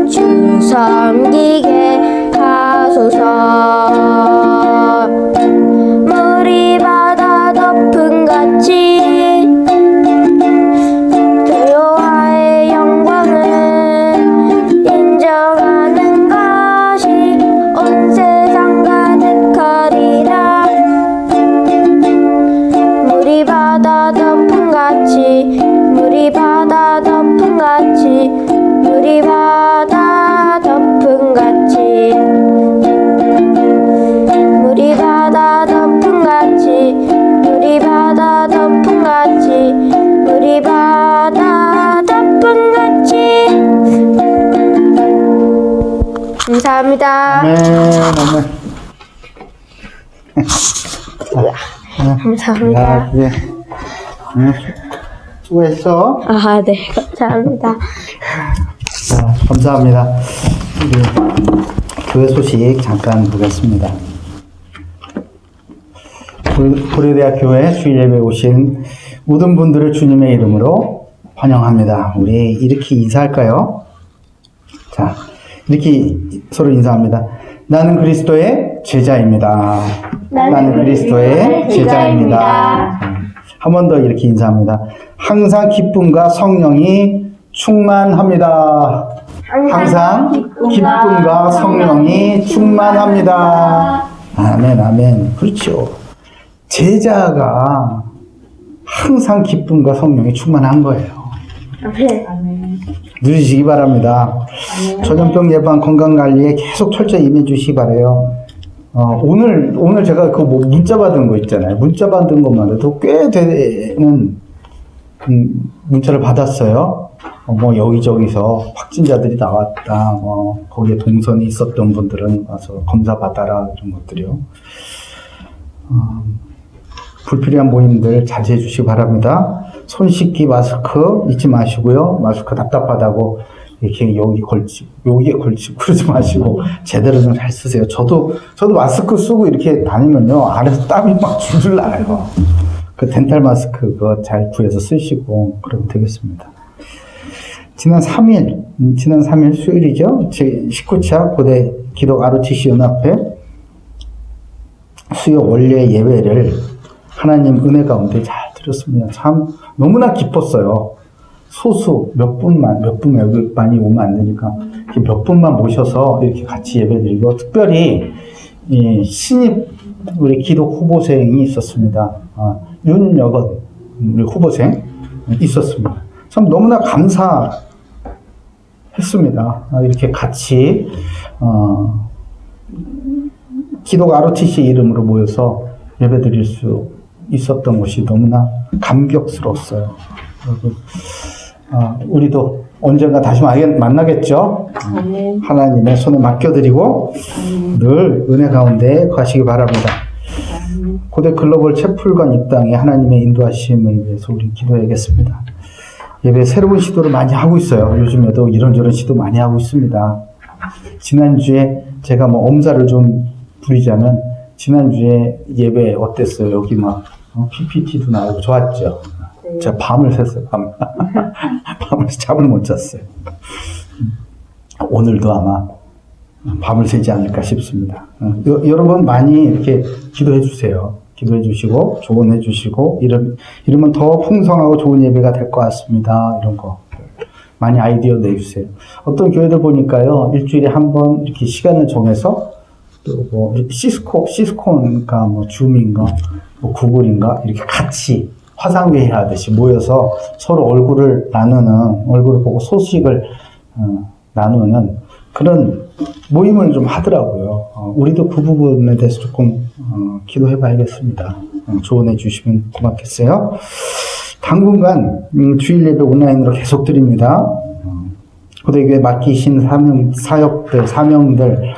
주 섬기게 하소서. 물이 바다 덮음 같이 여호와의 영광을 인정하는 것이 온 세상 가득하리라. 물이 바다 덮음 같이, 물이 바다 덮음 같이, 물이 바다 덮음 같이, 물이 바다 덮음 같이, 물이 바다 덮음 같이, 물이 바다 덮음 같이. 감사합니다. 아멘, 아멘. 감사합니다. 야, 예. 수고했어. 아, 네, 감사합니다. 자, 감사합니다. 우리 교회 소식 잠깐 보겠습니다. 고려대학교에 주일 예배 오신 모든 분들을 주님의 이름으로 환영합니다. 우리 이렇게 인사할까요? 자, 이렇게 서로 인사합니다. 나는 그리스도의 제자입니다. 나는 그리스도의 제자입니다. 한 번 더 이렇게 인사합니다. 항상 기쁨과 성령이 충만합니다. 항상 기쁨과 성령이 충만합니다. 아멘, 아멘. 그렇죠. 제자가 항상 기쁨과 성령이 충만한 거예요. 누리시기 바랍니다. 전염병 예방, 건강관리에 계속 철저히 임해주시기 바라요. 오늘 제가 그 문자 받은 거 있잖아요. 문자 받은 것만 해도 꽤 되는 문자를 받았어요. 여기저기서 확진자들이 나왔다. 거기에 동선이 있었던 분들은 와서 검사 받아라. 이런 것들이요. 불필요한 모임들 자제해 주시기 바랍니다. 손 씻기 마스크 잊지 마시고요. 마스크 답답하다고 이렇게 여기에 걸치고 그러지 마시고 제대로 좀 잘 쓰세요. 저도 마스크 쓰고 이렇게 다니면요. 안에서 땀이 막 줄줄 나요. 그 덴탈 마스크 그거 잘 구해서 쓰시고 그러면 되겠습니다. 지난 3일 수요일이죠. 제 19차 고대 기독 ROTC 연합회 수요 원래 예배를 하나님 은혜 가운데 잘 드렸습니다. 참 너무나 기뻤어요. 소수 몇 분만 여기 많이 오면 안 되니까 몇 분만 모셔서 이렇게 같이 예배드리고, 특별히 이 신입 우리 기독 후보생이 있었습니다. 윤여건 우리 후보생 있었습니다. 참 너무나 감사했습니다. 이렇게 같이 기독 ROTC 이름으로 모여서 예배드릴 수 있었던 것이 너무나 감격스러웠어요. 여러분, 우리도 언젠가 다시 만나겠죠? 하나님의 손에 맡겨드리고 늘 은혜 가운데 가시기 바랍니다. 고대 글로벌 채플관 입당에 하나님의 인도하심을 위해서 우리 기도해야겠습니다. 예배 새로운 시도를 많이 하고 있어요. 요즘에도 이런저런 시도 많이 하고 있습니다. 지난주에 제가 엄살을 좀 부리자면, 지난주에 예배 어땠어요? 여기 PPT도 나오고 좋았죠? 제가 밤을 샜어요, 밤을 잠을 못 잤어요. 오늘도 아마 밤을 새지 않을까 싶습니다. 여러분 많이 이렇게 기도해 주세요. 기도해 주시고 조언해 주시고 이러면 더 풍성하고 좋은 예배가 될 것 같습니다. 이런 거 많이 아이디어 내주세요. 어떤 교회들 보니까요, 일주일에 한 번 이렇게 시간을 정해서 또 뭐 시스코인가 뭐 줌인가 뭐 구글인가 이렇게 같이 화상회의 하듯이 모여서 서로 얼굴을 보고 소식을 나누는 그런 모임을 좀 하더라고요. 우리도 그 부분에 대해서 조금 기도해 봐야겠습니다. 조언해 주시면 고맙겠어요. 당분간 주일 예배 온라인으로 계속 드립니다. 고대교회 맡기신 사명들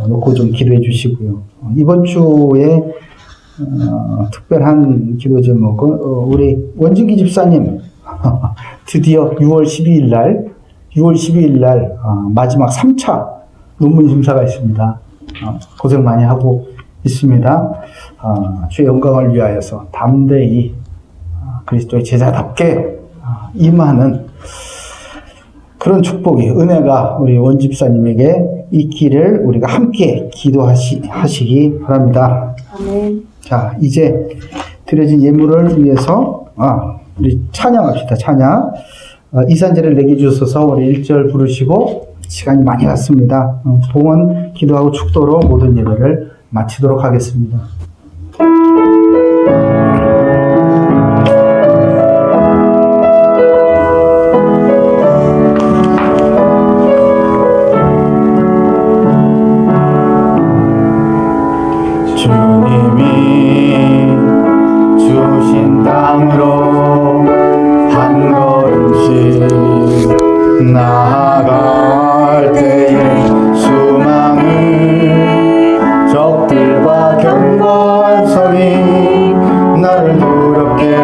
놓고 좀 기도해 주시고요. 이번 주에 특별한 기도 제목은 우리 원진기 집사님 드디어 6월 12일 날 마지막 3차 논문 심사가 있습니다. 고생 많이 하고 있습니다. 주의 영광을 위하여서 담대히 그리스도의 제자답게 임하는 그런 축복이, 은혜가 우리 원 집사님에게 있기를 우리가 함께 기도하시기 바랍니다. 아멘. 자, 이제 드려진 예물을 위해서 우리 찬양합시다. 찬양. 이산제를 내게 주셔서 우리 1절 부르시고 시간이 많이 갔습니다. 봉헌 기도하고 축도로 모든 예배를 마치도록 하겠습니다. 주님이 주신 땅으로 한 걸음씩 나아갈 때에 수많은 적들과 견고한 성이 나를 두렵게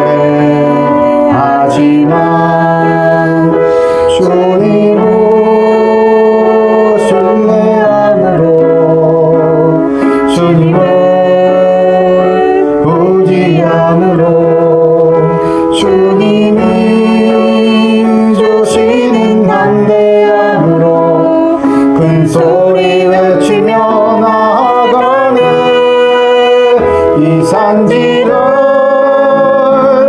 하지만 주님을 신뢰함으로 주님을 의지함으로 주님이 주시는 담대함으로 큰 소리 외치며 나아가네. 이 산지를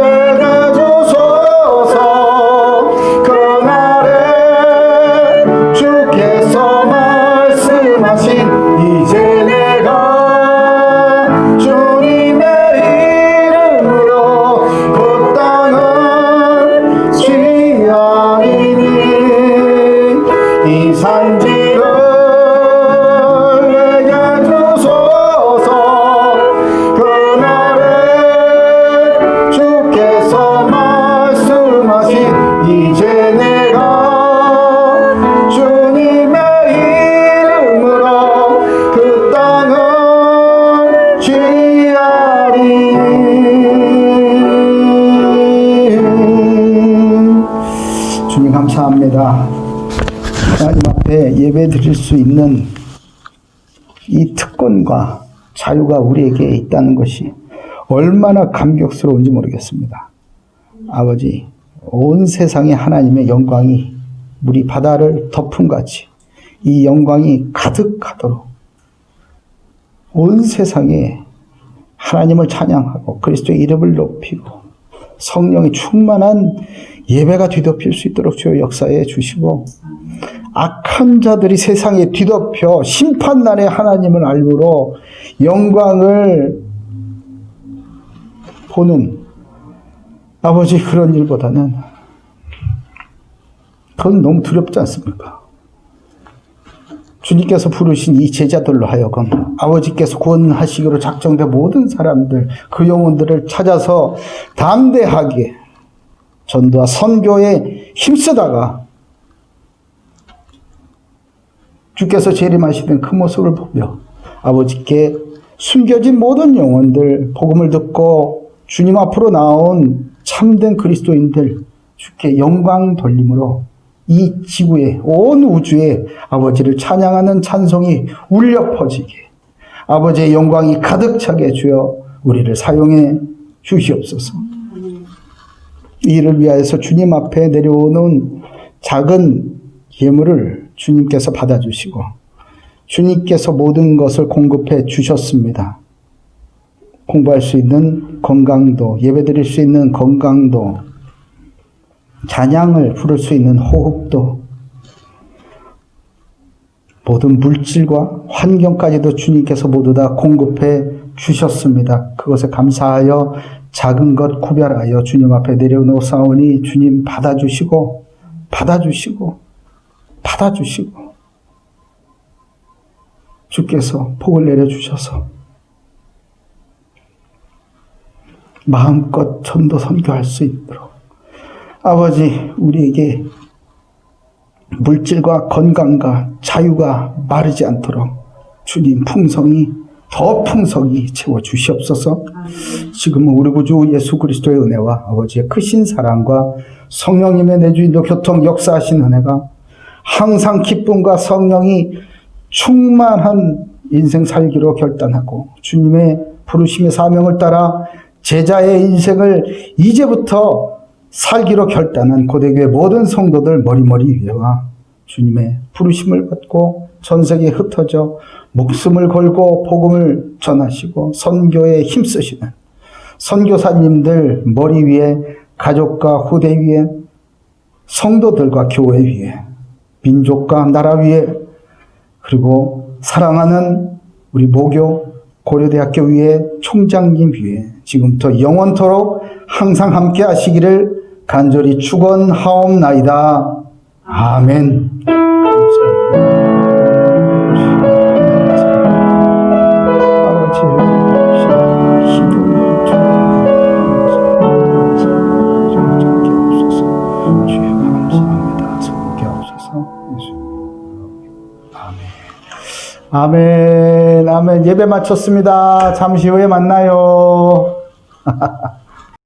내가 주소서. 그날에 주께서 말씀하신 이제 내가 주님의 이름으로 그 땅을 취하리니 이 산지를 내게 주소서. 그날에 주께서 말씀하신 이제 내가 주님의 이름으로 그 땅을 취하리니. 주님 감사합니다. 하나님 앞에 예배 드릴 수 있는 이 특권과 자유가 우리에게 있다는 것이 얼마나 감격스러운지 모르겠습니다. 아버지, 온 세상에 하나님의 영광이 물이 바다를 덮음같이 이 영광이 가득하도록 온 세상에 하나님을 찬양하고 그리스도의 이름을 높이고 성령이 충만한 예배가 뒤덮일 수 있도록 주여 역사해 주시고, 악한 자들이 세상에 뒤덮여 심판날에 하나님을 알므로 영광을 보는 아버지, 그런 일보다는 그건 너무 두렵지 않습니까? 주님께서 부르신 이 제자들로 하여금 아버지께서 구원하시기로 작정된 모든 사람들, 그 영혼들을 찾아서 담대하게 전도와 선교에 힘쓰다가 주께서 재림하시던 그 모습을 보며 아버지께 숨겨진 모든 영혼들, 복음을 듣고 주님 앞으로 나온 참된 그리스도인들 주께 영광 돌림으로 이 지구에, 온 우주에 아버지를 찬양하는 찬송이 울려 퍼지게, 아버지의 영광이 가득 차게 주여 우리를 사용해 주시옵소서. 이 일을 위하여서 주님 앞에 내려오는 작은 예물을 주님께서 받아주시고 주님께서 모든 것을 공급해 주셨습니다. 공부할 수 있는 건강도, 예배드릴 수 있는 건강도, 찬양을 부를 수 있는 호흡도, 모든 물질과 환경까지도 주님께서 모두 다 공급해 주셨습니다. 그것에 감사하여 작은 것 구별하여 주님 앞에 내려놓사오니 주님 받아주시고 주께서 복을 내려주셔서 마음껏 전도 선교할 수 있도록 아버지 우리에게 물질과 건강과 자유가 마르지 않도록 주님 더 풍성히 채워주시옵소서. 지금은 우리 구주 예수 그리스도의 은혜와 아버지의 크신 사랑과 성령님의 내주인도 교통 역사하신 은혜가 항상 기쁨과 성령이 충만한 인생 살기로 결단하고 주님의 부르심의 사명을 따라 제자의 인생을 이제부터 살기로 결단한 고대교회 모든 성도들 머리머리 위에와 주님의 부르심을 받고 전 세계에 흩어져 목숨을 걸고 복음을 전하시고 선교에 힘쓰시는 선교사님들 머리 위에 가족과 후대 위에 성도들과 교회 위에 민족과 나라 위에 그리고 사랑하는 우리 모교 고려대학교 위에 총장님 위에 지금부터 영원토록 항상 함께 하시기를 간절히 축원하옵나이다. 아멘. 아멘, 아멘. 예배 마쳤습니다. 잠시 후에 만나요.